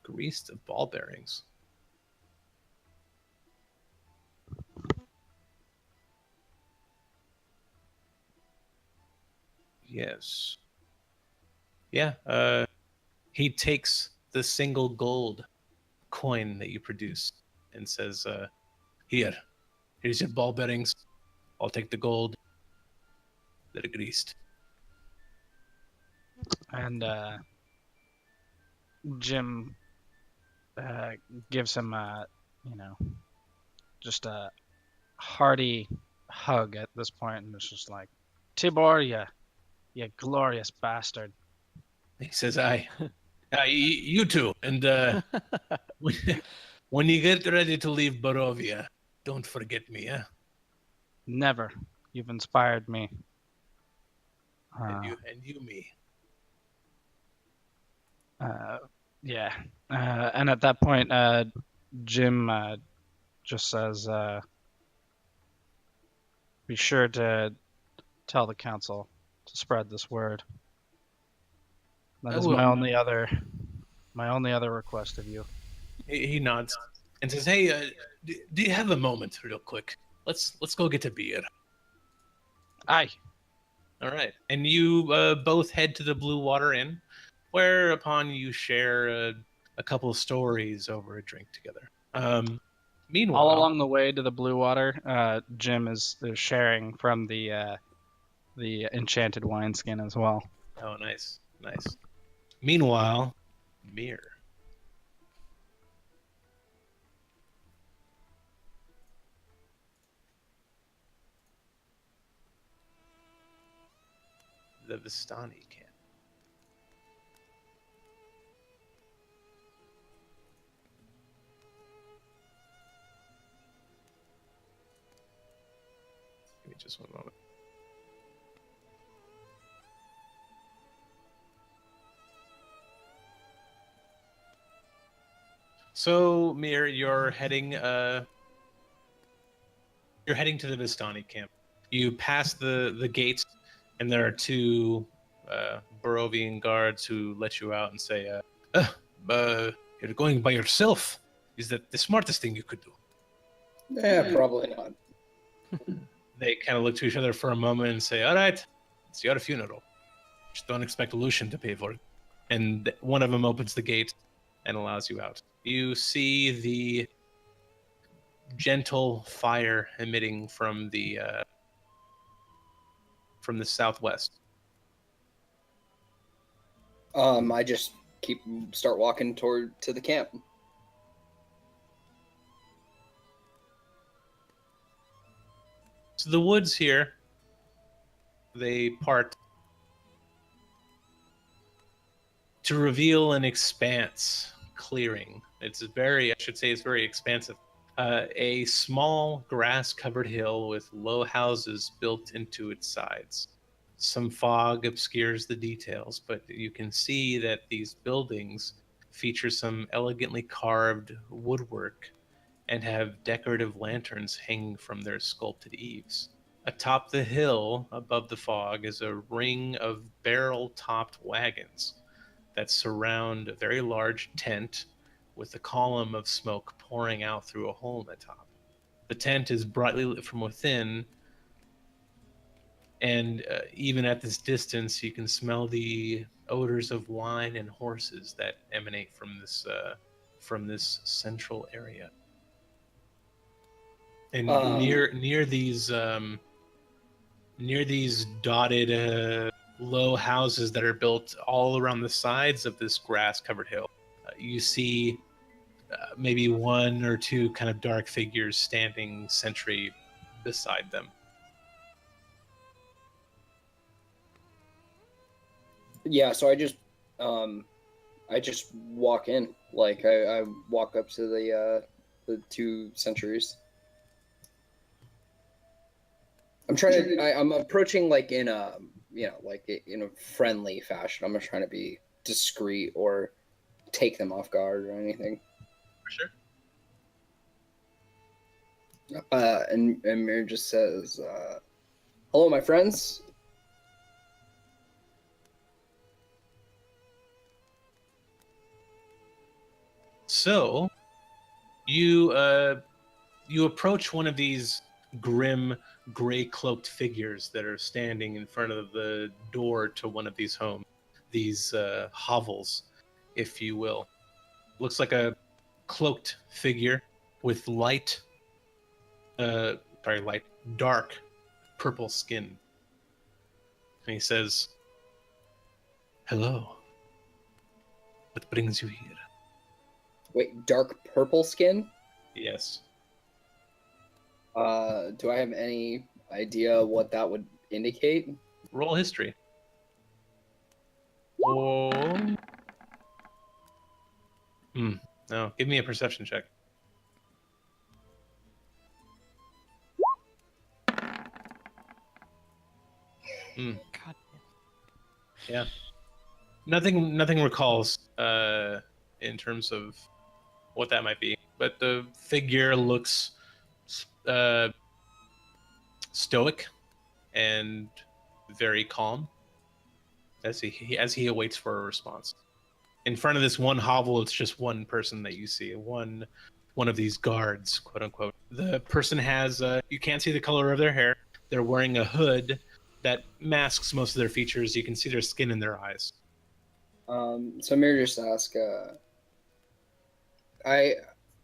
Greased of ball bearings. Yes. Yeah. He takes the single gold coin that you produce and says, here's your ball bearings. I'll take the gold. They're greased. And Jim gives him just a hearty hug at this point, and it's just like, Tibor, you glorious bastard. He says, you too. And when you get ready to leave Barovia, don't forget me, eh? Never. You've inspired me. And you me. Yeah. And at that point, Jim just says, be sure to tell the council to spread this word. That is my only other request of you. He nods and says, "Hey, do you have a moment, real quick? Let's go get a beer." Aye. All right, and you both head to the Blue Water Inn, whereupon you share a couple of stories over a drink together. Meanwhile, all along the way to the Blue Water, Jim is sharing from the enchanted wineskin as well. Oh, nice. Meanwhile, Mir. The Vistani camp. Give me just one moment. So, Mir, you're heading to the Vistani camp. You pass the gates, and there are two Barovian guards who let you out and say, "You're going by yourself. Is that the smartest thing you could do?" Yeah, probably not. They kind of look to each other for a moment and say, "All right, it's your funeral. Just don't expect Lucian to pay for it." And one of them opens the gate and allows you out. You see the gentle fire emitting from the southwest. I just start walking to the camp. So the woods here, they part to reveal an expanse clearing. It's very, I should say, it's very expansive. A small grass-covered hill with low houses built into its sides. Some fog obscures the details, but you can see that these buildings feature some elegantly carved woodwork and have decorative lanterns hanging from their sculpted eaves. Atop the hill, above the fog, is a ring of barrel-topped wagons that surround a very large tent with a column of smoke pouring out through a hole in the top. The tent is brightly lit from within, and even at this distance, you can smell the odors of wine and horses that emanate from this central area. And near these dotted low houses that are built all around the sides of this grass-covered hill, you see maybe one or two kind of dark figures standing sentry beside them. Yeah, so I just walk in. Like I walk up to the two sentries. I'm approaching like in a like in a friendly fashion. I'm not trying to be discreet or take them off guard or anything. For sure. And Mir just says, "Hello, my friends." So, you approach one of these grim, gray-cloaked figures that are standing in front of the door to one of these homes, these hovels, if you will. Looks like a cloaked figure with dark purple skin. And he says, "Hello. What brings you here?" Wait, dark purple skin? Yes. Do I have any idea what that would indicate? Roll history. Oh. No, give me a perception check. God. Yeah. Nothing recalls in terms of what that might be, but the figure looks stoic and very calm as he awaits for a response. In front of this one hovel, it's just one person that you see, one of these guards, quote unquote. The person has you can't see the color of their hair. They're wearing a hood that masks most of their features. You can see their skin in their eyes. So Mir just ask, I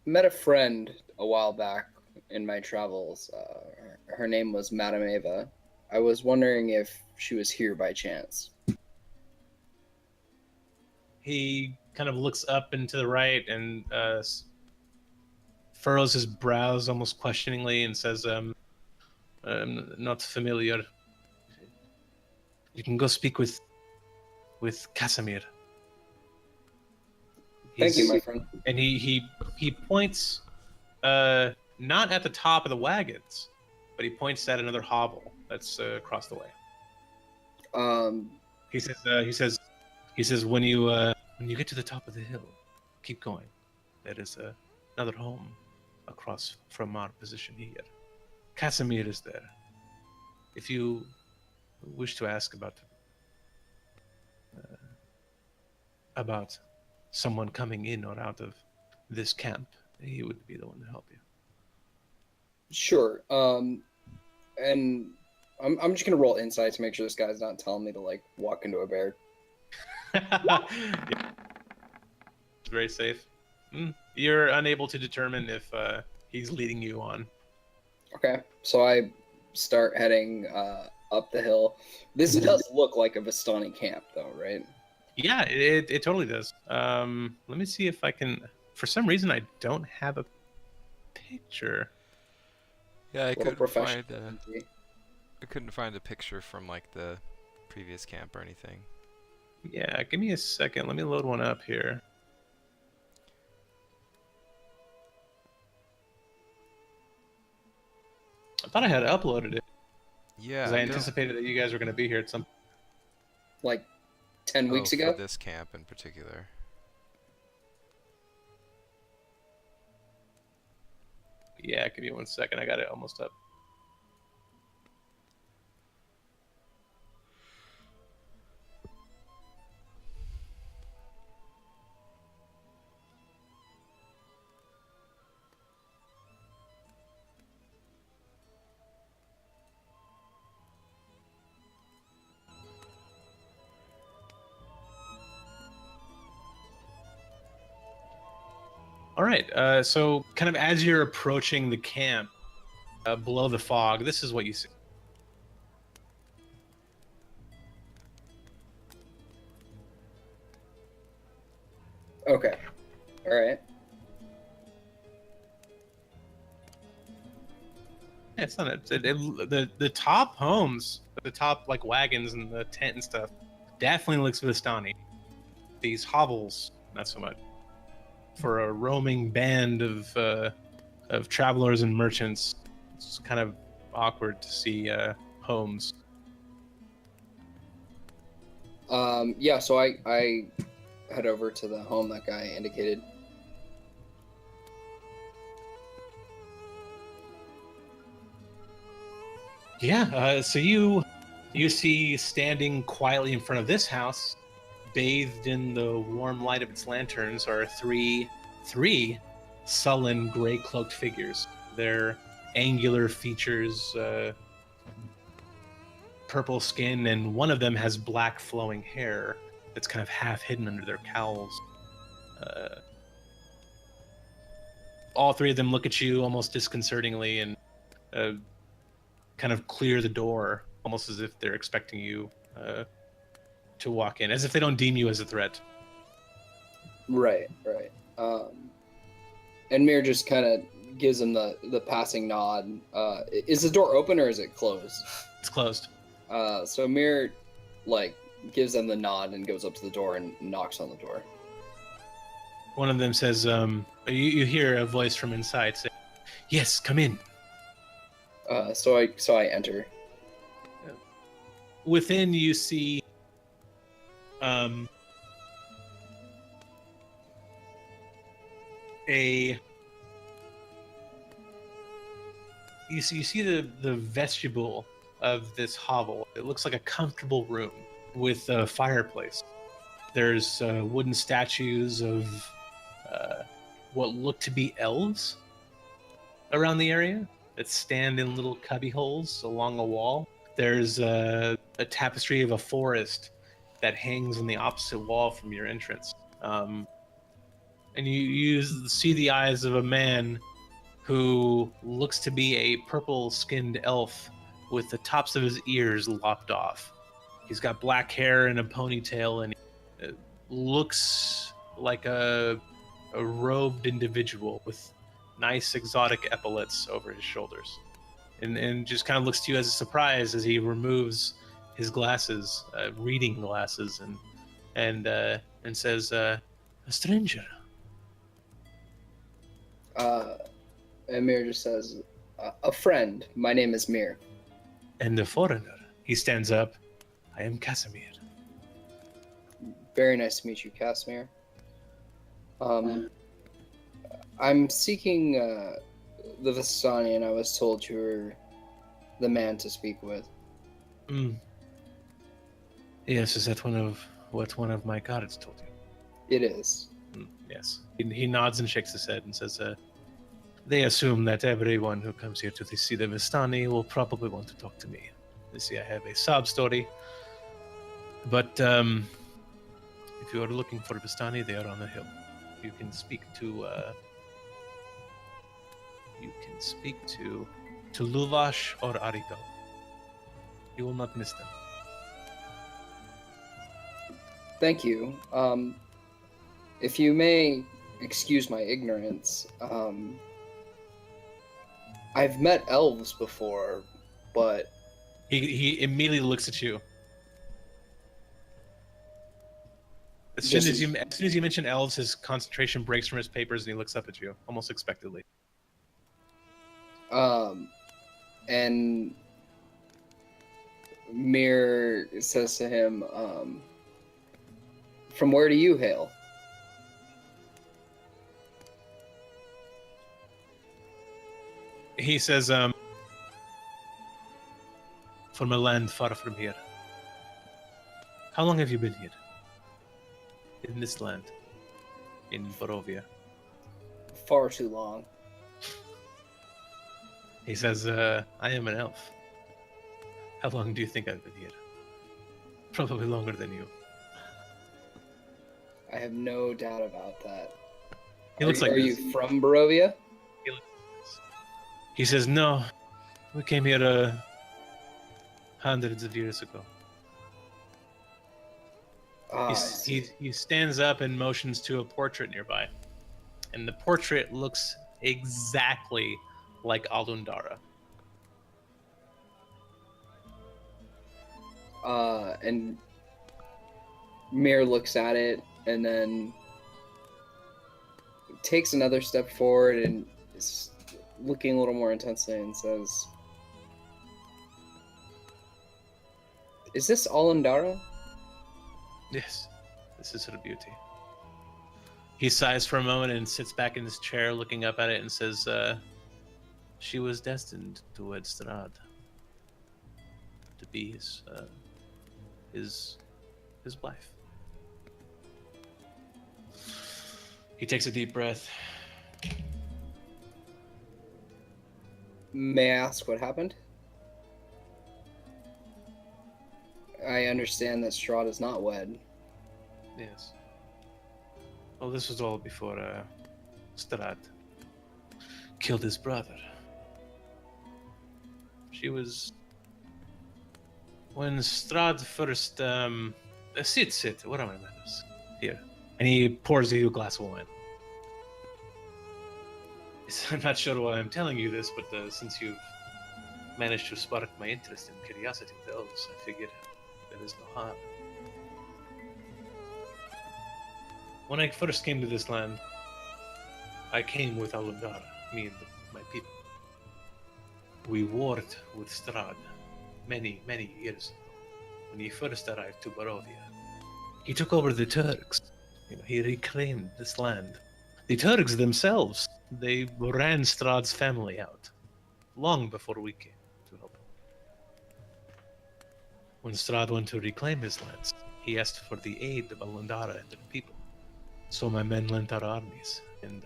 met a friend a while back in my travels. Her name was Madame Ava. I was wondering if she was here by chance. He kind of looks up and to the right and furrows his brows almost questioningly and says, I'm not familiar. You can go speak with Casimir. Thank you, my friend. And he points not at the top of the wagons, but he points at another hovel that's across the way. He says when you get to the top of the hill, keep going. There is another home across from our position here. Casimir is there. If you wish to ask about someone coming in or out of this camp, he would be the one to help you. Sure. And I'm just gonna roll insight to make sure this guy's not telling me to like walk into a bear. Yeah. It's very safe. You're unable to determine if he's leading you on. Okay, so I start heading up the hill. This does look like a Vistani camp, though, right? Yeah, it totally does. Let me see if I can. For some reason, I don't have a picture. Yeah, a little professional. I couldn't find a picture from like the previous camp or anything. Yeah, give me a second. Let me load one up here. I thought I had uploaded it Yeah, because I anticipated that you guys were going to be here at some. Like 10 weeks for ago. this camp in particular. Yeah, give me 1 second. I got it almost up. All right. So, kind of as you're approaching the camp, below the fog, this is what you see. Okay. All right. Yeah, it's not the top homes, the top like wagons and the tent and stuff, definitely looks Vistani. These hovels, not so much. For a roaming band of travelers and merchants, it's kind of awkward to see homes. Yeah, so I head over to the home that guy indicated. Yeah, so you see standing quietly in front of this house, bathed in the warm light of its lanterns, are three sullen gray cloaked figures. Their angular features, purple skin, and one of them has black flowing hair that's kind of half hidden under their cowls. All three of them look at you almost disconcertingly and kind of clear the door, almost as if they're expecting you to walk in, as if they don't deem you as a threat. Right. And Mir just kind of gives him the passing nod. Is the door open or is it closed? It's closed. So Mir, like, gives them the nod and goes up to the door and knocks on the door. One of them says, you hear a voice from inside say, "Yes, come in." So I enter. Within, you see you see the vestibule of this hovel. It looks like a comfortable room with a fireplace. There's wooden statues of what look to be elves around the area that stand in little cubby holes along a wall. There's a tapestry of a forest that hangs on the opposite wall from your entrance. And you see the eyes of a man who looks to be a purple-skinned elf with the tops of his ears lopped off. He's got black hair and a ponytail, and he looks like a robed individual with nice exotic epaulets over his shoulders. And just kind of looks to you as a surprise as he removes his glasses, reading glasses, and says, "A stranger." And Mir just says, "A friend. My name is Mir." And a foreigner. He stands up. "I am Casimir." Very nice to meet you, Casimir. I'm seeking the Vistani, and I was told you were the man to speak with. Yes, is that what one of my guards told you? It is. Yes. He nods and shakes his head and says, they assume that everyone who comes here to see the Vistani will probably want to talk to me. They see I have a sob story. But if you are looking for Vistani, they are on the hill. You can speak to Luvash or Arito. You will not miss them. Thank you. If you may excuse my ignorance, I've met elves before, but He immediately looks at you. As soon as you mention elves, his concentration breaks from his papers and he looks up at you, almost expectantly. And Mir says to him, "From where do you hail?" He says, from a land far from here. How long have you been here? In this land? In Barovia? Far too long. He says, I am an elf. How long do you think I've been here? Probably longer than you. I have no doubt about that. He looks like Are this. you from Barovia? He says, no, we came here hundreds of years ago. He stands up and motions to a portrait nearby. And the portrait looks exactly like Alundara. And Mir looks at it and then takes another step forward and is looking a little more intensely and says, "Is this Alundara?" Yes, this is her beauty. He sighs for a moment and sits back in his chair looking up at it and says, she was destined to wed Strahd. To be his wife. He takes a deep breath. May I ask what happened? I understand that Strahd is not wed. Yes. Well, this was all before Strahd killed his brother. She was... When Strahd first... sit. What are my manners? Here. And he pours you a glass of wine. I'm not sure why I'm telling you this, but since you've managed to spark my interest and curiosity with elves, I figured there is no harm. When I first came to this land, I came with Alundara, me and my people. We warred with Strahd many, many years ago, when he first arrived to Barovia. He took over the Turks. He reclaimed this land. The Turks themselves, they ran Strahd's family out, long before we came to help him. When Strahd went to reclaim his lands, he asked for the aid of Alundara and their people. So my men lent our armies and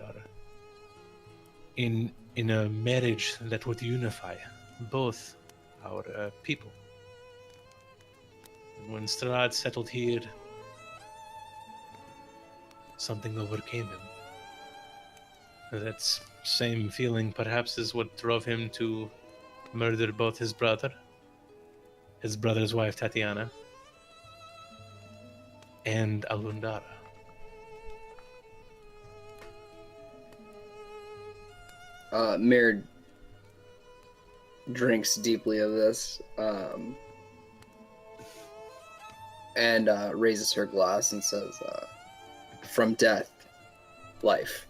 in a marriage that would unify both our people. And when Strahd settled here, something overcame him. That same feeling perhaps is what drove him to murder both his brother's wife Tatiana, and Alundara. Mir drinks deeply of this, and raises her glass and says, "From death, life."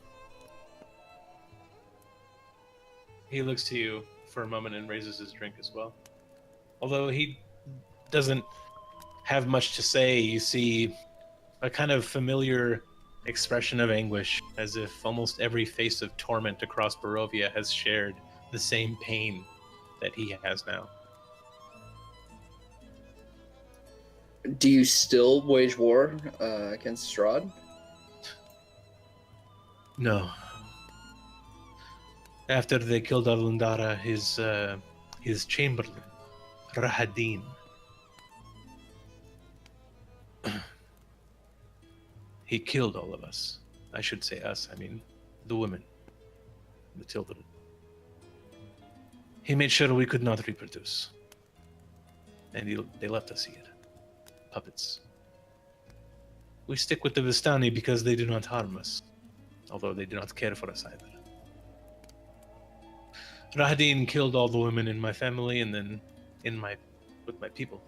He looks to you for a moment and raises his drink as well. Although he doesn't have much to say, you see a kind of familiar expression of anguish, as if almost every face of torment across Barovia has shared the same pain that he has now. Do you still wage war against Strahd? No. After they killed Alundara, his chamberlain, Rahadin, he killed all of us. I should say us, I mean the women, the children. He made sure we could not reproduce. And they left us here. Puppets. We stick with the Vistani because they do not harm us, although they do not care for us either. Rahadin killed all the women in my family and then with my people.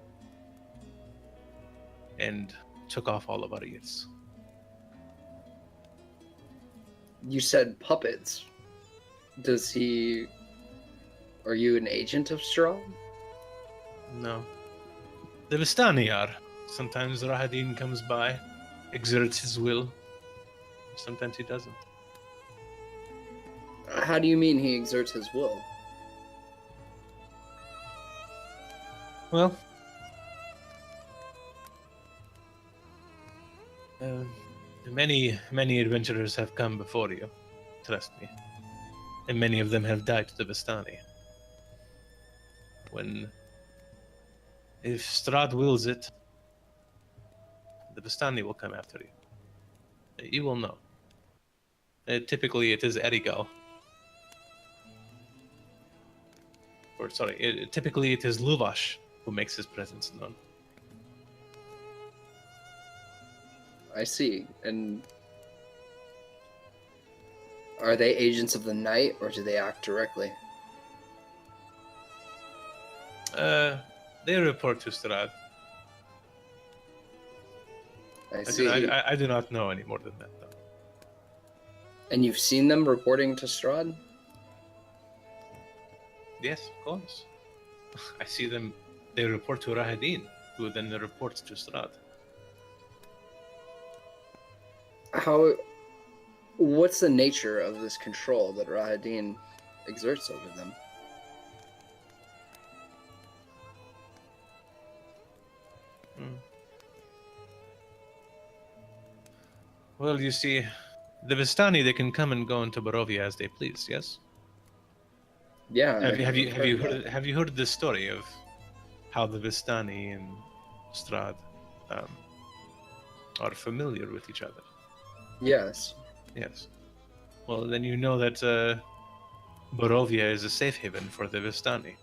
And took off all of our youths. You said puppets. Does he... Are you an agent of Strahd? No. The Vistani are. Sometimes Rahadin comes by, exerts his will. Sometimes he doesn't. How do you mean he exerts his will? Well, many adventurers have come before you, trust me. And many of them have died to the Vistani. If Strahd wills it, the Vistani will come after you. You will know. Typically, it is Erigal. Typically it is Luvash who makes his presence known. I see. And are they agents of the night, or do they act directly? They report to Strahd. I see. I do not know any more than that, though. And you've seen them reporting to Strahd? Yes, of course. I see them. They report to Rahadin, who then reports to Strahd. What's the nature of this control that Rahadin exerts over them? Well, you see, the Vistani, they can come and go into Barovia as they please. Yes. Yeah. Have you heard this story of how the Vistani and Strahd are familiar with each other? Yes. Yes. Well, then you know that Barovia is a safe haven for the Vistani.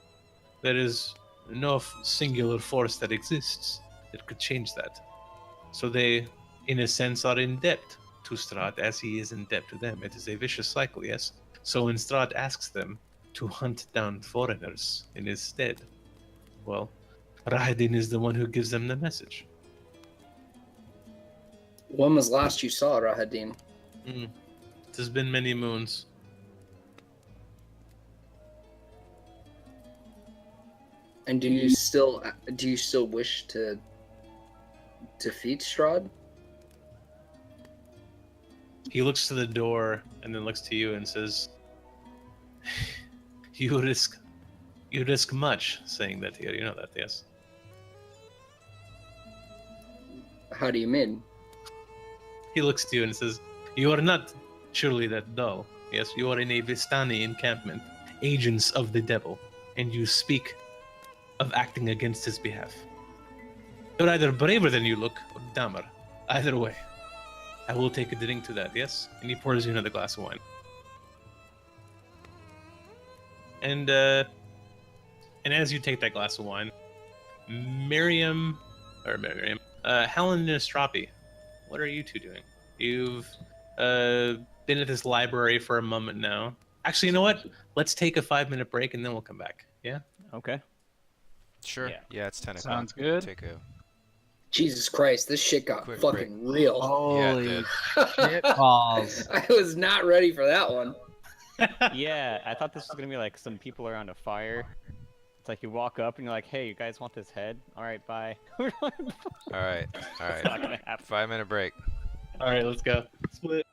There is no singular force that exists that could change that. So they, in a sense, are in debt to Strahd as he is in debt to them. It is a vicious cycle, yes? So when Strahd asks them to hunt down foreigners in his stead, well, Rahadin is the one who gives them the message. When was last you saw Rahadin? It has been many moons. And do you still wish to defeat Strahd? He looks to the door and then looks to you and says, You risk much saying that here. You know that, yes? How do you mean? He looks to you and says, You are not surely that dull. Yes, you are in a Vistani encampment, agents of the devil, and you speak of acting against his behalf. You're either braver than you look, or dumber. Either way, I will take a drink to that, yes? And he pours you another glass of wine. And as you take that glass of wine, Helen and Astropi, what are you two doing? You've been at this library for a moment now. Actually, you know what? Let's take a 5-minute break and then we'll come back. Yeah? Okay. Sure. Yeah. Yeah, it's 10 o'clock. Sounds good. Take a Jesus Christ, this shit got Quick fucking real. Holy did. shit balls. I was not ready for that one. Yeah, I thought this was gonna be like some people around a fire. It's like you walk up and you're like, "Hey, you guys want this head? All right, bye." All right. It's not gonna happen. 5-minute break. All right, let's go. Split.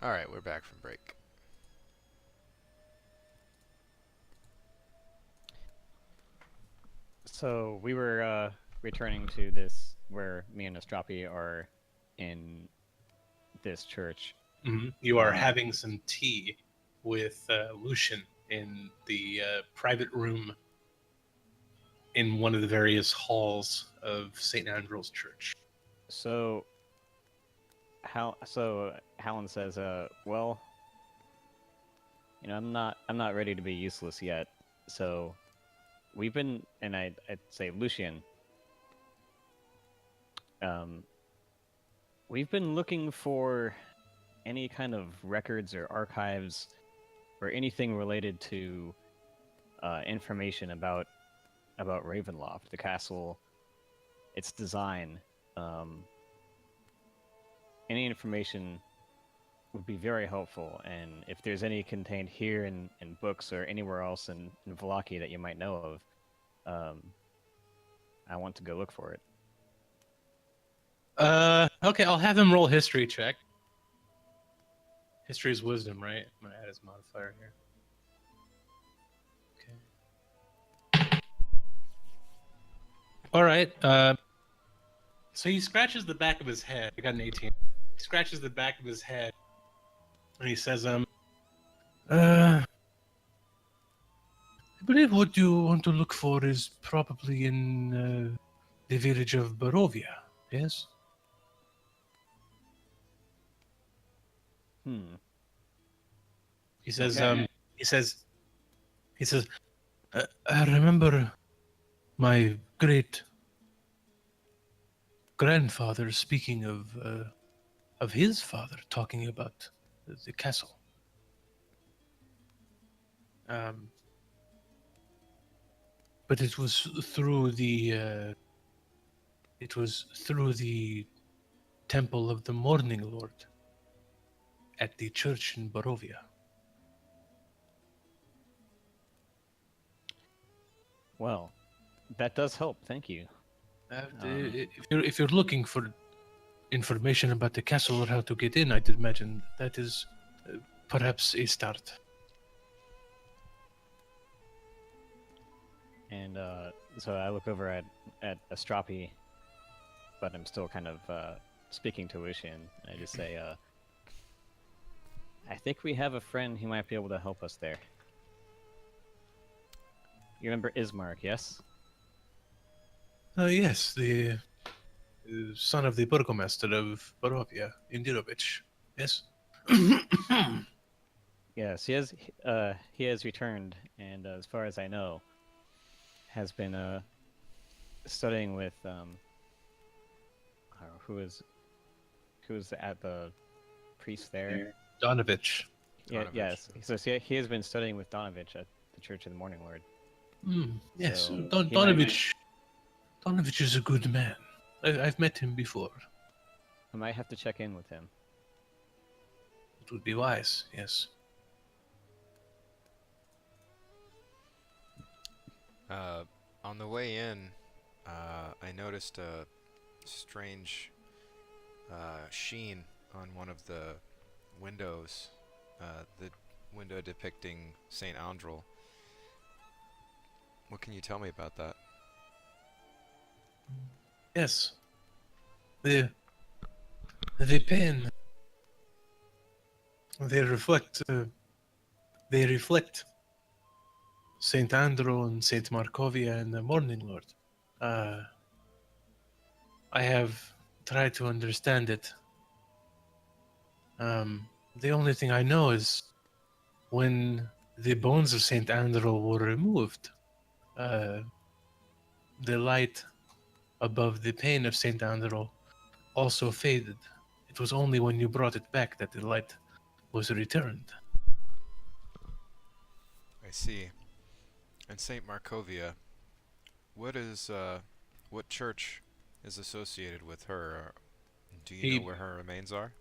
All right, we're back from break. So we were returning to this where me and Astropi are in this church. You are having some tea with Lucian in the private room in one of the various halls of St. Andrew's Church. So Helen says, well, you know, I'm not ready to be useless yet. So we've been, and I'd say Lucian, we've been looking for any kind of records or archives or anything related to information about Ravenloft, the castle, its design. Any information would be very helpful, and if there's any contained here in books or anywhere else in Vallaki that you might know of, I want to go look for it. Okay, I'll have him roll history check. History is wisdom, right? I'm gonna add his modifier here. Okay. All right. So he scratches the back of his head. I got an 18. He scratches the back of his head, and he says, I believe what you want to look for is probably in the village of Barovia. Yes. He says, Okay. he says, I remember my great grandfather speaking of his father talking about the castle. But it was through the temple of the Morning Lord at the church in Barovia. Well, that does help. Thank you. If you're looking for information about the castle or how to get in, I'd imagine that is perhaps a start. And so I look over at Astropi, but I'm still kind of speaking to Lucian. And I just say, I think we have a friend who might be able to help us there. You remember Ismark, yes? Yes, the son of the burgomaster of Barovia, Indirovich. Yes. Yes, he has returned, and as far as I know, has been studying with who is at the priest there. Donovich. Yeah, Donovich. yes. So he has been studying with Donovich at the Church of the Morning Lord. Yes, So Donovich. Donovich is a good man. I've met him before. I might have to check in with him. It would be wise, yes. On the way in, I noticed a strange sheen on one of the windows, the window depicting St. Andrel. What can you tell me about that? Yes. The pen. They reflect. They reflect Saint Andrew and Saint Markovia and the Morning Lord. I have tried to understand it. The only thing I know is when the bones of Saint Andrew were removed, the light above the pane of Saint Andrew also faded. It was only when you brought it back that the light was returned. I see. And Saint Markovia, what church is associated with her? Do you know where her remains are?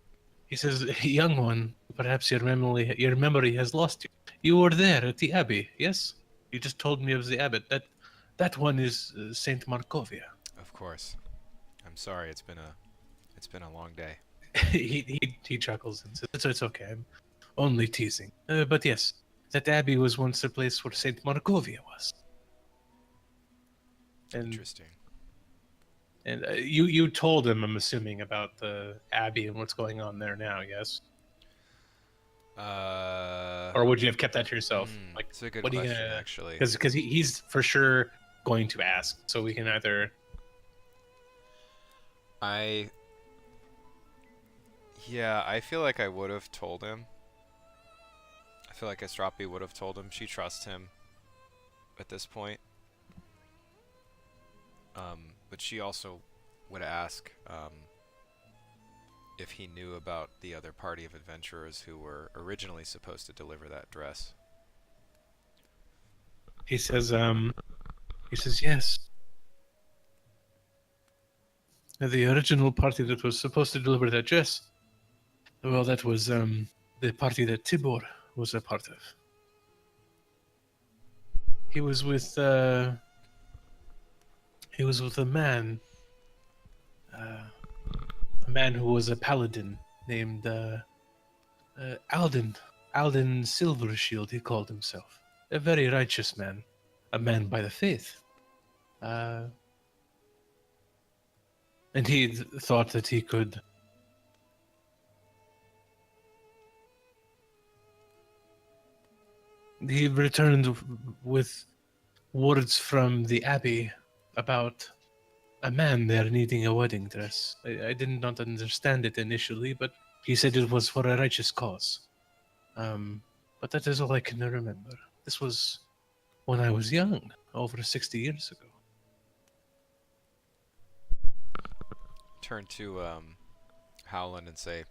He says, young one, perhaps your memory has lost you. You were there at the abbey, yes? You just told me of the abbot. That one is Saint Markovia. Of course. I'm sorry. It's been a long day. he chuckles and says, "It's okay. I'm only teasing. But yes, that abbey was once the place where Saint Markovia was." And Interesting. you told him, I'm assuming, about the abbey and what's going on there now. Yes. Or would you have kept that to yourself? Like, it's a good what are you question, gonna? actually. Because he's for sure going to ask, so we can either. Yeah, I feel like I would have told him. I feel like Astropi would have told him. She trusts him at this point. But she also would ask if he knew about the other party of adventurers who were originally supposed to deliver that dress. He says, yes. The original party that was supposed to deliver that dress. Well, that was the party that Tibor was a part of. He was with a man who was a paladin named Alden Silvershield. He called himself a very righteous man, a man by the faith. And he thought that he could. He returned with words from the abbey about a man there needing a wedding dress. I did not understand it initially, but he said it was for a righteous cause. But that is all I can remember. This was when I was young, over 60 years ago. Turn to Howland and say,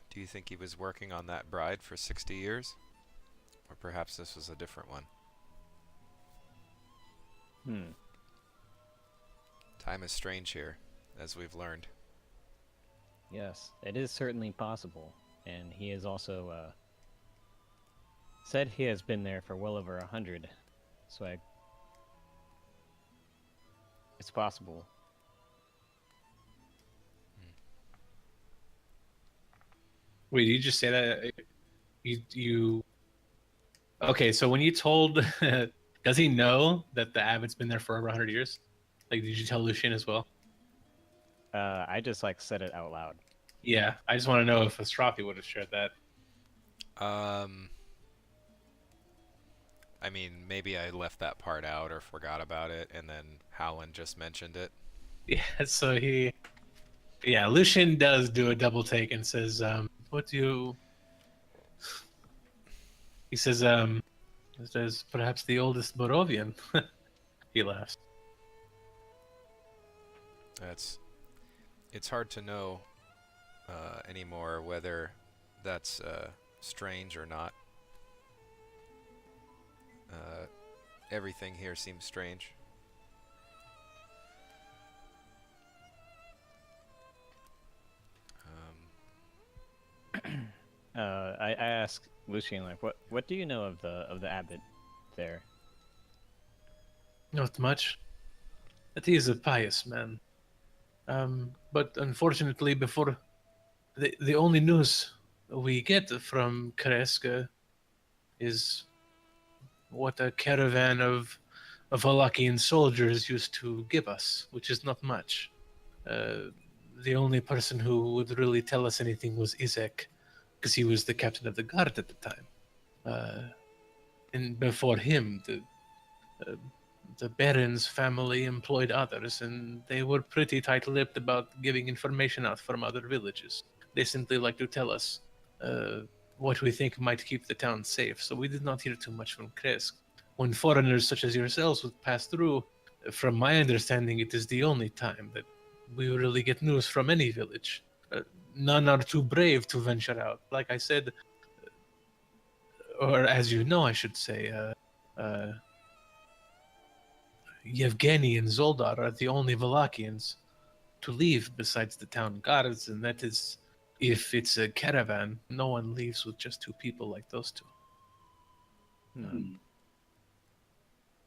"Do you think he was working on that bride for 60 years? Or perhaps this was a different one?" Time is strange here, as we've learned. Yes, it is certainly possible. And he has also said he has been there for well over 100. So it's possible. Wait, did you just say that? You Okay, so when you told, does he know that the abbot's been there for over 100 years? Like, did you tell Lucian as well? I just said it out loud. Yeah, I just want to know if Astropi would have shared that. I mean, maybe I left that part out or forgot about it, and then Howland just mentioned it. Yeah, so Lucian does do a double take and says, he says, perhaps the oldest Borovian. He laughs. It's hard to know anymore whether that's strange or not. Everything here seems strange. I asked Lucian, what do you know of the abbot there? Not much. But he is a pious man. But unfortunately, before the only news we get from Kreska is what a caravan of Valakian soldiers used to give us, which is not much. The only person who would really tell us anything was Izek, because he was the captain of the guard at the time. And before him, the Baron's family employed others, and they were pretty tight-lipped about giving information out from other villages. They simply like to tell us what we think might keep the town safe, so we did not hear too much from Kresk. When foreigners such as yourselves would pass through, from my understanding, it is the only time that we really get news from any village. None are too brave to venture out. Like I said, or as you know, I should say, Yevgeny and Zoldar are the only Valakians to leave besides the town guards, and that is, if it's a caravan, no one leaves with just two people like those two.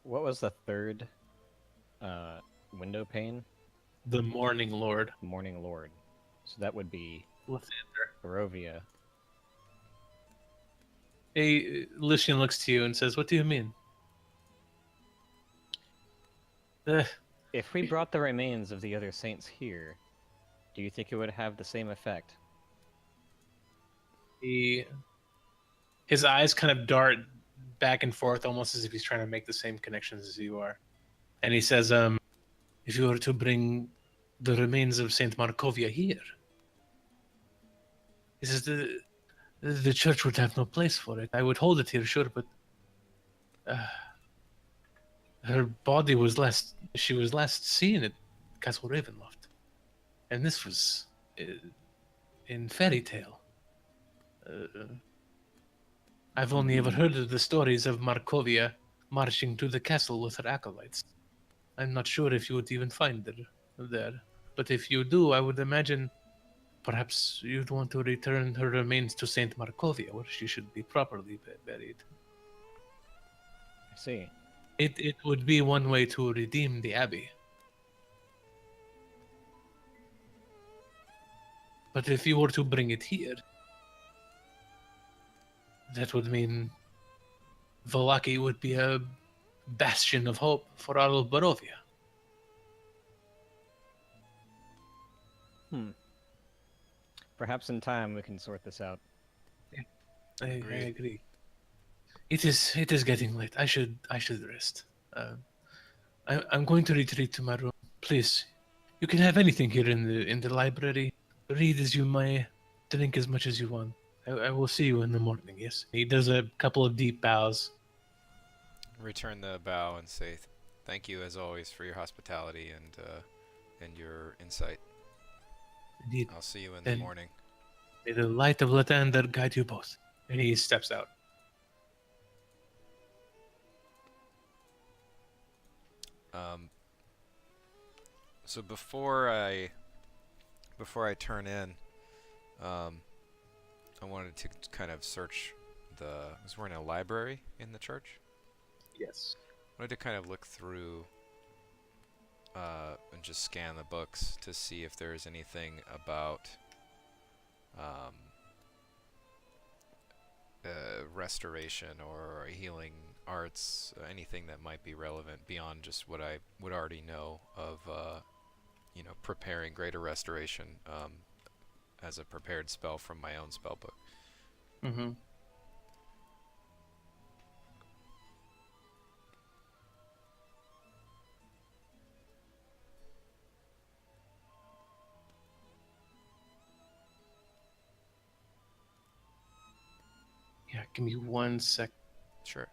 What was the third window pane? The Morning Lord. Morning Lord. So that would be Barovia. Lucian looks to you and says, "What do you mean?" Uh, If we brought the remains of the other saints here, do you think it would have the same effect? his eyes kind of dart back and forth, almost as if he's trying to make the same connections as you are. And he says, "If you were to bring the remains of Saint Markovia here," he says, "the church would have no place for it. I would hold it here, sure, but her body was she was last seen at Castle Ravenloft, and this was in fairy tale. I've only ever heard of the stories of Markovia marching to the castle with her acolytes. I'm not sure if you would even find her there, but if you do, I would imagine perhaps you'd want to return her remains to Saint Markovia, where she should be properly buried. I see. It would be one way to redeem the abbey. But if you were to bring it here, that would mean Valaki would be a bastion of hope for all of Barovia." Perhaps in time we can sort this out. I Agreed. agree. It is getting late. I should rest. I'm going to retreat to my room. Please, you can have anything here in the library. Read as you may, drink as much as you want. I will see you in the morning. Yes. He does a couple of deep bows. Return the bow and say, "Thank you as always for your hospitality and your insight. Indeed. I'll see you in the Then- morning." May the light of Latander guide you both. And he steps out. So before I turn in, I wanted to kind of search was we're in a library in the church. Yes. I wanted to kind of look through and just scan the books to see if there's anything about restoration or healing arts, anything that might be relevant beyond just what I would already know of, preparing greater restoration as a prepared spell from my own spell book. Mm-hmm. Yeah, give me 1 sec. Sure.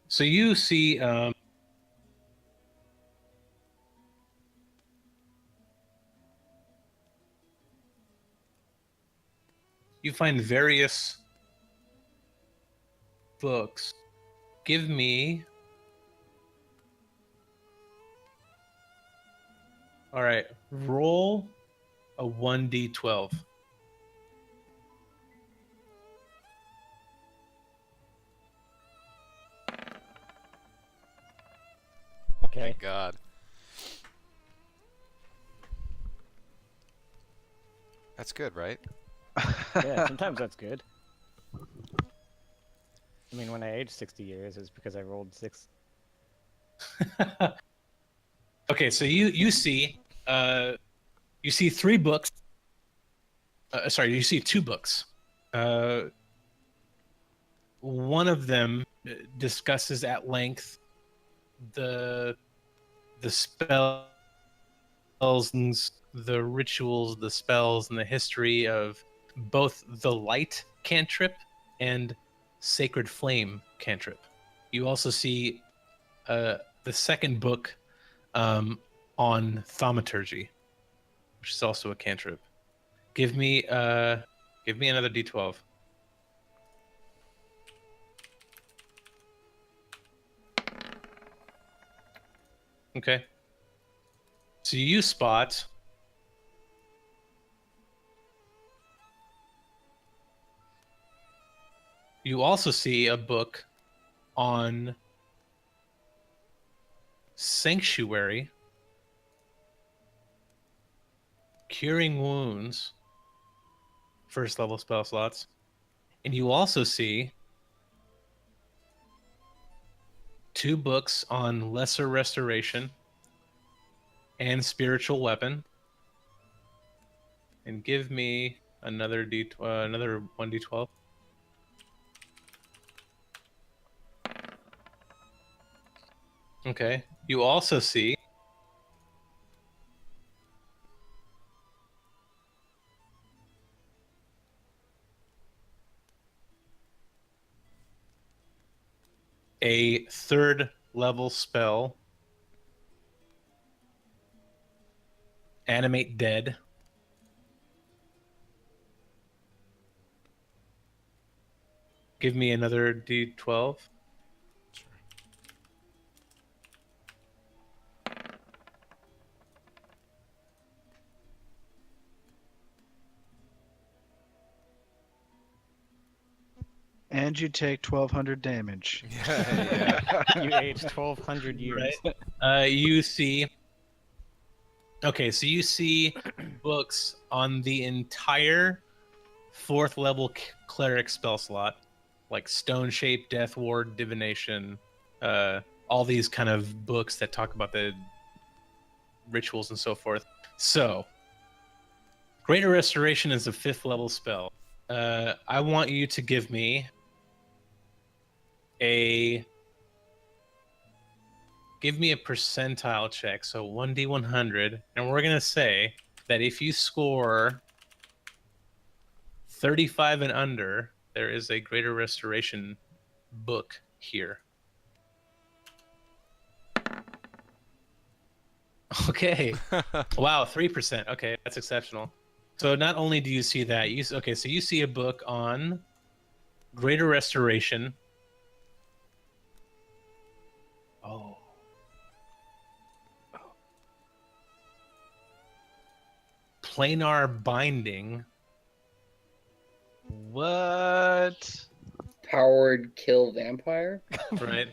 So you see, you find various books. Give me. All right, roll a 1d12. Okay. Thank God. That's good, right? Yeah, sometimes that's good. I mean, when I aged 60 years, it's because I rolled 6. Okay, so you see 3 books. Sorry, you see 2 books. One of them discusses at length the spells and the rituals, the spells, and the history of both the light cantrip and sacred flame cantrip. You also see the second book on thaumaturgy. which is also a cantrip. Give me another D12. Okay. So you spot you also see a book on sanctuary, curing wounds, first level spell slots, and you also see 2 books on lesser restoration and spiritual weapon. And give me another another 1d12. Okay. You also see a 3rd level spell, Animate Dead. Give me another D12. Sure. And you take 1,200 damage. Yeah. You aged 1,200 years. You see. Okay, so you see books on the entire 4th level cleric spell slot, like Stone Shape, Death Ward, Divination, all these kind of books that talk about the rituals and so forth. So, Greater Restoration is a 5th level spell. I want you to give me a percentile check. So 1d100, and we're gonna say that if you score 35 and under, there is a Greater Restoration book here. Okay. Wow, 3%. Okay, that's exceptional. So not only do you see that, so you see a book on Greater Restoration. Oh. Planar Binding. What? Powered kill vampire. Right.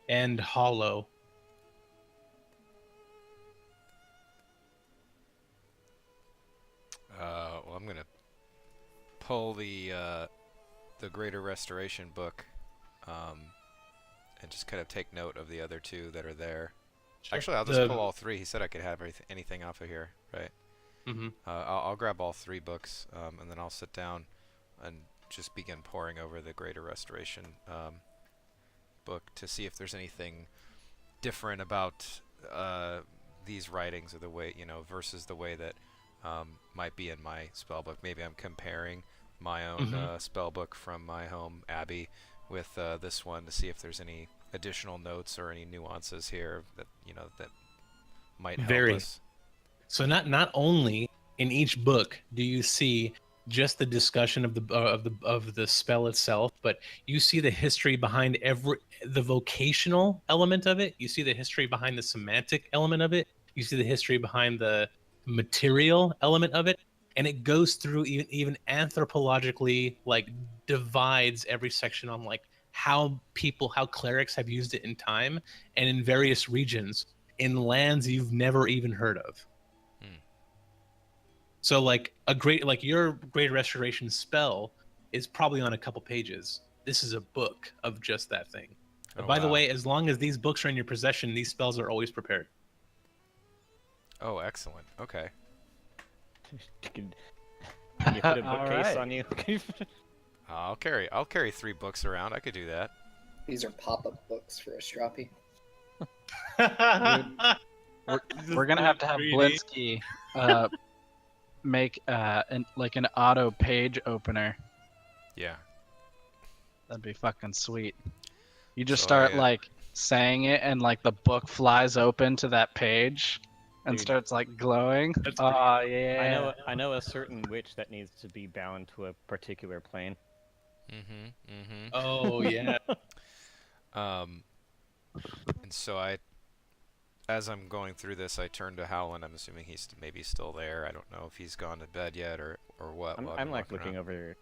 And Hollow. Well, I'm gonna pull the Greater Restoration book, and just kind of take note of the other 2 that are there. Sure. Actually, I'll just pull all 3. He said I could have anything off of here, right? Mm-hmm. I'll grab all 3 books, and then I'll sit down and just begin poring over the Greater Restoration book to see if there's anything different about these writings, or the way, versus the way that might be in my spell book. Maybe I'm comparing my own spell book from my home abbey with this one to see if there's any additional notes or any nuances here that that might help us. So not only in each book do you see just the discussion of the spell itself, but you see the history behind the vocational element of it. You see the history behind the semantic element of it. You see the history behind the material element of it, and it goes through even anthropologically, like divides every section on like how clerics have used it in time and in various regions in lands you've never even heard of. So like your Great Restoration spell is probably on a couple pages. This is a book of just that thing. Oh, By the wow. way, as long as these books are in your possession, these spells are always prepared. Oh, excellent. Okay. Can you put a All bookcase right. on you? I'll carry 3 books around. I could do that. These are pop-up books for Astrapi. We're gonna have to have 3D. Blinsky make an auto page opener. Yeah. That'd be fucking sweet. You just So start I, saying it, and like the book flies open to that page and Dude. starts like glowing. That's Oh yeah. I know a certain witch that needs to be bound to a particular plane. Mm-hmm. Mm-hmm. Oh yeah. And so as I'm going through this, I turn to Howland. I'm assuming he's maybe still there. I don't know if he's gone to bed yet or what. while I've I'm been like walking looking around. over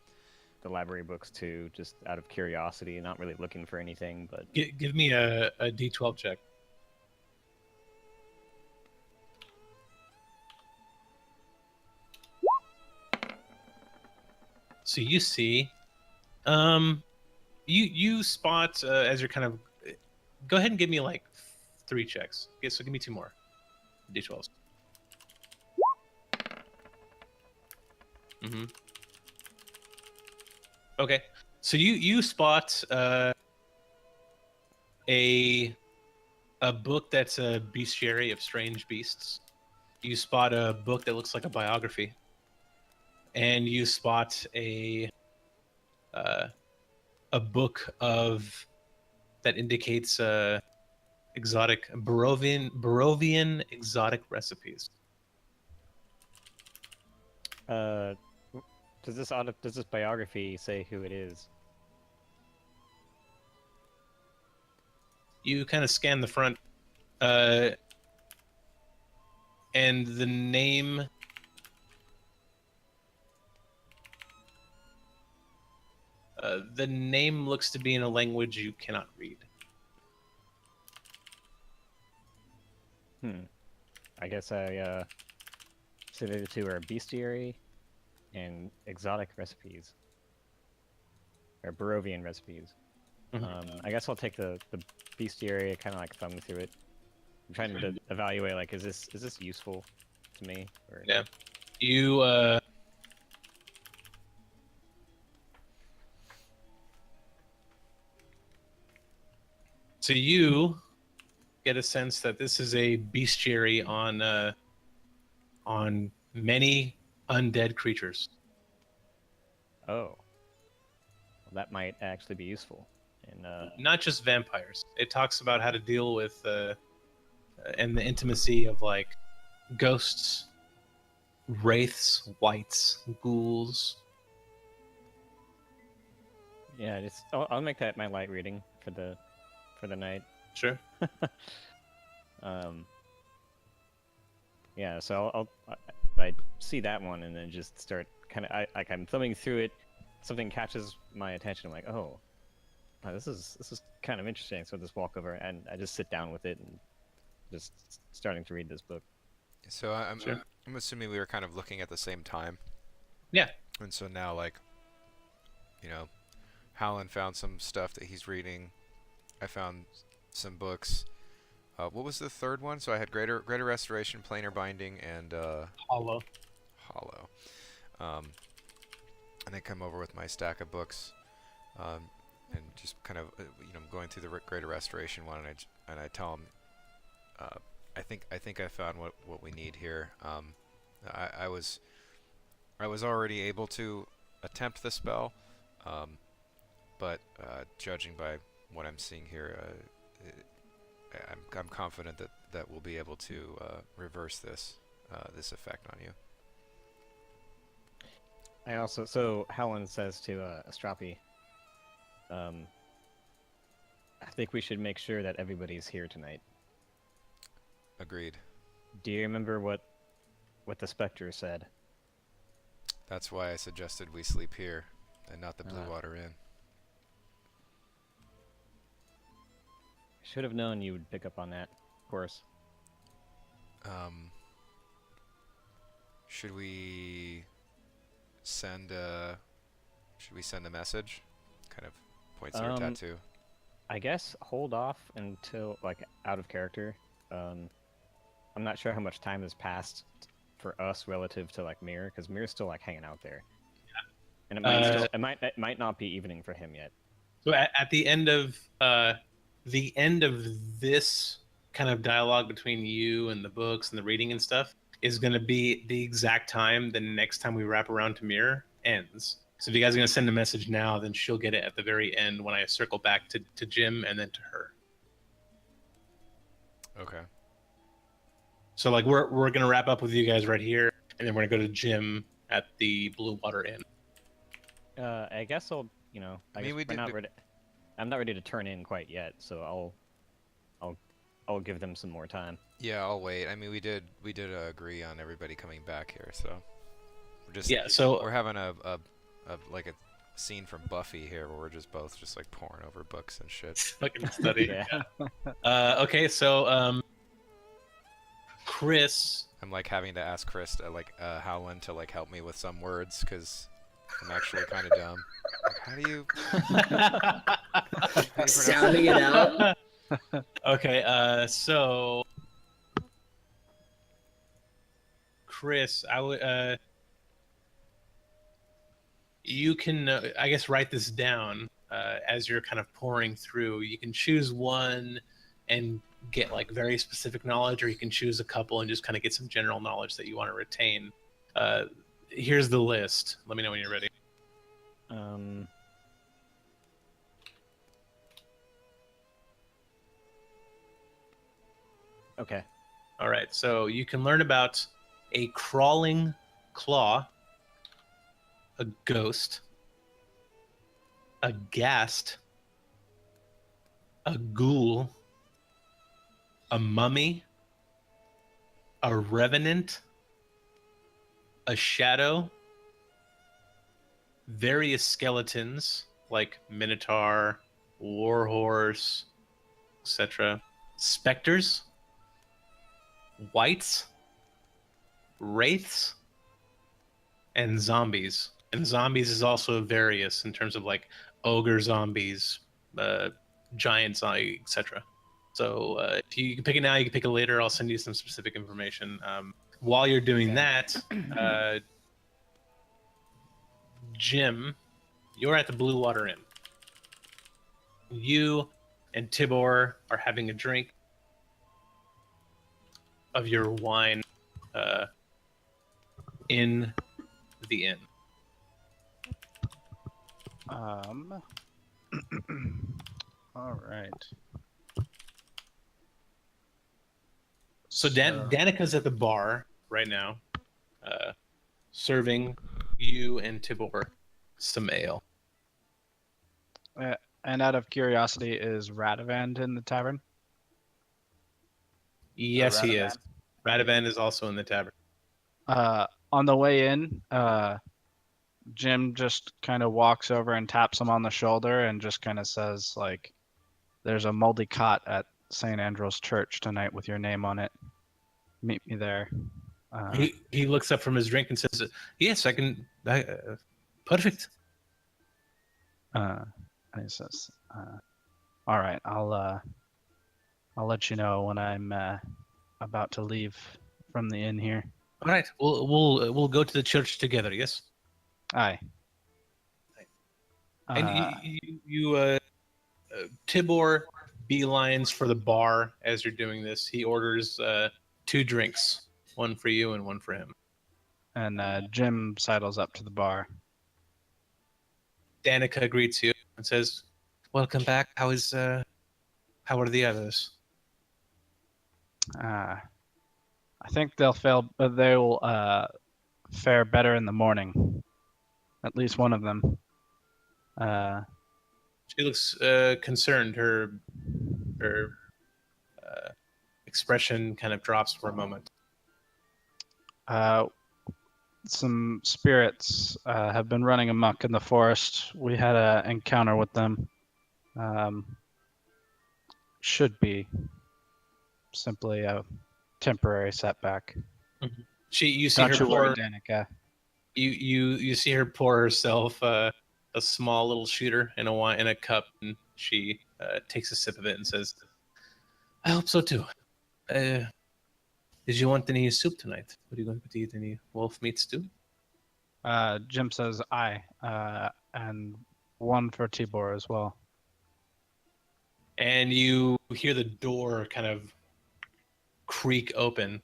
the library books too, just out of curiosity, not really looking for anything, but Give me a D12 check. So you see, you spot as you're kind of. Go ahead and give me like 3 checks. Okay, so give me 2 more D12s. Mm-hmm. Okay, so you spot a book that's a bestiary of strange beasts. You spot a book that looks like a biography, and you spot uh, a book of that indicates exotic Barovian exotic recipes. uh, does this biography say who it is? You kind of scan the front, and the name. The name looks to be in a language you cannot read. I guess I say the two are bestiary and exotic recipes, or Barovian recipes. Mhm. I guess I'll take the bestiary, kind of like thumb through it. I'm trying to evaluate, like, is this useful to me? Or... Yeah. You so you get a sense that this is a bestiary on many undead creatures. Oh, well, that might actually be useful. And Not just vampires. It talks about how to deal with and the intimacy of like ghosts, wraiths, wights, ghouls. yeah, I'll make that my light reading for the night. Sure. Yeah, so I see that one and then just start kind of I'm thumbing through it. Something catches my attention. I'm like, oh, wow, this is kind of interesting. So I just walk over and I just sit down with it and just starting to read this book. So Sure. I'm assuming we were kind of looking at the same time. Yeah. And so now, like, you know, Howland found some stuff that he's reading. I found some books. What was the third one? So I had Greater Restoration, Planar Binding, and Hollow. Hollow. And I come over with my stack of books, and just kind of going through the Greater Restoration one, and I tell him, I think I found what we need here. I was already able to attempt the spell, but judging by what I'm seeing here, I'm confident that we'll be able to reverse this effect on you. I also so Helen says to Astrapi, I think we should make sure that everybody's here tonight. Agreed. Do you remember what the Spectre said? That's why I suggested we sleep here and not the Blue Water Inn. Should have known you would pick up on that, of course. Should we send a message? Kind of points to her tattoo. I guess hold off until, like, out of character. I'm not sure how much time has passed for us relative to, like, Mir, because Mir's still, like, hanging out there. Yeah. And it might not be evening for him yet. So at the end of this kind of dialogue between you and the books and the reading and stuff is going to be the exact time the next time we wrap around to Mir ends. So if you guys are going to send a message now, then she'll get it at the very end when I circle back to Jim and then to her. Okay. So like we're gonna wrap up with you guys right here, and then we're gonna go to Jim at the Blue Water Inn. I guess I'll, I mean, we we're did. not ready. I'm not ready to turn in quite yet, so I'll give them some more time. Yeah, I'll wait. I mean, we did agree on everybody coming back here, so we're just Yeah. So we're having a like a scene from Buffy here where we're just both just like poring over books and shit. fucking study. Yeah. Okay. So Chris. I'm like having to ask Chris to, like Howland to like help me with some words because I'm actually kind of dumb. Like, how do you pronounce Sounding it out. Okay. So Chris, I would. You can, I guess, write this down as you're kind of pouring through. You can choose one and get like very specific knowledge, or you can choose a couple and just kind of get some general knowledge that you want to retain. Here's the list. Let me know when you're ready. Okay. All right. So you can learn about a crawling claw, a ghost, a ghast, a ghoul, a mummy, a revenant, a shadow, various skeletons like minotaur, warhorse, etc., specters, wights, wraiths, and zombies. And zombies is also various in terms of like ogre zombies, giant zombies, etc. So if you can pick it now, you can pick it later. I'll send you some specific information. While you're doing that, Jim, you're at the Blue Water Inn. You and Tibor are having a drink of your wine in the inn. All right. So Danica's at the bar right now, serving you and Tibor some ale. And out of curiosity, is Radivand in the tavern? Yes, he is. Radovan is also in the tavern. On the way in, Jim just kind of walks over and taps him on the shoulder and just kind of says, like, there's a moldy cot at St. Andrew's Church tonight with your name on it. Meet me there. He looks up from his drink and says, yes, I can. Perfect. And he says, all right, I'll let you know when I'm about to leave from the inn here. All right, we'll go to the church together. Yes. Aye. And you Tibor beelines for the bar as you're doing this. He orders 2 drinks, one for you and one for him. And Jim sidles up to the bar. Danica greets you and says, "Welcome back. How are the others?" I think they'll fare better in the morning. At least one of them. She looks concerned. Her expression kind of drops for a moment. Some spirits have been running amok in the forest. We had an encounter with them. Should be simply a temporary setback. You see Don't her you worry, pour. Danica. You see her pour herself a small little shooter in a cup, and she takes a sip of it and says, "I hope so too. Did you want any soup tonight? What are you going to eat? Any wolf meat stew?" Jim says aye, and one for Tibor as well. And you hear the door kind of creak open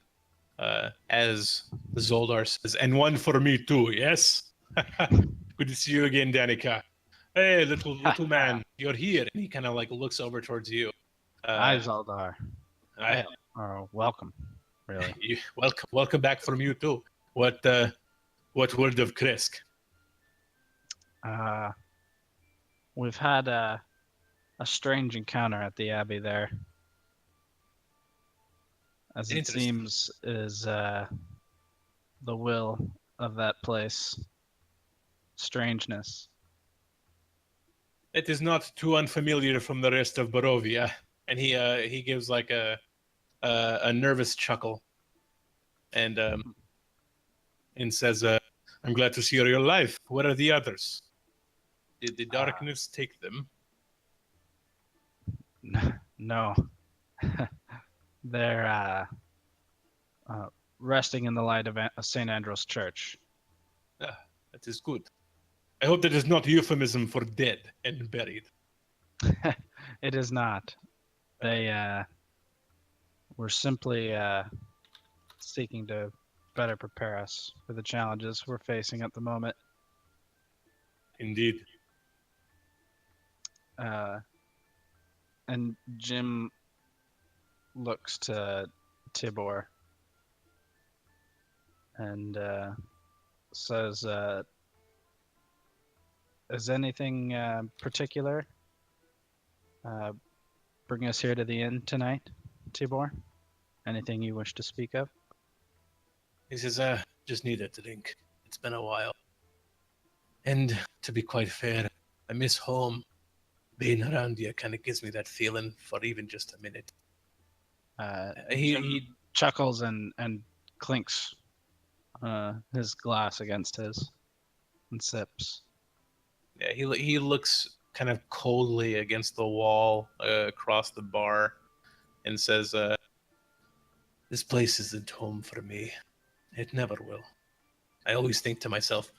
as Zoldar says, "And one for me too, yes? Good to see you again, Danica. Hey, little man, you're here." And he kind of like looks over towards you. Aye, Zaldar. I are welcome, really. Welcome back from you too. What word of Krisk? We've had a strange encounter at the Abbey there. As it Interesting. seems is the will of that place. Strangeness. It is not too unfamiliar from the rest of Barovia, and he gives like a nervous chuckle, and says, "I'm glad to see you're alive. Where are the others? Did the darkness take them?" No. They're resting in the light of St. Andrew's Church. Ah, that is good. I hope that is not a euphemism for dead and buried. It is not. They were simply seeking to better prepare us for the challenges we're facing at the moment. Indeed. And Jim looks to Tibor and says, is anything particular bring us here to the inn tonight, Tibor? Anything you wish to speak of? He says, just need a drink. It's been a while. And to be quite fair, I miss home. Being around you kind of gives me that feeling for even just a minute. He chuckles and clinks his glass against his and sips. Yeah, he looks kind of coldly against the wall across the bar and says, this place isn't home for me. It never will. I always think to myself,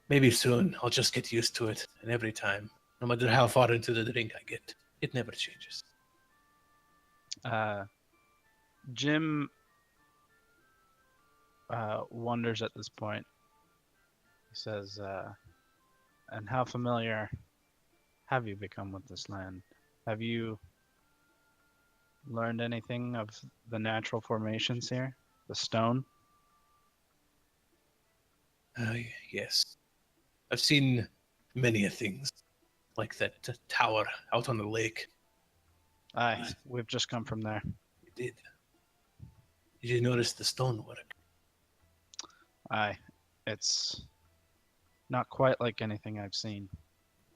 maybe soon I'll just get used to it. And every time, no matter how far into the drink I get, it never changes. Jim wonders at this point. He says, and how familiar have you become with this land? Have you learned anything of the natural formations here? The stone? Yes. I've seen many things, like that tower out on the lake. Aye, we've just come from there. You did. Did you notice the stonework? Aye, it's not quite like anything I've seen.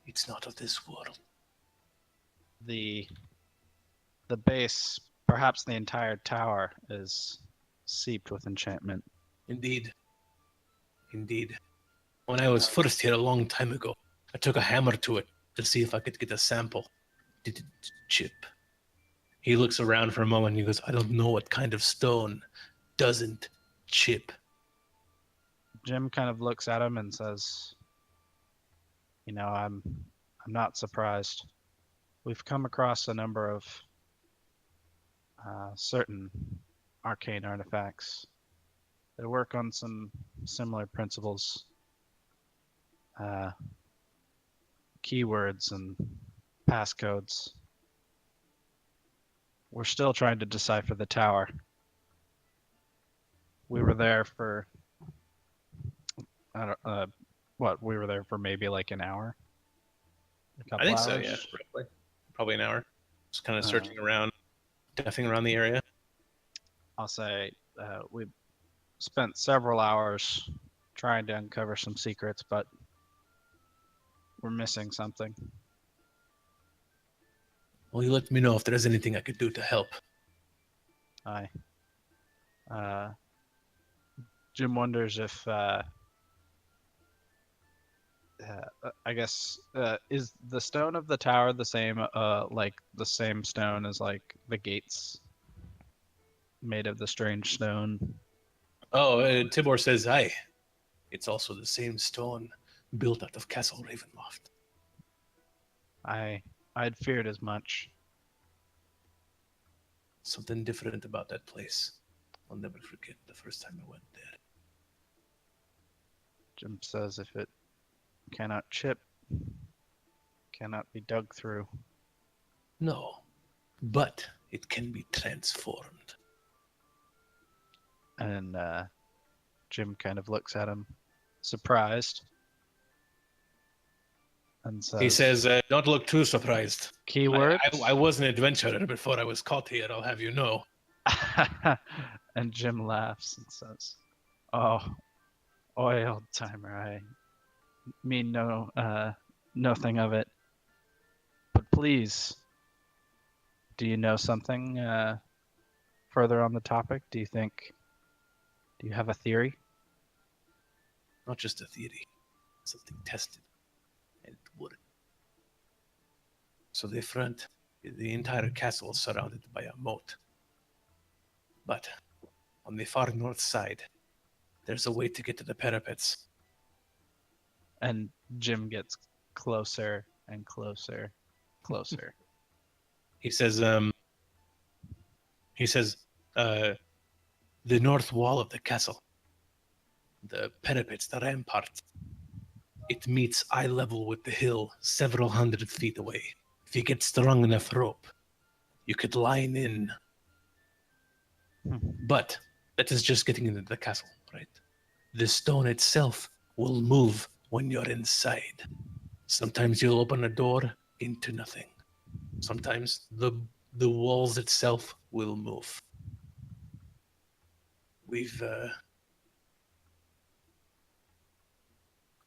It's not of this world. The base, perhaps the entire tower, is seeped with enchantment. Indeed. Indeed. When I was first here a long time ago, I took a hammer to it to see if I could get a sample. Did it chip? He looks around for a moment and he goes, I don't know what kind of stone doesn't chip. Jim kind of looks at him and says, you know, I'm not surprised. We've come across a number of certain arcane artifacts that work on some similar principles, keywords and passcodes. We're still trying to decipher the tower. We were there for we were there for maybe like an hour. I think so, yeah, probably an hour. Just kind of searching around, duffing around the area. I'll say we spent several hours trying to uncover some secrets, but we're missing something. Well, you let me know if there's anything I could do to help. Aye. Jim wonders if I guess is the stone of the tower the same like the same stone as like the gates made of the strange stone? Oh, Tibor says, aye. It's also the same stone built out of Castle Ravenloft. I'd feared as much. Something different about that place. I'll never forget the first time I went there. Jim says if it cannot chip, cannot be dug through. No, but it can be transformed. And Jim kind of looks at him, surprised, and He says, says, "Don't look too surprised. "Keyword." I was an adventurer before I was caught here. I'll have you know." And Jim laughs and says, "Oh, old timer, I mean nothing of it. But please, do you know something further on the topic? Do you have a theory?" Not just a theory, something tested, and it worked. So the entire castle is surrounded by a moat. But on the far north side, there's a way to get to the parapets. And Jim gets closer and closer, closer. He says, he says, uh, the north wall of the castle, the parapets, the rampart, it meets eye level with the hill several hundred feet away. If you get strong enough rope, you could line in. But that is just getting into the castle, right? The stone itself will move when you're inside. Sometimes you'll open a door into nothing. Sometimes the walls itself will move. We've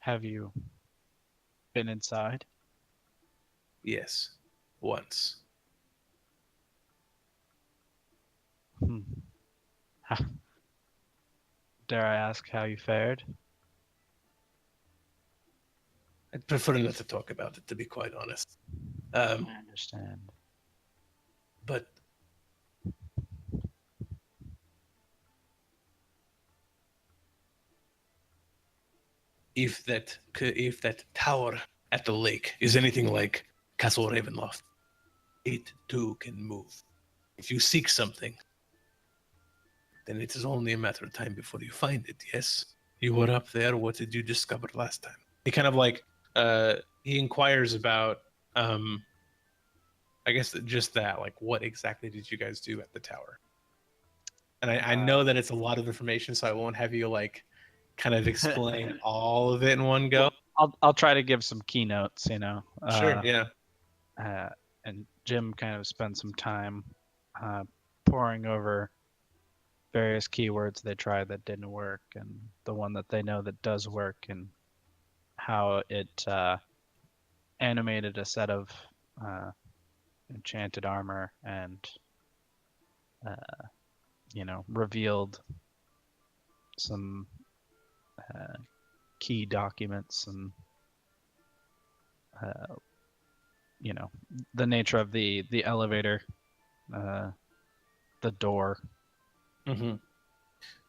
Have you been inside? yes, once. Ha- Dare I ask how you fared? I'd prefer not to talk about it, to be quite honest. I understand. But if that tower at the lake is anything like Castle Ravenloft, it too can move. If you seek something, then it is only a matter of time before you find it. Yes, you were up there. What did you discover last time? He kind of like he inquires about I guess just that, like, what exactly did you guys do at the tower? And I know that it's a lot of information, so I won't have you like kind of explain all of it in one go. I'll try to give some keynotes, Sure, yeah. And Jim kind of spent some time poring over various keywords they tried that didn't work, and the one that they know that does work, and how it animated a set of enchanted armor and revealed some key documents and the nature of the elevator, the door. Mm-hmm.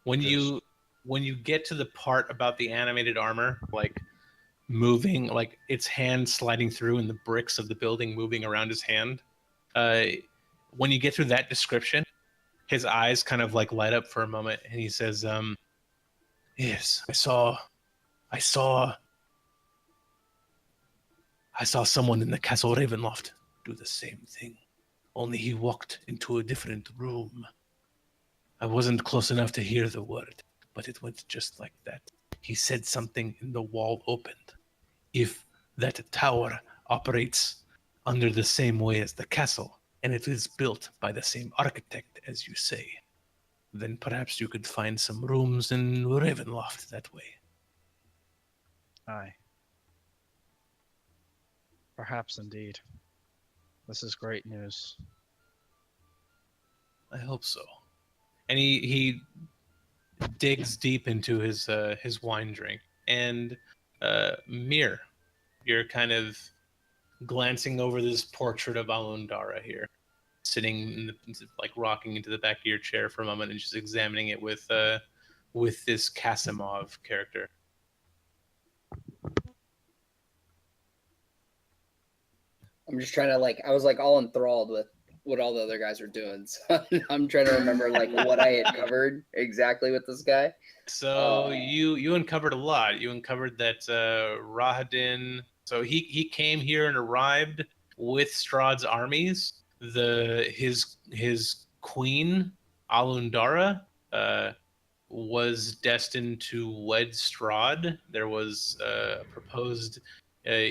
When you get to the part about the animated armor, like moving, like its hand sliding through and the bricks of the building moving around his hand, when you get through that description, his eyes kind of like light up for a moment, and he says, "Yes, I saw someone in the Castle Ravenloft do the same thing. Only he walked into a different room. I wasn't close enough to hear the word, but it went just like that. He said something and the wall opened. If that tower operates under the same way as the castle, and it is built by the same architect as you say, then perhaps you could find some rooms in Ravenloft that way." Aye. Perhaps indeed. This is great news. I hope so. And he digs deep into his wine drink. And Mir, you're kind of glancing over this portrait of Alundara here, sitting like rocking into the back of your chair for a moment and just examining it with this Kasimov character. I'm just trying to I was all enthralled with what all the other guys were doing. So I'm trying to remember what I had covered exactly with this guy. So you uncovered a lot. You uncovered that Rahadin. So he came here and arrived with Strahd's armies. His queen Alundara was destined to wed Strahd. There was a proposed uh,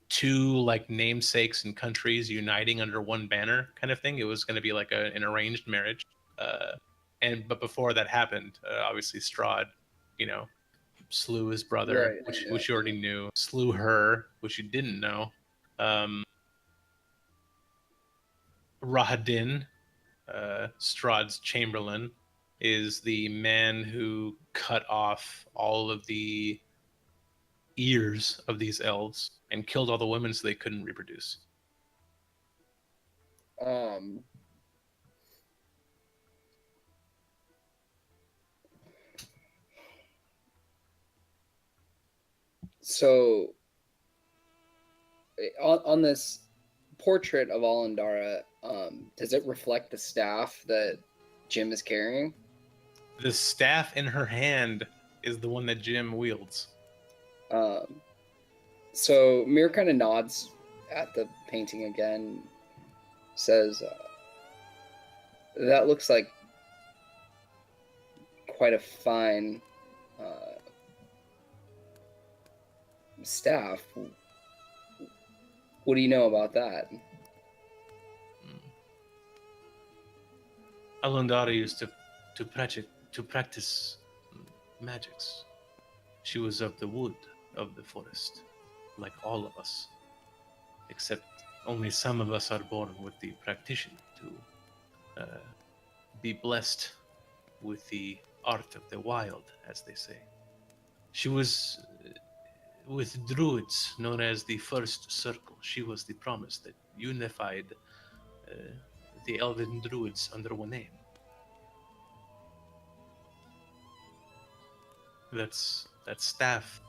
two like namesakes and countries uniting under one banner kind of thing. It was going to be like an arranged marriage. But before that happened, obviously Strahd, you know, slew his brother, Right, which you already knew, slew her, which you didn't know. Rahadin, Strahd's chamberlain, is the man who cut off all of the ears of these elves and killed all the women so they couldn't reproduce. Um, so on this portrait of Alandara, does it reflect the staff that Jim is carrying? The staff in her hand is the one that Jim wields. So Mir kind of nods at the painting again, says, "That looks like quite a fine staff. What do you know about that?" Alundara used to practice magics. She was of the wood, of the forest, like all of us. Except only some of us are born with the practitioner to be blessed with the art of the wild, as they say. She was with druids known as the First Circle. She was the promise that unified the elven druids under one name. That staff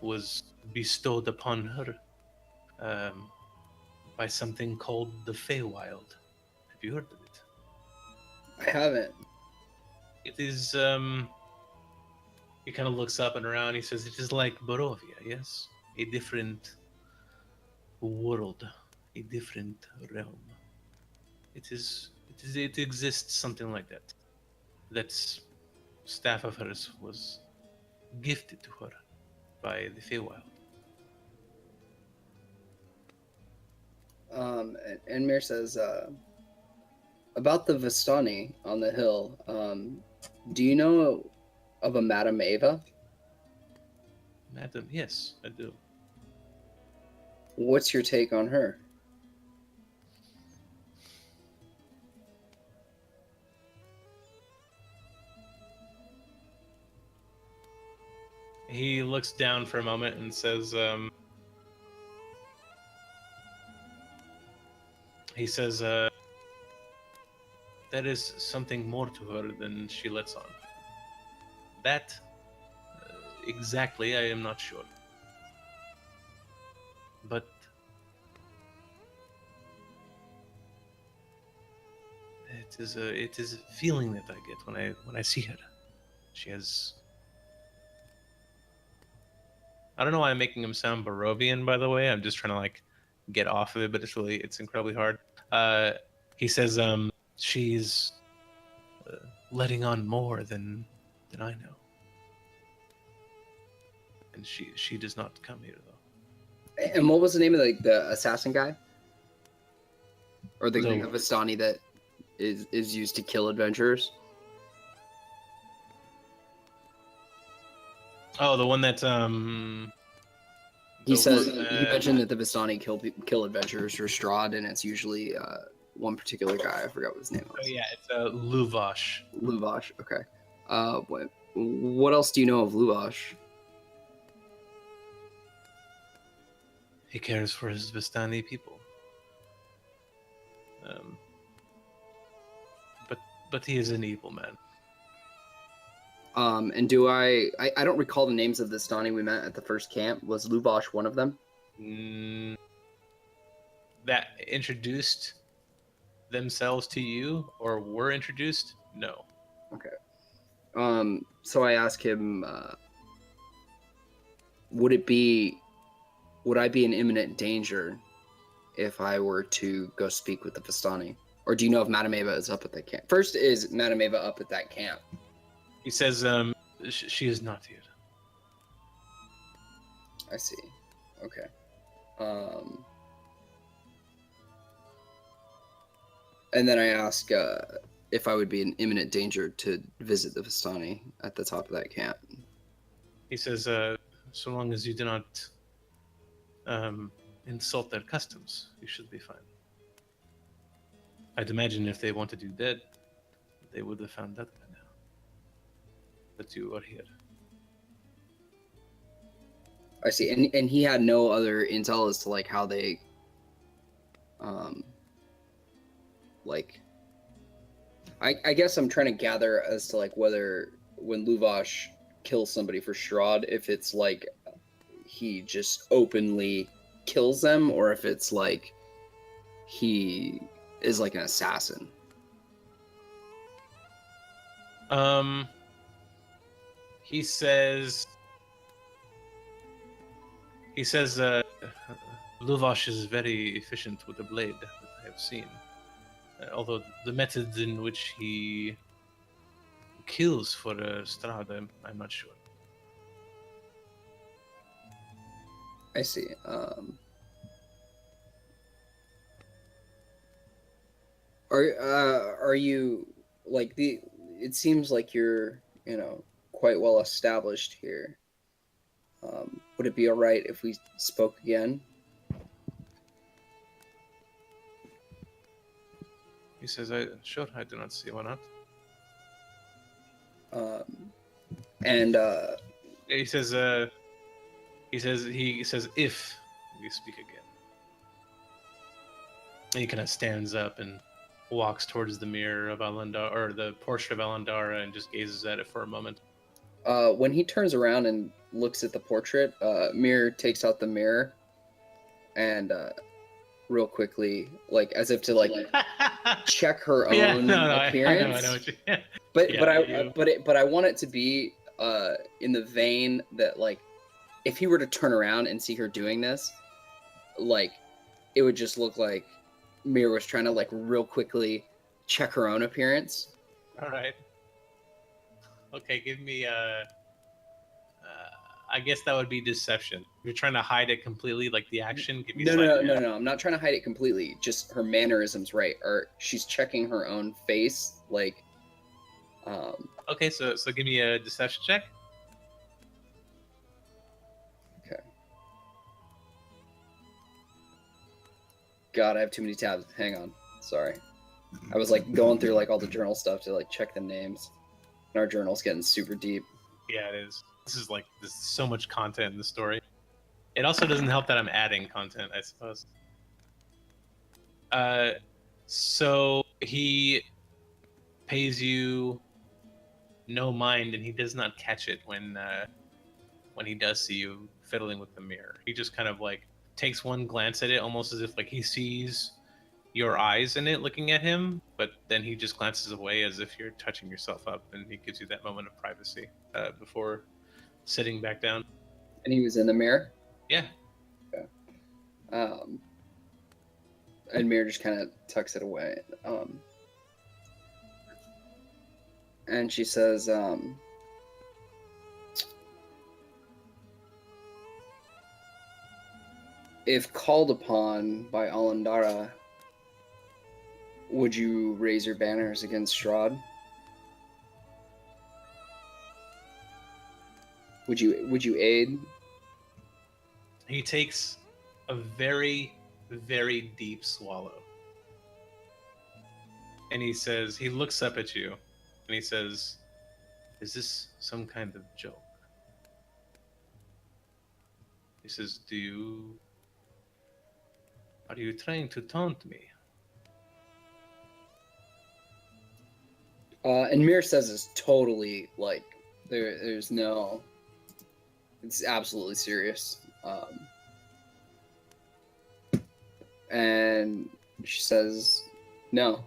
was bestowed upon her by something called the Feywild. Have you heard of it? I haven't. It is, he kind of looks up and around. He says, it is like Barovia, yes? A different world, a different realm. It exists something like that. That staff of hers was gifted to her by the Feywild. And Mir says, about the Vistani on the hill, do you know of a Madame Ava? Madam, yes, I do. What's your take on her? He looks down for a moment and says, there is something more to her than she lets on. That, exactly, I am not sure. But it is a feeling that I get when I see her. She has. I don't know why I'm making him sound Barovian, by the way. I'm just trying to like get off of it, but it's incredibly hard. He says she's letting on more than I know, and she does not come here though. And what was the name of the assassin guy, or the The- Vistani that is used to kill adventurers? Oh, the one that He the says one he mentioned that the Vistani kill adventurers for Strahd, and it's usually one particular guy. I forgot what his name was. Oh yeah, it's Luvash. Luvash. Okay. What else do you know of Luvash? He cares for his Vistani people. But he is an evil man. And do I don't recall the names of the Vistani we met at the first camp. Was Luvash one of them? That introduced themselves to you or were introduced? No. Okay. So I ask him, would I be in imminent danger if I were to go speak with the Vistani? Or do you know if Madame Ava is up at that camp? First, is Madame Ava up at that camp? He says, she is not here. I see. Okay. And then I ask if I would be in imminent danger to visit the Vistani at the top of that camp. He says, so long as you do not insult their customs, you should be fine. I'd imagine if they wanted you dead, they would have found out by now. But you are here. I see. And he had no other intel as to like how they like I guess I'm trying to gather as to like whether when Luvash kills somebody for Strahd, if it's like he just openly kills them or if it's like he is like an assassin. He says Luvash is very efficient with the blade that I have seen. Although the methods in which he kills for Strahd, I'm not sure. I see. Are you like the? It seems like you're quite well established here. Would it be all right if we spoke again? He says, sure, I do not see why not. And He says if we speak again. And he kind of stands up and walks towards the mirror of Alandara, or the portrait of Alandara, and just gazes at it for a moment. when he turns around and looks at the portrait, Mir takes out the mirror and real quickly, like as if to like check her own appearance. I know what you. But Yeah, but I want it to be in the vein that like if he were to turn around and see her doing this, like it would just look like Mir was trying to like real quickly check her own appearance. All right. Okay, give me I guess that would be deception. If you're trying to hide it completely, like the action. Give me No. I'm not trying to hide it completely. Just her mannerisms, right? Or she's checking her own face, like. Okay, so give me a deception check. Okay. God, I have too many tabs. Hang on. Sorry. I was like going through like all the journal stuff to like check the names. And our journal's getting super deep. Yeah, it is. There's so much content in the story. It also doesn't help that I'm adding content, I suppose. So he pays you no mind, and he does not catch it when he does see you fiddling with the mirror. He just kind of like takes one glance at it, almost as if like he sees your eyes in it looking at him, but then he just glances away as if you're touching yourself up, and he gives you that moment of privacy before sitting back down. And he was in the mirror? Yeah. Okay. And Mir just kind of tucks it away. And she says, if called upon by Alandara, would you raise your banners against Strahd? Would you aid? He takes a very, very deep swallow. And he looks up at you, and he says, is this some kind of joke? He says, are you trying to taunt me? And Mir says it's totally like there's no. It's absolutely serious. And she says, no.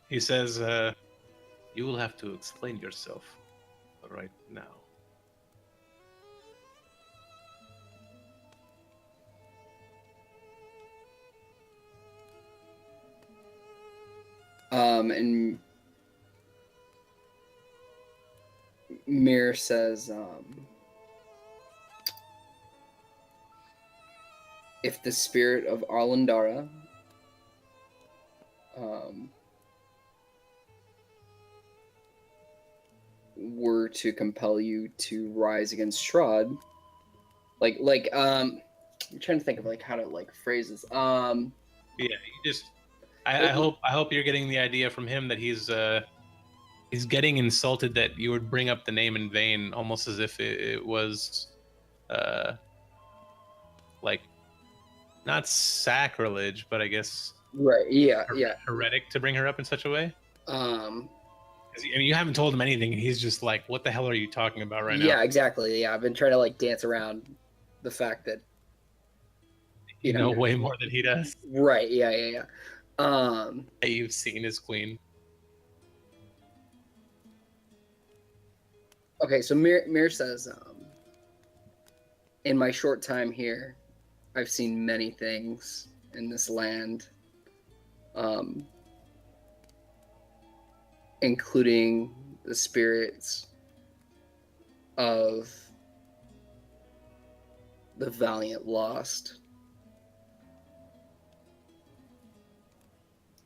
He says, you will have to explain yourself right now. And Mir says, if the spirit of Arlandara were to compel you to rise against Strahd, I'm trying to think of like how to like phrase this. Yeah, you just. I hope you're getting the idea from him that he's getting insulted that you would bring up the name in vain, almost as if it was like not sacrilege, but I guess Right. Yeah. Yeah. heretic to bring her up in such a way. Um. 'Cause, I mean, you haven't told him anything, and he's just like, "What the hell are you talking about right now?" Yeah. Exactly. Yeah. I've been trying to like dance around the fact that You know you're- way more than he does. Right. Yeah. Yeah. Yeah. That you've seen his queen. Okay. So Mir says, in my short time here, I've seen many things in this land, including the spirits of the valiant lost.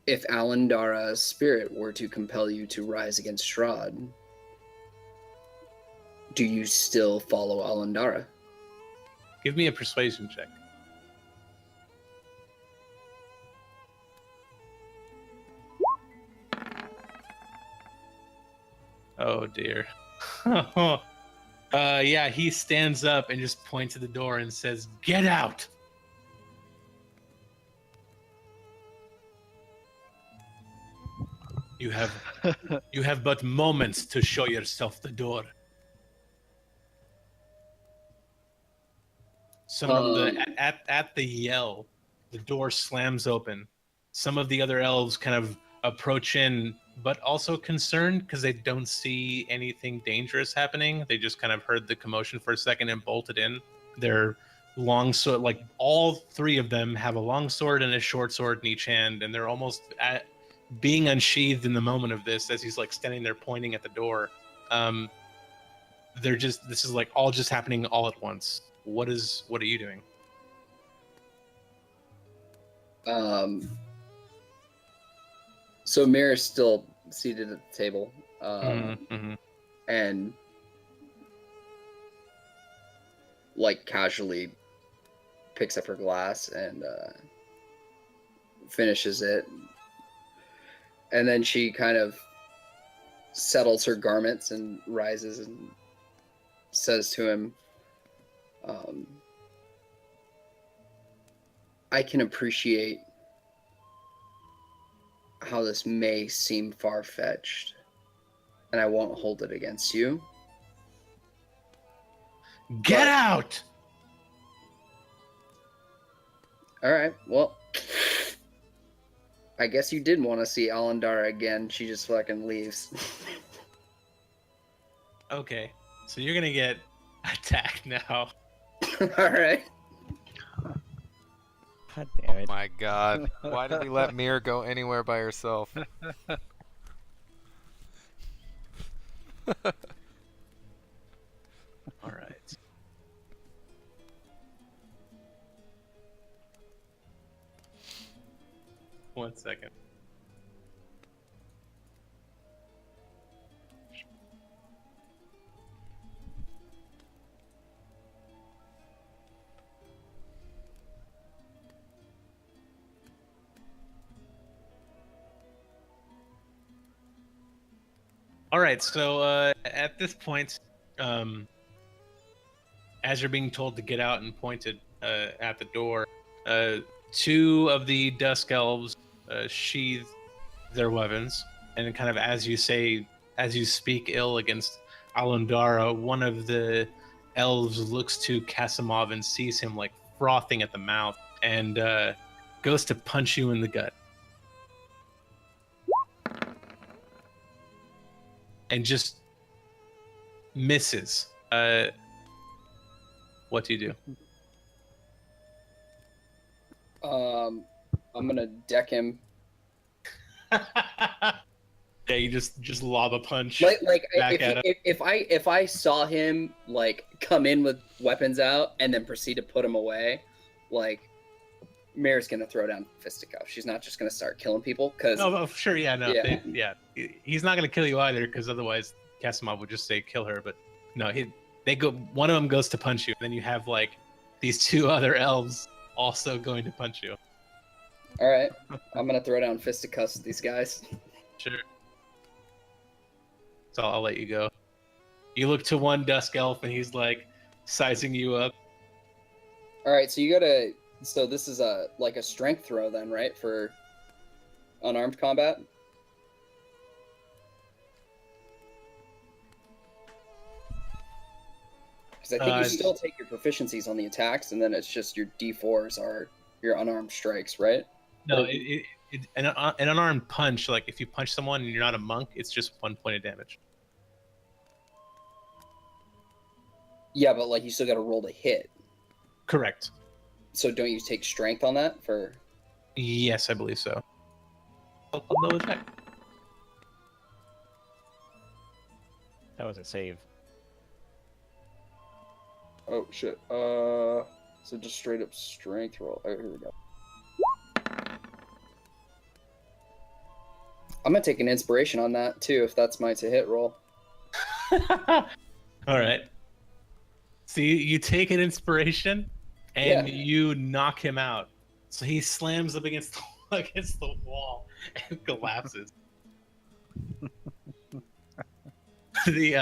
If Alandara's spirit were to compel you to rise against Strahd, do you still follow Alandara? Give me a persuasion check. Oh dear. Yeah, he stands up and just points at the door and says, "Get out!" You have but moments to show yourself the door. Some of the at the yell, the door slams open. Some of the other elves kind of approach in, but also concerned because they don't see anything dangerous happening. They just kind of heard the commotion for a second and bolted in. Their long sword, like all three of them, have a long sword and a short sword in each hand, and they're almost being unsheathed in the moment of this as he's like standing there pointing at the door. This is like all just happening all at once. What are you doing? So Mir is still seated at the table, and like casually picks up her glass and finishes it, and then she kind of settles her garments and rises and says to him, I can appreciate how this may seem far-fetched, and I won't hold it against you. Get out! All right, well, I guess you did want to see Alandara again. She just fucking leaves. Okay, so you're gonna get attacked now. All right. God damn Oh it. my god. Why did we let Mir go anywhere by herself? All right. One second. All right, so at this point, as you're being told to get out and pointed at the door, two of the dusk elves sheathe their weapons, and kind of as you speak ill against Alundara, one of the elves looks to Kasimov and sees him like frothing at the mouth, and goes to punch you in the gut. And just misses. What do you do? I'm gonna deck him Yeah, you just lob a punch. Like Back at him. if I saw him like come in with weapons out and then proceed to put him away, like Mira's gonna throw down fisticuffs. She's not just gonna start killing people because Oh, sure, yeah, no, Yeah. He's not gonna kill you either, because otherwise Casimov would just say kill her. But no, they go. One of them goes to punch you, and then you have like these two other elves also going to punch you. all right, I'm gonna throw down fisticuffs with these guys. Sure. So I'll let you go. You look to one dusk elf, and he's like sizing you up. All right, so you gotta. So this is a strength throw then, right, for unarmed combat? Because I think you still take your proficiencies on the attacks, and then it's just your D4s are your unarmed strikes, right? No, an unarmed punch. Like if you punch someone and you're not a monk, it's just 1 point of damage. Yeah, but like you still got to roll to hit. Correct. So don't you take strength on that for? Yes, I believe so. I'll double check. That was a save. Oh shit. So just straight up strength roll. Oh, here we go. I'm gonna take an inspiration on that too, if that's my to hit roll. All right. So you take an inspiration, and Yeah. you knock him out. So he slams up against the wall and collapses. The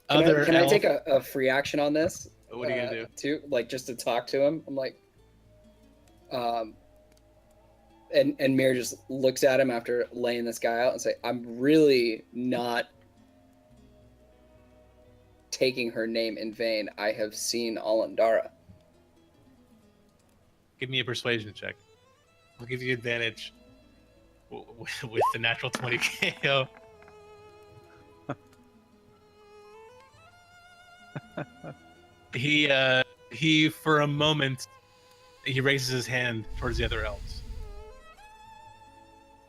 other Can I elf, take a free action on this? what are you gonna do? Too, like just to talk to him. I'm like, and Mir just looks at him after laying this guy out and say, "I'm really not taking her name in vain. I have seen Alandara." Give me a persuasion check. I'll give you advantage with the natural 20 KO. He for a moment he raises his hand towards the other elves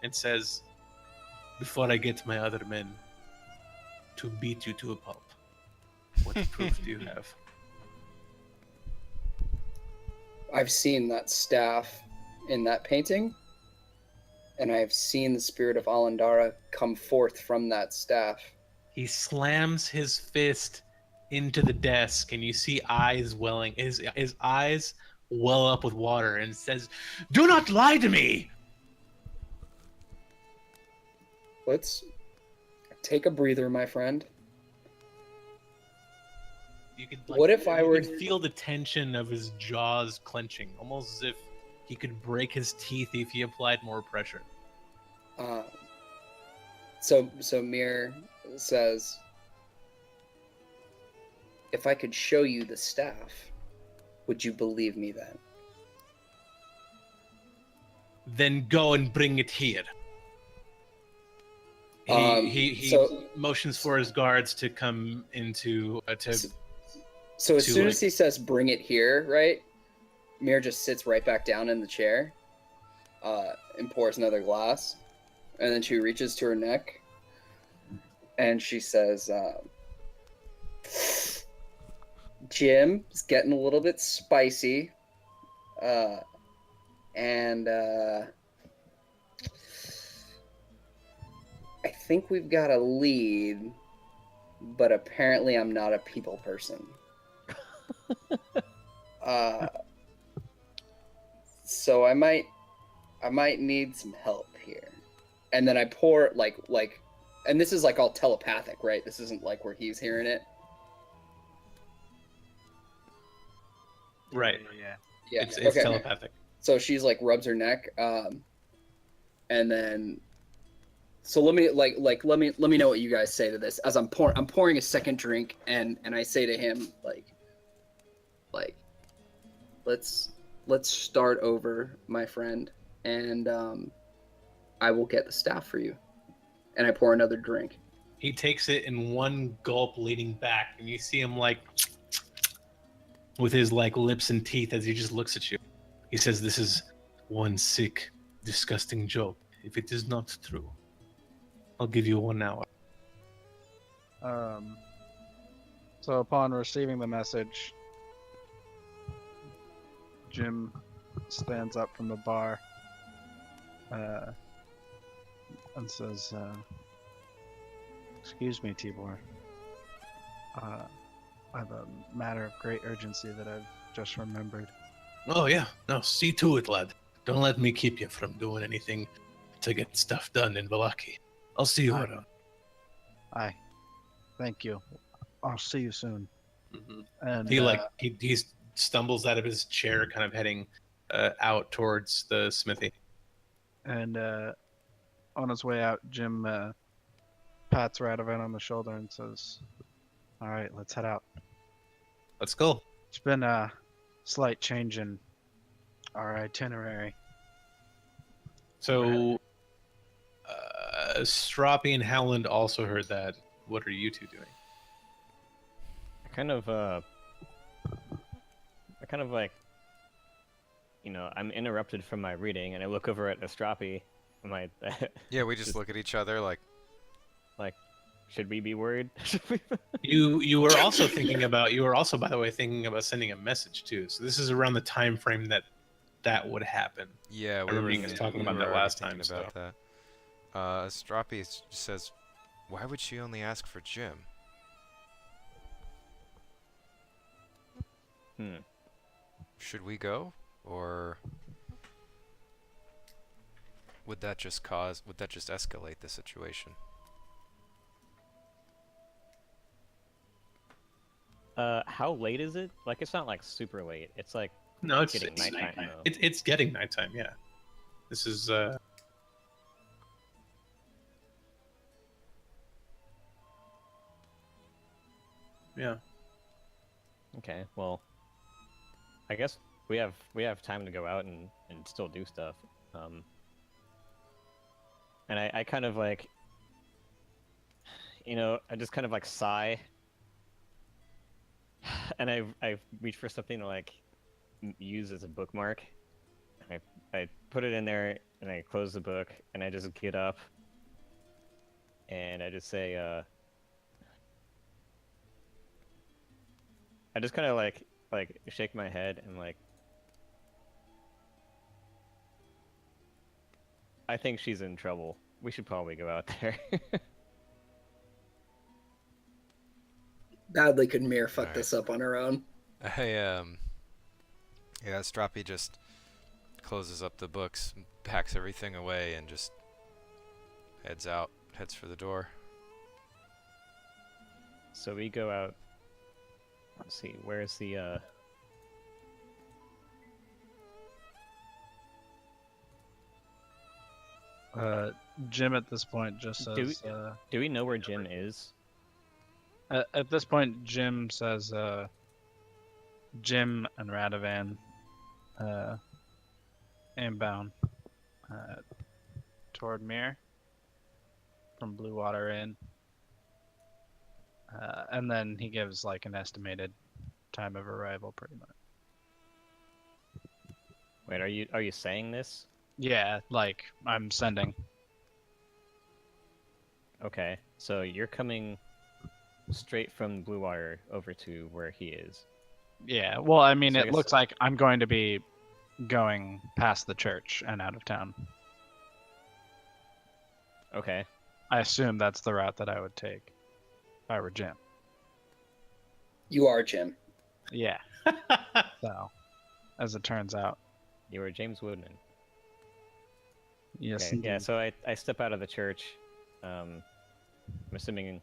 and says, "Before I get my other men to beat you to a pulp, what proof do you have?" I've seen that staff in that painting, and I have seen the spirit of Alandara come forth from that staff. He slams his fist into the desk, and you see eyes welling. His eyes well up with water, and says, "Do not lie to me!" Let's take a breather, my friend. You could, What if I you were- could feel the tension of his jaws clenching, almost as if he could break his teeth if he applied more pressure. So Mir says, "If I could show you the staff, would you believe me then?" Then go and bring it here. He so- motions for his guards to come into So as to, soon like- as he says "bring it here," right, Mir just sits right back down in the chair, and pours another glass, and then she reaches to her neck, and she says, "Jim, it's getting a little bit spicy, and I think we've got a lead, but apparently I'm not a people person." So I might need some help here. And then I pour like, and this is like all telepathic, right? This isn't like where he's hearing it. right. Yeah. It's okay. telepathic. So she's like rubs her neck, and then, so let me let me know what you guys say to this as I'm pouring a second drink, and I say to him like, let's start over, my friend, and I will get the staff for you. And I pour another drink. He takes it in one gulp, leaning back, and you see him like with his like lips and teeth as he just looks at you. He says, "This is one sick, disgusting joke. If it is not true, I'll give you 1 hour. So upon receiving the message, Jim stands up from the bar and says, "Excuse me, Tibor. I have a matter of great urgency that I've just remembered." Oh yeah, no, see to it, lad. Don't let me keep you from doing anything to get stuff done in Valaki. I'll see you Aye. around. Aye. Thank you. I'll see you soon. Mm-hmm. And He stumbles out of his chair, kind of heading out towards the smithy. And on his way out, Jim pats Radovan on the shoulder and says, "All right, let's head out. Let's go. It's been a slight change in our itinerary." So, Stroppy and Howland also heard that. What are you two doing? I kind of like, I'm interrupted from my reading, and I look over at Astrapi. Am I? Yeah, we just look at each other like, should we be worried? You were also thinking about. You were also, by the way, thinking about sending a message too. So this is around the time frame that would happen. yeah, we remember were you guys talking about we that were last already time, thinking about that. Stroppy says, "Why would she only ask for Jim?" Should we go, or would that just escalate the situation? How late is it? Like, it's not like super late. It's like No, it's getting nighttime though. It's getting nighttime. Yeah, this is. Yeah. Okay, well, I guess we have time to go out and still do stuff. And I kind of like, I just kind of like sigh, and I reach for something to like use as a bookmark. I put it in there, and I close the book, and I just get up, and I just say, I just kind of like shake my head and like, I think she's in trouble. We should probably go out there. Badly could Mir fuck Alright. this up on her own. Yeah, Stroppy just closes up the books, packs everything away, and just heads for the door. So we go out. Let's see, where's the Jim at this point just says, do we know where Jim is? at this point, Jim says, Jim and Radovan inbound toward Mir from Blue Water Inn. And then he gives like an estimated time of arrival, pretty much. Wait, are you saying this? Yeah, like I'm sending. Okay, so you're coming straight from Blue Water over to where he is. Yeah, well, I mean, So I it guess- looks like I'm going to be going past the church and out of town. Okay. I assume that's the route that I would take if I were Jim. You are Jim. Yeah. So, as it turns out, You are James Woodman. yes. Okay, yeah, indeed. so I step out of the church. I'm assuming...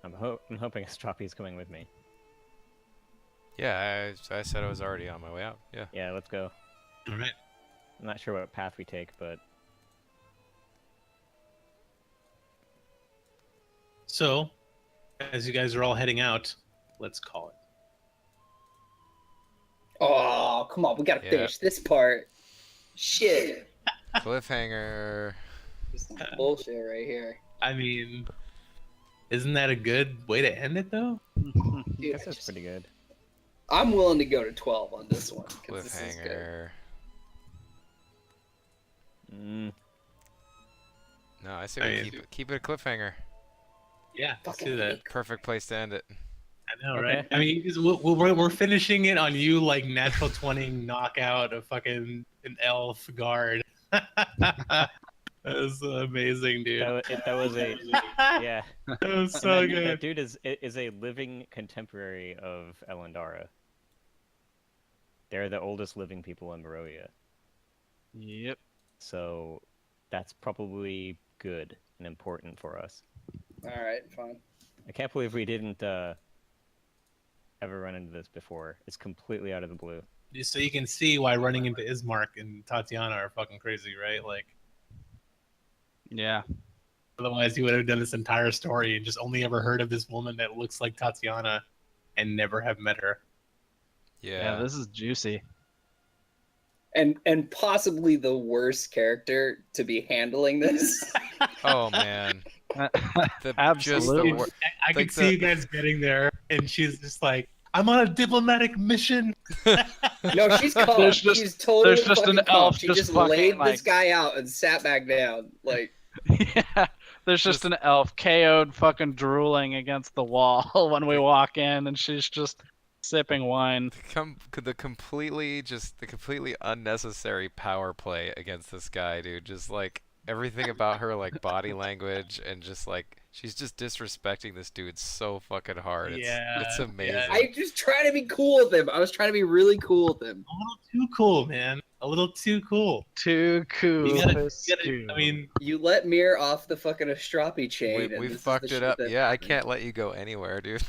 I'm hoping Stroppy's coming with me. Yeah, I said I was already on my way out. Yeah. Yeah, let's go. All right. I'm not sure what path we take, but... So, as you guys are all heading out, let's call it. Oh, come on, we gotta Yeah. finish this part. Shit. Cliffhanger. This is some bullshit right here. I mean, isn't that a good way to end it, though? I Dude, guess that's pretty good. I'm willing to go to 12 on this one. 'cause this is good. Cliffhanger. No, I say I we mean- keep it a cliffhanger. Yeah, let's Fucking do that. hate Perfect place to end it. I know, Okay. right? I mean, we're finishing it on you like natural 20 knockout a fucking an elf guard. That was amazing, dude. That was a yeah. That was And so that good. dude is a living contemporary of Elendara. They're the oldest living people in Barovia. Yep. So that's probably good and important for us. All right, fine. I can't believe we didn't ever run into this before. It's completely out of the blue. So you can see why running into Ismark and Tatiana are fucking crazy, right? Like, Yeah. otherwise you would have done this entire story and just only ever heard of this woman that looks like Tatiana and never have met her. Yeah, Yeah. this is juicy. And possibly the worst character to be handling this. Oh man. The, Absolutely. Just I can Like see the- you guys getting there, and she's just like, "I'm on a diplomatic mission." No, she's calm. There's just- She's totally there's just fucking an calm. elf She just just fucking, laid this like- guy out and sat back down. Like, Yeah, there's just an elf KO'd fucking drooling against the wall when we walk in, and she's just sipping wine. the completely unnecessary power play against this guy, dude. Just like everything about her like body language and just like she's just disrespecting this dude so fucking hard. It's Yeah, amazing. yeah. I just try to be cool with him. I was trying to be really cool with him. A little too cool, man. A little too cool. Too cool. You gotta, for I mean, You let Mir off the fucking Astrapi chain. and we this is fucked the it shit up. that Yeah, I happened. can't let you go anywhere, dude.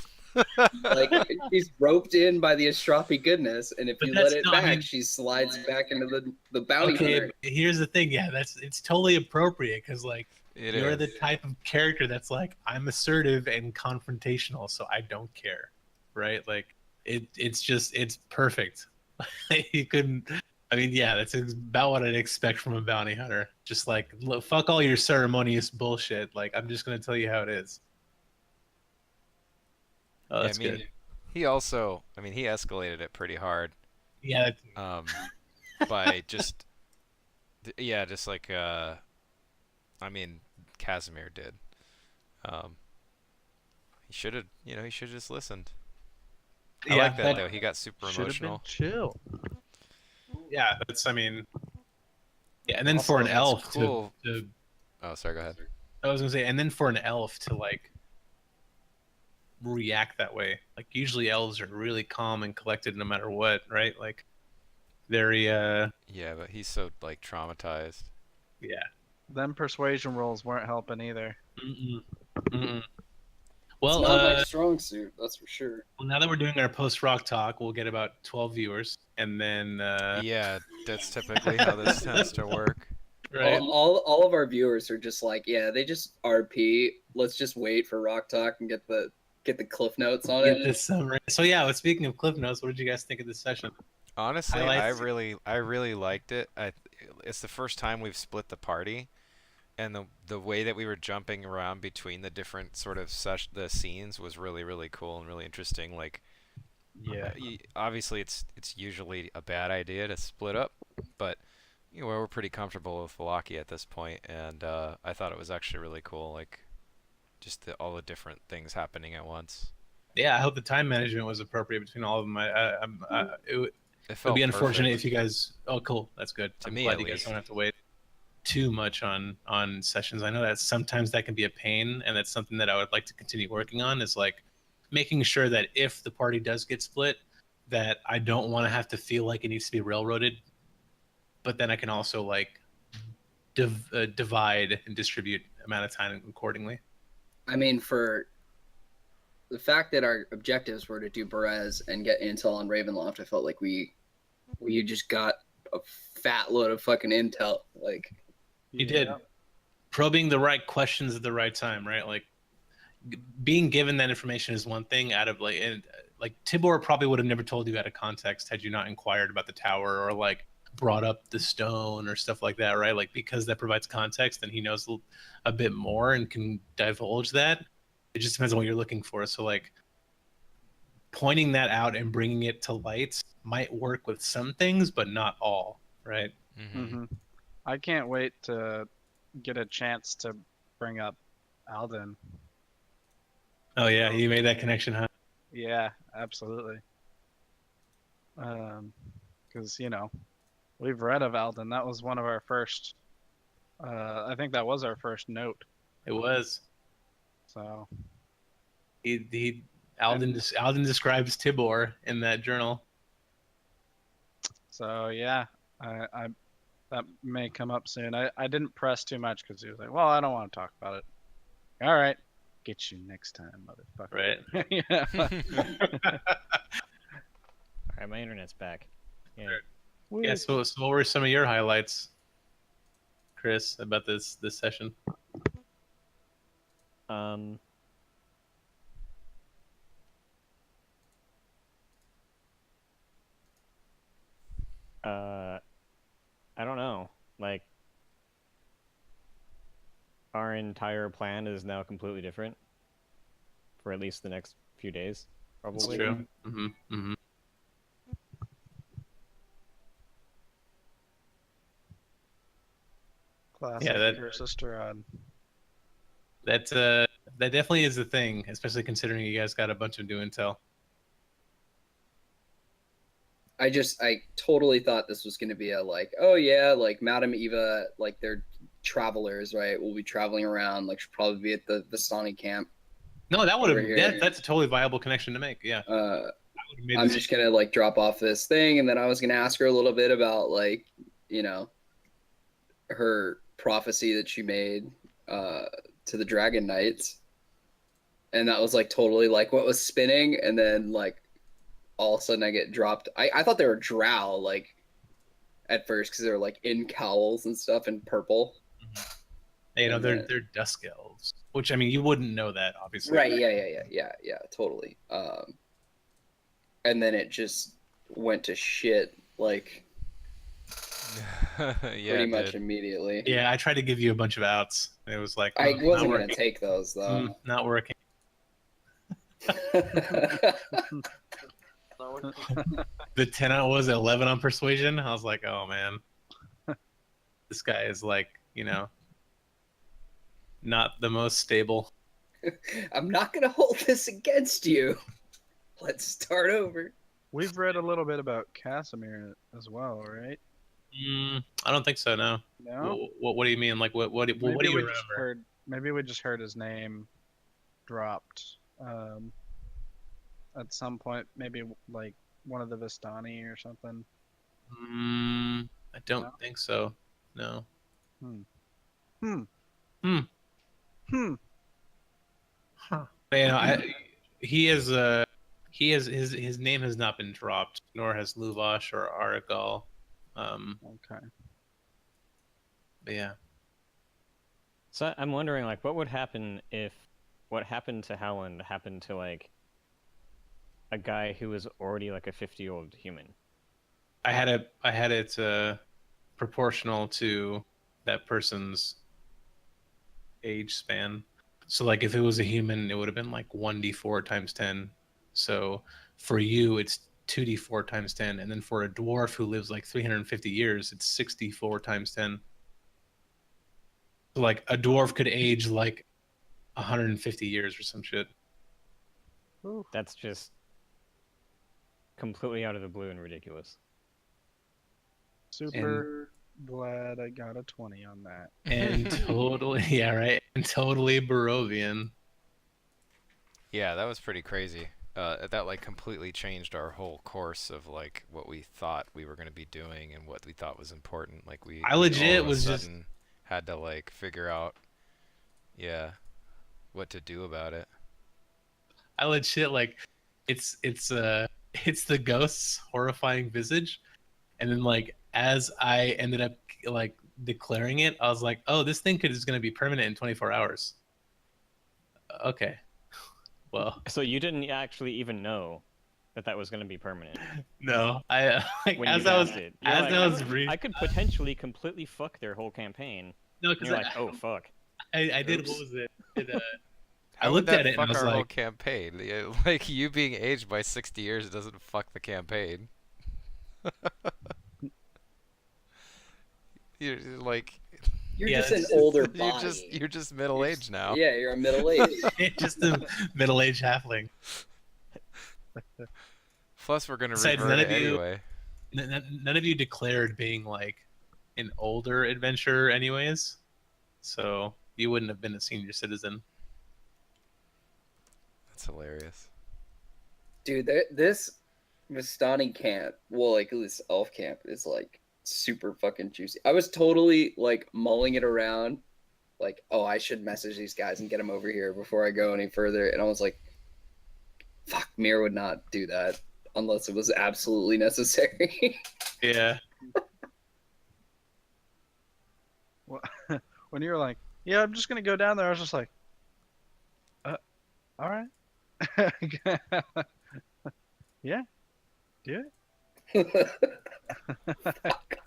Like, she's roped in by the Astrapi goodness, and if But you that's let it not- I back, mean- she slides back into the bounty okay, hunter. but here's the thing. Yeah, it's totally appropriate because like It you're is. the type of character that's like, I'm assertive and confrontational, so I don't care, right? Like it's perfect. You couldn't. I mean, yeah, that's about what I'd expect from a bounty hunter. Just like, look, fuck all your ceremonious bullshit. Like, I'm just gonna tell you how it is. Oh, Yeah, that's I mean, good. he also, he escalated it pretty hard. Yeah, By just, just like, Casimir did. He should have, he should have just listened. I like that though. He got super Should have been emotional. chill. yeah, that's. I mean, yeah, and then Also, for an it's elf cool. to, Oh, sorry. Go ahead. I was gonna say, and then for an elf to like react that way. Like usually elves are really calm and collected no matter what, right? Like very Yeah, but he's so like traumatized. yeah. Them persuasion rolls weren't helping either. Mm-mm. Mm-mm. It's Well, not my strong suit, that's for sure. well, now that we're doing our post rock talk, we'll get about 12 viewers, and then Yeah, that's typically how this tends to work. right. All of our viewers are just like, yeah, they just RP. Let's just wait for Rock Talk and get the cliff notes on Get it. this summary. So yeah, well, speaking of cliff notes, what did you guys think of this session? Honestly, Highlights? I really liked it. It's the first time we've split the party, and the way that we were jumping around between the different sort of the scenes was really cool and really interesting. Like, Yeah. obviously it's usually a bad idea to split up, but we're pretty comfortable with Valaki at this point, and I thought it was actually really cool. Like, just all the different things happening at once. Yeah, I hope the time management was appropriate between all of them. It would It felt be unfortunate perfect. if you guys. Oh, cool. That's good. To I'm me, glad at you guys least. don't have to wait too much on sessions. I know that sometimes that can be a pain, and that's something that I would like to continue working on. Is like making sure that if the party does get split, that I don't want to have to feel like it needs to be railroaded, but then I can also like divide and distribute amount of time accordingly. I mean, for the fact that our objectives were to do Perez and get intel on Ravenloft, I felt like we just got a fat load of fucking intel. Like, You did. Probing the right questions at the right time, right? Like being given that information is one thing out of like Tibor probably would have never told you out of context had you not inquired about the tower or like brought up the stone or stuff like that, right? Like because that provides context and he knows a bit more and can divulge that. It just depends on what you're looking for. So like pointing that out and bringing it to light might work with some things, but not all, right? Mhm. I can't wait to get a chance to bring up Alden. Oh yeah, you made that connection, huh? Yeah, absolutely. Because we've read of Alden. That was one of our first. I think that was our first note. It was. So Alden describes Tibor in that journal. so yeah, I that may come up soon. I didn't press too much because he was like, well, I don't want to talk about it. All right, get you next time, motherfucker. Right. Yeah. All right, my internet's back. Yeah. Yeah. So what were some of your highlights, Chris, about this session? I don't know. Like, our entire plan is now completely different for at least the next few days, probably. That's true. Mm-hmm. Mm-hmm. Classic Yeah, versus Strahd. that definitely is a thing, especially considering you guys got a bunch of new intel. I totally thought this was going to be a like, oh yeah, like Madame Eva, like they're travelers, right? We'll be traveling around, like should probably be at the Vistani camp. No, that would Over have here. that's a totally viable connection to make. Yeah. I'm just gonna like drop off this thing, and then I was gonna ask her a little bit about like, her prophecy that she made to the Dragon Knights, and that was like totally like what was spinning, and then like all of a sudden I get dropped. I thought they were drow like at first because they were like in cowls and stuff in purple. Mm-hmm. They're dusk elves, which I mean you wouldn't know that obviously. Right? Yeah, totally. And then it just went to shit like Yeah, pretty much immediately. Yeah, I tried to give you a bunch of outs. It was like I wasn't gonna working. take those though. Not working. The 10 out was 11 on persuasion. I was like, oh man, this guy is like, not the most stable. I'm not gonna hold this against you. Let's start over. We've read a little bit about Casimir as well, right? I don't think so. No. No. What do you mean? Like what do you remember? Maybe we just heard his name dropped at some point. Maybe like one of the Vistani or something. I don't think so. No. Huh. But, his name has not been dropped, nor has Luvash or Aragal. Okay. But yeah. So I'm wondering, like, what would happen if what happened to Howland happened to like a guy who was already like a 50-year-old human? I had it proportional to that person's age span. So like if it was a human, it would have been like 1d4 times 10. So for you, it's 2d4 times 10, and then for a dwarf who lives like 350 years, it's 64 times 10. So like a dwarf could age like 150 years or some shit. Ooh. That's just completely out of the blue and ridiculous. Super glad I got a 20 on that. And totally, yeah, right. And totally Barovian. Yeah, that was pretty crazy. That like completely changed our whole course of like what we thought we were going to be doing and what we thought was important. Like we legit all of a was just sudden had to like figure out, what to do about it. I legit like it's the ghost's horrifying visage, and then like as I ended up like declaring it, I was like, oh, this thing is going to be permanent in 24 hours. Okay. Well, so you didn't actually even know that was going to be permanent. No, I like when as you I was it. as like, I was I could potentially completely fuck their whole campaign. No, because you're like, oh fuck. I did. What was it? I How would looked that at it fuck and I was our whole like, campaign? Like you being aged by 60 years doesn't fuck the campaign. You're like, You're Yeah, just an that's- older you're body. you're just middle aged now. Yeah, you're a middle aged. just a middle-aged halfling. Plus, we're gonna Besides, revert it anyway. None of you declared being like an older adventurer, anyways. So you wouldn't have been a senior citizen. That's hilarious. Dude, this Vistani camp, well, like this elf camp, is like super fucking juicy. I was totally like mulling it around, like, oh, I should message these guys and get them over here before I go any further. And I was like, fuck, Mir would not do that unless it was absolutely necessary. Yeah. When you were like, "Yeah, I'm just gonna go down there," I was just like, "All right, yeah, do it."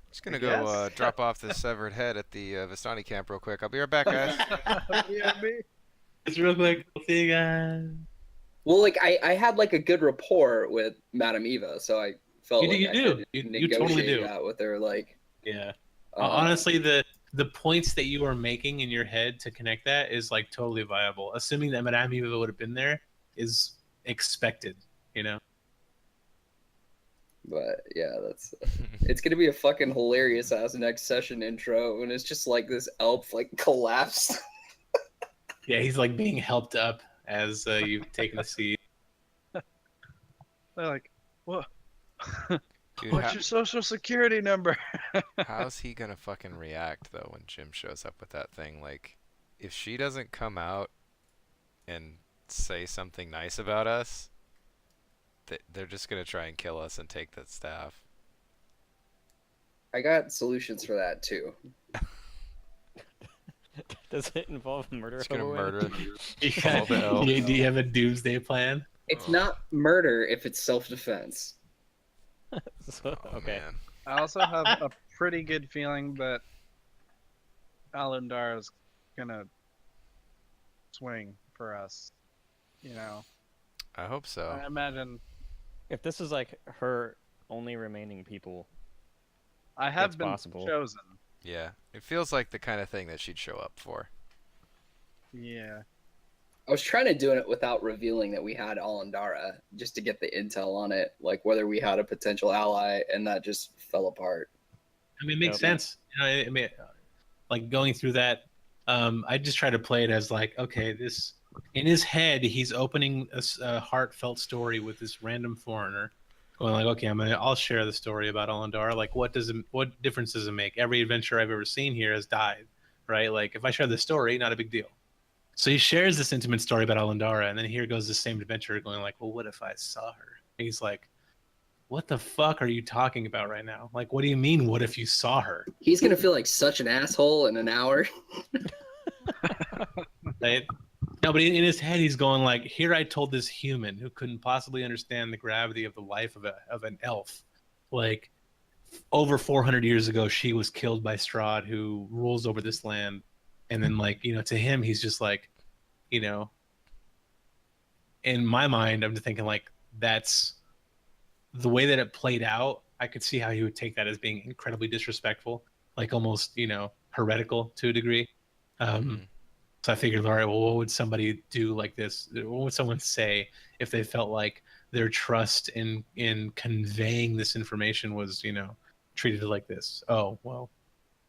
Just gonna go Yes. drop off the severed head at the Vistani camp real quick. I'll be right back, guys. Yeah, me. Just real quick. See you guys. Well, like I had like a good rapport with Madame Eva, so I felt You do- like you I do. could You totally negotiate do. that with her. Like, Yeah. uh, Honestly, the points that you are making in your head to connect that is like totally viable. Assuming that Madame Eva would have been there is expected. You know. but yeah, it's gonna be a fucking hilarious ass next session intro, and it's just like this elf like collapsed. Yeah, he's like being helped up as you've taken a seat. They're like, "What? Dude, What's your social security number?" how's he gonna fucking react though when Jim shows up with that thing? Like, if she doesn't come out and say something nice about us, they're just gonna try and kill us and take the staff. I got solutions for that too. Does it involve murder? Just gonna Owen? murder. You All the elves. do you have a doomsday plan? It's Oh. not murder if it's self-defense. So- Oh, okay. man. I also have a pretty good feeling that Alundar is gonna swing for us. You know, I hope so. I imagine If this is like her only remaining people, I have That's been possible. chosen. Yeah, it feels like the kind of thing that she'd show up for. Yeah. I was trying to do it without revealing that we had Alandara, just to get the intel on it, like whether we had a potential ally, and that just fell apart. I mean, it makes Yep. sense. You know, I mean, like going through that, I just try to play it as like, okay, this in his head, he's opening a heartfelt story with this random foreigner, going like, okay, I'll share the story about Alandar. Like, what difference does it make? Every adventurer I've ever seen here has died, right? Like, if I share the story, not a big deal. So he shares this intimate story about Alandara, and then here goes the same adventurer going like, well, what if I saw her? And he's like, what the fuck are you talking about right now? Like, what do you mean, what if you saw her? He's gonna feel like such an asshole in an hour. Right? No, but in his head, he's going like, here I told this human who couldn't possibly understand the gravity of the life of an elf. Like, over 400 years ago, she was killed by Strahd, who rules over this land. And then, like, you know, to him, he's just like, you know, in my mind, I'm just thinking like, that's the way that it played out. I could see how he would take that as being incredibly disrespectful, like almost, you know, heretical to a degree. Mhm. So I figured, all right, well, what would somebody do like this? What would someone say if they felt like their trust in conveying this information was, you know, treated like this? Oh, well,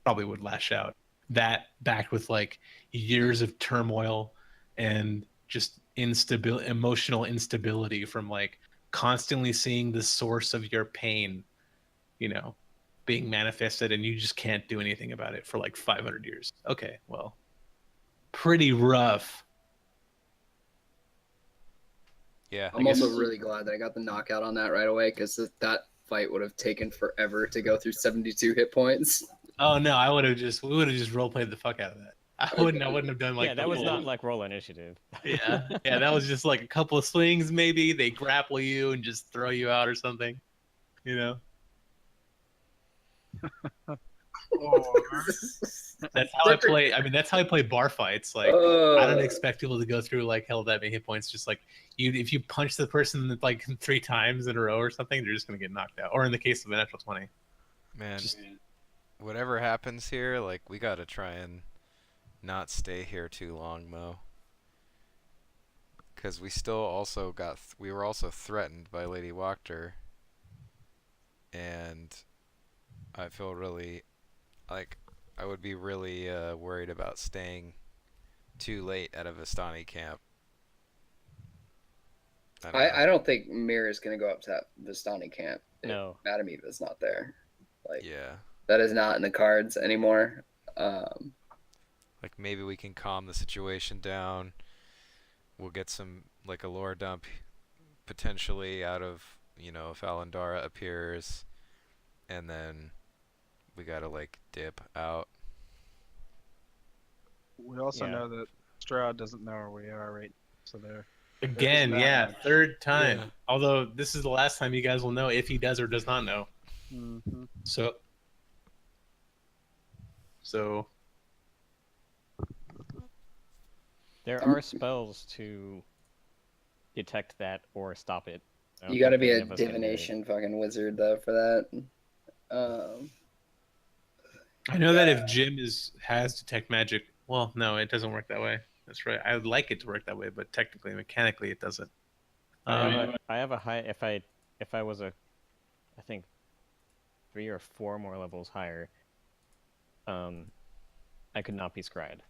probably would lash out. That backed with like years of turmoil and just emotional instability from like constantly seeing the source of your pain, you know, being manifested, and you just can't do anything about it for like 500 years. Okay, well, pretty rough. Yeah. I'm I guess- also really glad that I got the knockout on that right away, because that fight would have taken forever to go through 72 hit points. Oh no, we would have just role played the fuck out of that. I wouldn't have done like yeah, the that was full- not like roll initiative. yeah, that was just like a couple of swings. Maybe they grapple you and just throw you out or something, you know. That's how I play. I mean, that's how I play bar fights. Like, I don't expect people to go through like hell that many hit points. Just like if you punch the person like 3 times in a row or something, they're just gonna get knocked out. Or in the case of a natural 20. Man, whatever happens here, like we gotta try and not stay here too long, though. Because we still also we were also threatened by Lady Wachter, and I feel really like I would be really worried about staying too late at a Vistani camp. I don't think Mir is going to go up to that Vistani camp if No. Madame Eva's not there. Like, Yeah. that is not in the cards anymore. Like maybe we can calm the situation down. We'll get some like a lore dump potentially out of, if Alandara appears, and then we gotta like dip out. We also Yeah. know that Strahd doesn't know where we are, right? So there. Again, that yeah, much. third time. Yeah. Although this is the last time you guys will know if he does or does not know. Mm-hmm. So There are spells to detect that or stop it. I don't You got to think be any a of us can do it. divination fucking wizard, though, for that. I know that if Jim has detect magic, well, no, it doesn't work that way. That's right. I would like it to work that way, but technically, mechanically, it doesn't. I have a high. If I was I think 3 or 4 more levels higher, I could not be scryed.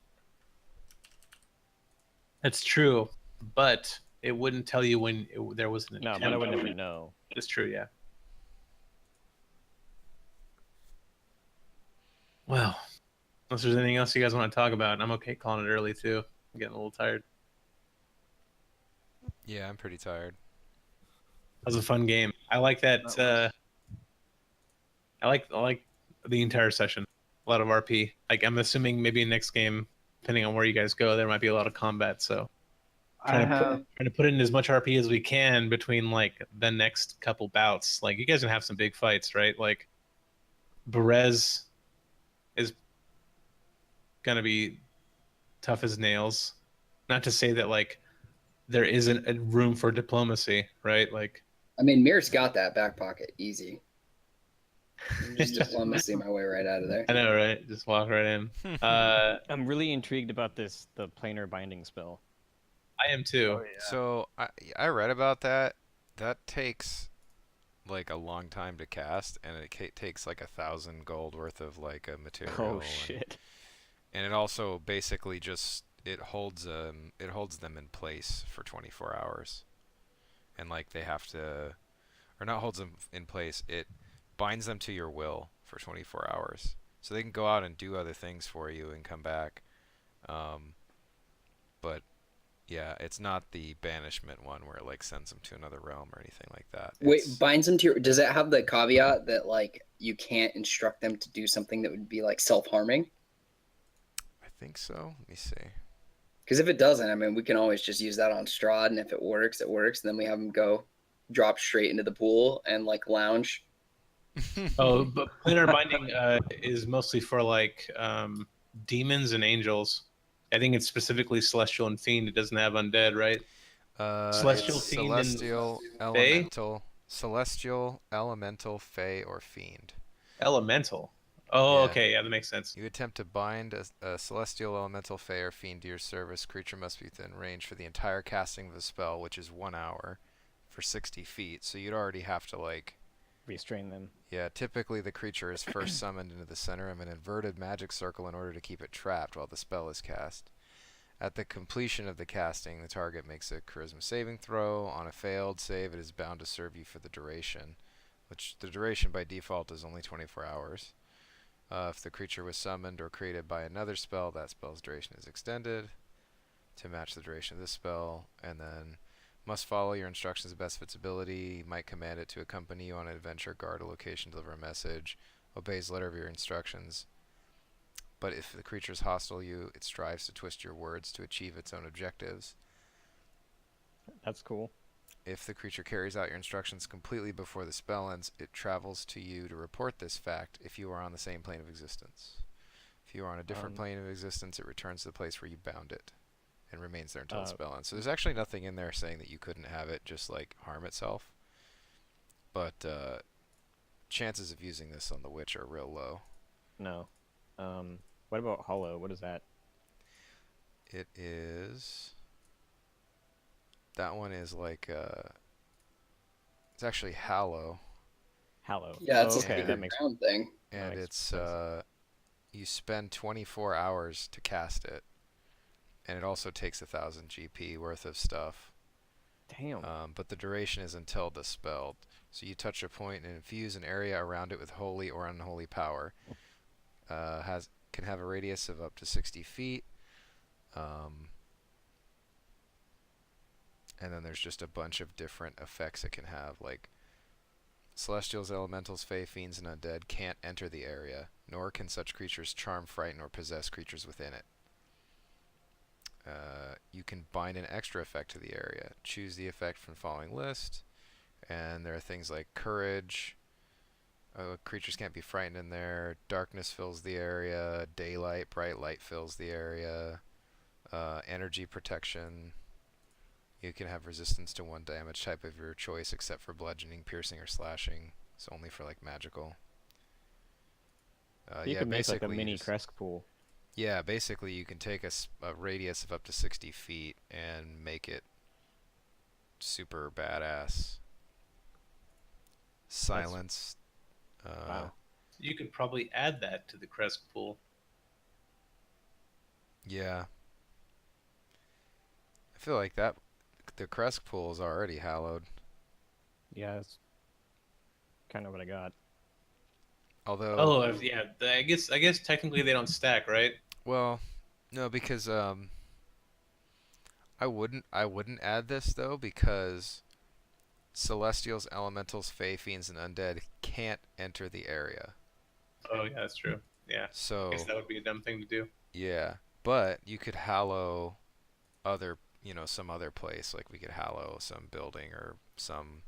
That's true, but it wouldn't tell you when there was an No, attempt. but I would never know. That's true, yeah. Well, unless there's anything else you guys want to talk about, I'm okay calling it early too. I'm getting a little tired. Yeah, I'm pretty tired. That was a fun game. I like that. I like the entire session. A lot of RP. Like I'm assuming maybe next game, depending on where you guys go, there might be a lot of combat. So trying to put in as much RP as we can between like the next couple bouts. Like you guys gonna have some big fights, right? Like Berez is gonna be tough as nails. Not to say that like there isn't a room for diplomacy, right? Like I mean, Mir's got that back pocket easy. Just diplomacy my way right out of there. I know, right? Just walk right in. I'm really intrigued about the planar binding spell. I am too. Oh, yeah. So I read about that. That takes like a long time to cast, and it takes like 1,000 gold worth of like a material. Oh shit! And it also basically just it holds them in place for 24 hours, and like they have to, or not holds them in place. It binds them to your will for 24 hours, so they can go out and do other things for you and come back. But yeah, it's not the banishment one where it like sends them to another realm or anything like that. Wait, binds them to your. Does it have the caveat that like you can't instruct them to do something that would be like self-harming? I think so. Let me see. Because if it doesn't, I mean, we can always just use that on Strahd, and if it works, it works. And then we have them go drop straight into the pool and like lounge. Oh, but planar binding is mostly for like demons and angels. I think it's specifically celestial and fiend. It doesn't have undead, right? Celestial, it's fiend, and celestial, Fey? elemental, fey, or fiend. Elemental. Oh, Yeah. okay, yeah, that makes sense. You attempt to bind a celestial, elemental, fey, or fiend to your service. Creature must be within range for the entire casting of the spell, which is 1 hour, for 60 feet. So you'd already have to like. Restrain them. Yeah, typically the creature is first summoned into the center of an inverted magic circle in order to keep it trapped while the spell is cast. At the completion of the casting, the target makes a charisma saving throw. On a failed save, it is bound to serve you for the duration, which the duration by default is only 24 hours. If the creature was summoned or created by another spell, that spell's duration is extended to match the duration of this spell, and then must follow your instructions to the best of its ability. You might command it to accompany you on an adventure, guard a location, deliver a message, obeys letter of your instructions. But if the creature is hostile to you, it strives to twist your words to achieve its own objectives. That's cool. If the creature carries out your instructions completely before the spell ends, it travels to you to report this fact if you are on the same plane of existence. If you are on a different plane of existence, it returns to the place where you bound it and remains there until the spell ends. So there's actually nothing in there saying that you couldn't have it just like harm itself. But chances of using this on the witch are real low. No. What about hollow? What is that? It is. That one is like it's actually hallow, Hallow. Yeah, it's Oh, a okay, that sacred makes ground thing. and makes it's sense. you spend 24 hours to cast it, and it also takes 1,000 GP worth of stuff. Damn. But the duration is until dispelled. So you touch a point and infuse an area around it with holy or unholy power. Can have a radius of up to 60 feet. And then there's just a bunch of different effects it can have, like celestials, elementals, fae, fiends, and undead can't enter the area, nor can such creatures charm, frighten, or possess creatures within it. You can bind an extra effect to the area. Choose the effect from the following list, and there are things like courage. Creatures can't be frightened in there. Darkness fills the area. Daylight, bright light fills the area. Energy protection. You can have resistance to one damage type of your choice, except for bludgeoning, piercing, or slashing. It's only for like magical. You Yeah, could make like a basically mini Kresk pool. yeah, basically you can take a radius of up to 60 feet and make it super badass. Silence. Wow. You could probably add that to the Kresk pool. Yeah. I feel like that the Kresk pool is already hallowed. Yeah, that's kind of what I got. Although, Oh, yeah. I guess technically they don't stack, right? well, no, because I wouldn't add this though because Celestials, Elementals, Fae, Fiends, and Undead can't enter the area. Oh, yeah, that's true. Yeah, I guess So that would be a dumb thing to do. yeah, but you could hallow other, some other place. Like we could hallow some building or some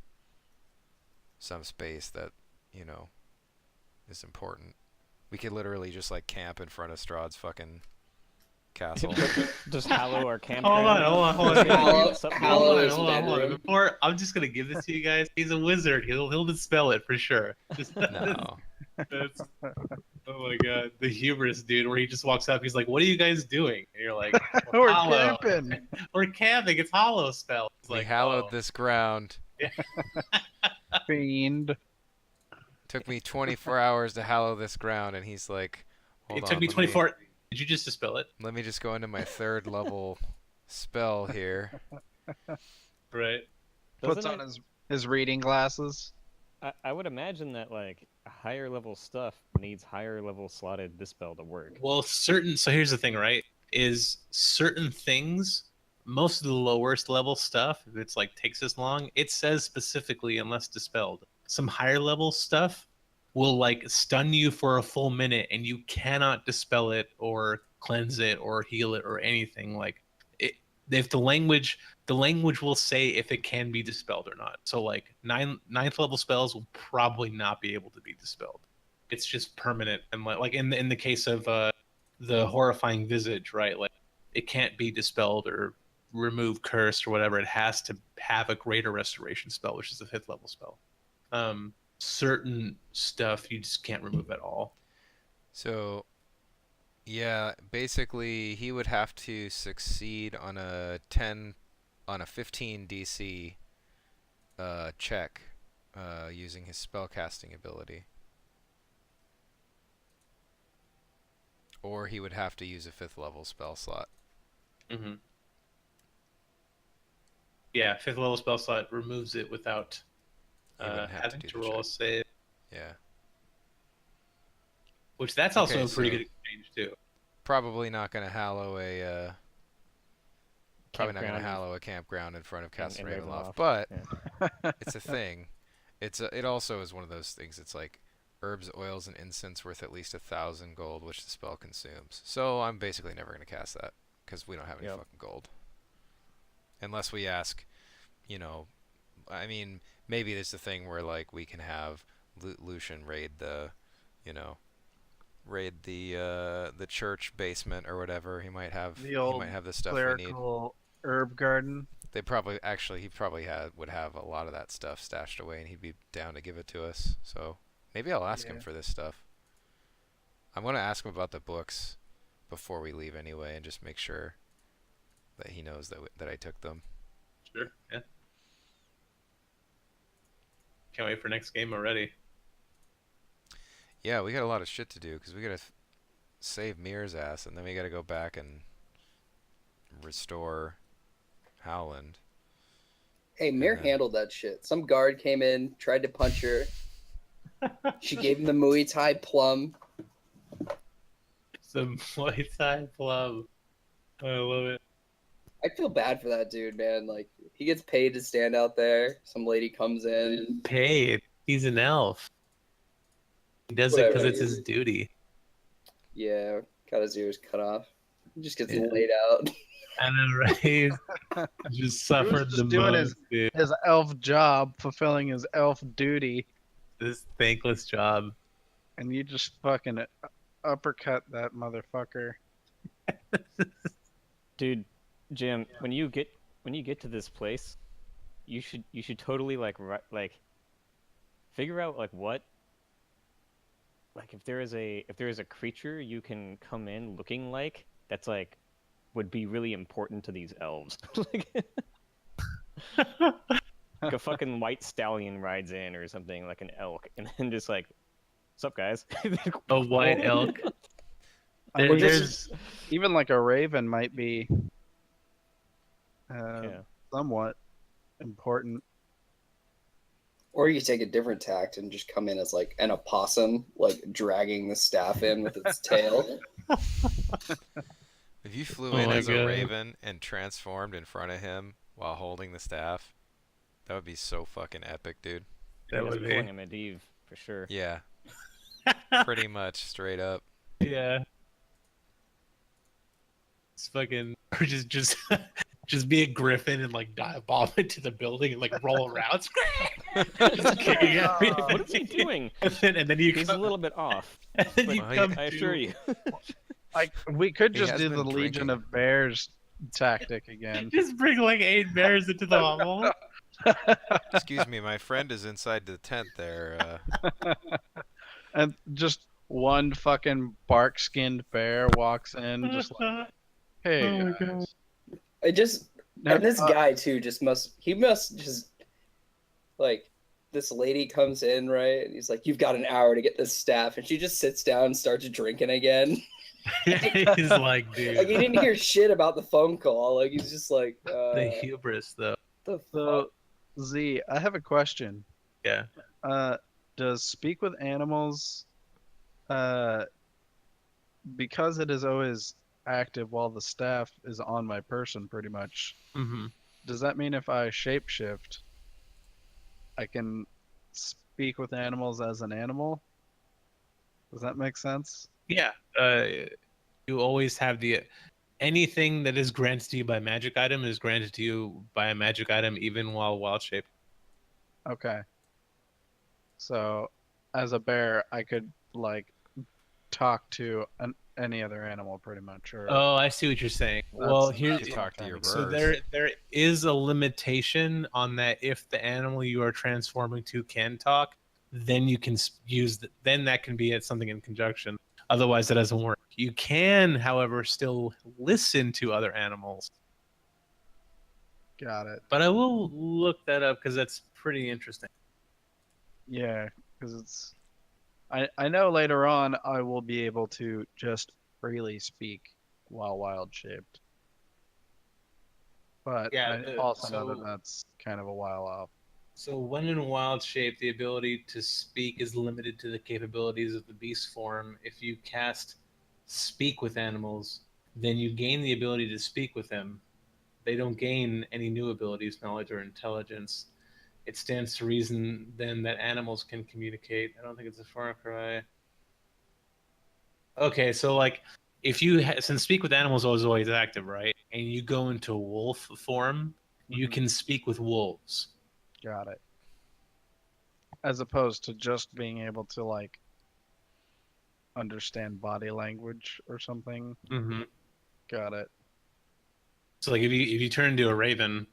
space that, you know, is important. We could literally just like camp in front of Strahd's fucking castle. Just hallow our Hold on, campground. hold on. Hallow- Something- hallow Hold on, his hold on, hold on. bedroom. Before, I'm just gonna give this to you guys. He's a wizard. He'll dispel it for sure. Just, No. that's, oh my god, the hubris, dude. Where he just walks up, he's like, "What are you guys doing?" And you're like, We're hollow. camping. We're camping. It's hollow spell." He's We like, hallowed "Oh." this ground. Fiend. Took me 24 hours to hallow this ground, and he's like, hold It on, took me let 24. Did you just dispel it? Let me just go into my third level spell here. Right. Puts Doesn't on it- his reading glasses. I would imagine that like higher level stuff needs higher level slotted dispel to work. Well, so here's the thing, right? Is certain things, most of the lowest level stuff, if it's like takes this long, it says specifically unless dispelled. Some higher level stuff will like stun you for a full minute and you cannot dispel it or cleanse it or heal it or anything. Like it, if the language will say if it can be dispelled or not. So like ninth level spells will probably not be able to be dispelled. It's just permanent, and like in the case of the horrifying visage, right? Like it can't be dispelled or remove curse or whatever. It has to have a greater restoration spell, which is a 5th level spell. Certain stuff you just can't remove at all. So, yeah, basically he would have to succeed on a 15 DC check using his spellcasting ability. Or he would have to use a 5th level spell slot. Mm-hmm. Yeah, 5th level spell slot removes it without You wouldn't have having to do to the roll a check. save. Yeah. Which that's also Okay, a pretty so- good exchange too. Probably not going to hallow a Campground campground in front of Castle in Ravenloft, Ravenloft, but yeah. it's a thing. It also is one of those things. It's like herbs, oils, and incense worth at least 1,000 gold, which the spell consumes. So I'm basically never going to cast that because we don't have any Yep. fucking gold. Unless we ask, I mean, maybe there's a thing where like we can have Lucian raid the church basement or whatever. He might have The old the stuff we need. Clerical herb garden. He probably would have a lot of that stuff stashed away, and he'd be down to give it to us. So maybe I'll ask him Yeah. for this stuff. I'm gonna ask him about the books before we leave anyway, and just make sure that he knows that I took them. Sure. Yeah. Can't wait for next game already. Yeah, we got a lot of shit to do because we gotta save Mir's ass, and then we gotta go back and restore Howland. Hey, Mir then- handled that shit. Some guard came in, tried to punch her. She gave him the Muay Thai plum. Some Muay Thai plum. I love it. I feel bad for that dude, man. Like, he gets paid to stand out there. Some lady comes in. Paid. He's an elf. He does it because Whatever. it's his duty. Yeah, got his ears cut off. He just gets Yeah. laid out. I know, right? He just suffered just the doing most, dude. His elf job, fulfilling his elf duty, This thankless job. and you just fucking uppercut that motherfucker. Dude, Jim, when you get to this place, you should totally like figure out like what, like if there is a creature you can come in looking like that's like would be really important to these elves. Like a fucking white stallion rides in or something, like an elk, and then just like, "What's up, guys?" A white elk. I mean, There's even like a raven might be Yeah. somewhat important. Or you take a different tact and just come in as like an opossum, like dragging the staff in with its tail. If you flew Oh in my as a God. raven and transformed in front of him while holding the staff, that would be so fucking epic, dude. that That's would pulling be. a Medivh for sure. Yeah, pretty much straight up. Yeah. It's fucking or just just be a griffin and like dive bomb into the building and like roll around. Just kicking everything. What is he doing? And then you He's come, a little bit off. and then but you Well, come I to- assure you. Like we could He just has do the been Legion drinking. of Bears tactic again. Just bring like 8 bears into the hovel. Excuse me, my friend is inside the tent there. And just one fucking bark skinned bear walks in, just like, hey, Oh my guys. God. I just No, and this uh, guy too just must just like this lady comes in, right? And he's like, "You've got an hour to get this staff," and she just sits down and starts drinking again. He's like, Like dude, he didn't hear shit about the phone call. Like he's just like, the hubris though. the fuck? So, Z, I have a question. Yeah. Does speak with animals, because it is always active while the staff is on my person, pretty much? Mm-hmm. Does that mean if I shapeshift, I can speak with animals as an animal? Does that make sense? Yeah. You always have anything that is granted to you by magic item is granted to you by a magic item even while wild shape. Okay. So, as a bear, I could like talk to any other animal, pretty much. Or Oh, I see what you're saying. That's- Well, You here could talk to your birds. so there is a limitation on that. If the animal you are transforming to can talk, then you can then that can be something in conjunction. Otherwise, that doesn't work. You can, however, still listen to other animals. got it. But I will look that up because that's pretty interesting. Yeah, because it's. I know later on I will be able to just freely speak while wild shaped. But Yeah, I also know so- that that's kind of a while off. So when in wild shape, the ability to speak is limited to the capabilities of the beast form. If you cast speak with animals, then you gain the ability to speak with them. They don't gain any new abilities, knowledge, or intelligence. It stands to reason then that animals can communicate. I don't think it's a far cry. Okay, so like if you since speak with animals is always active, right? And you go into wolf form, you Mhm. can speak with wolves. Got it. As opposed to just being able to like understand body language or something. Mm-hmm. Got it. So like if you turn into a raven,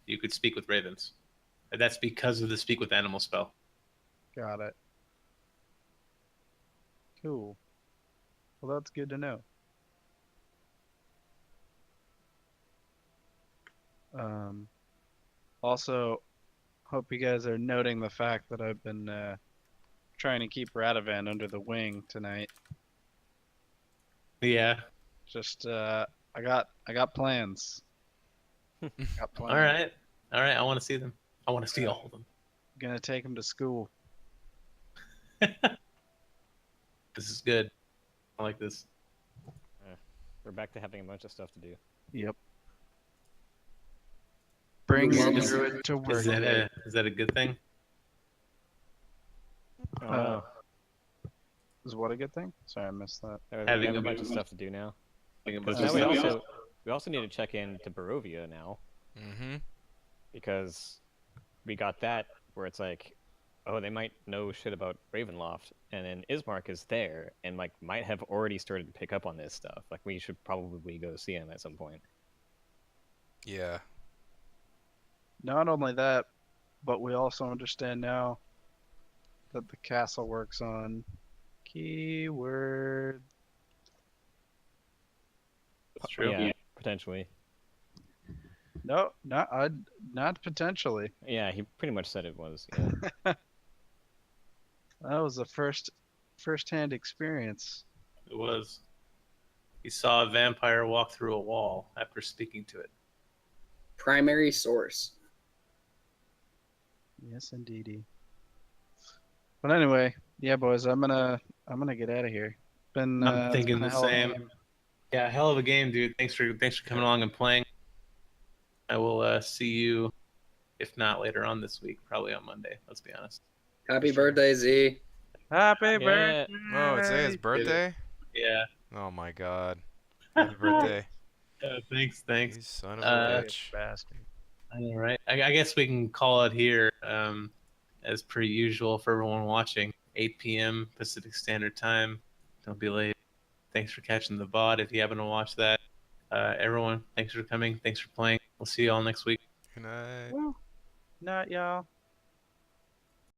you could speak with ravens. And that's because of the speak with animal spell. Got it. Cool. Well, that's good to know. Also, hope you guys are noting the fact that I've been trying to keep Radovan under the wing tonight. Yeah. Just I got plans. Got plans. All right. All right. I want to see them. I want to see all of them. Gonna take him to school. This is good. I like this. We're back to having a bunch of stuff to do. Yep. Bring your Is- druid to work. Is that a good thing? Oh, Is what a good thing? Sorry, I missed that. we having have a a bunch of bunch- stuff to do now. Like a Because bunch now of we stuff? also need to check in to Barovia now, Mm-hmm. because we got that where it's like, oh, they might know shit about Ravenloft, and then Ismark is there and like might have already started to pick up on this stuff. Like we should probably go see him at some point. Yeah. Not only that, but we also understand now that the castle works on keyword. That's true. Yeah, potentially. No, not potentially. Yeah, he pretty much said it was. Yeah. That was a first-hand experience. It was. He saw a vampire walk through a wall after speaking to it. Primary source. Yes, indeedy. But anyway, yeah, boys, I'm gonna get out of here. Been I'm it's thinking been a the hell of a same. game. Yeah, hell of a game, dude. Thanks for coming along and playing. I will see you, if not later on this week, probably on Monday. Let's be honest. Happy birthday, Z. Happy Yeah. birthday! Oh, today his birthday? Yeah. Oh my god. Happy birthday. Thanks. You son of Uh, a bitch. Bastard. I know, right? I guess we can call it here, as per usual for everyone watching. 8 p.m. Pacific Standard Time. Don't be late. Thanks for catching the VOD if you happen to watch that. Everyone, thanks for coming. Thanks for playing. We'll see you all next week. Good night. Woo. Night, y'all.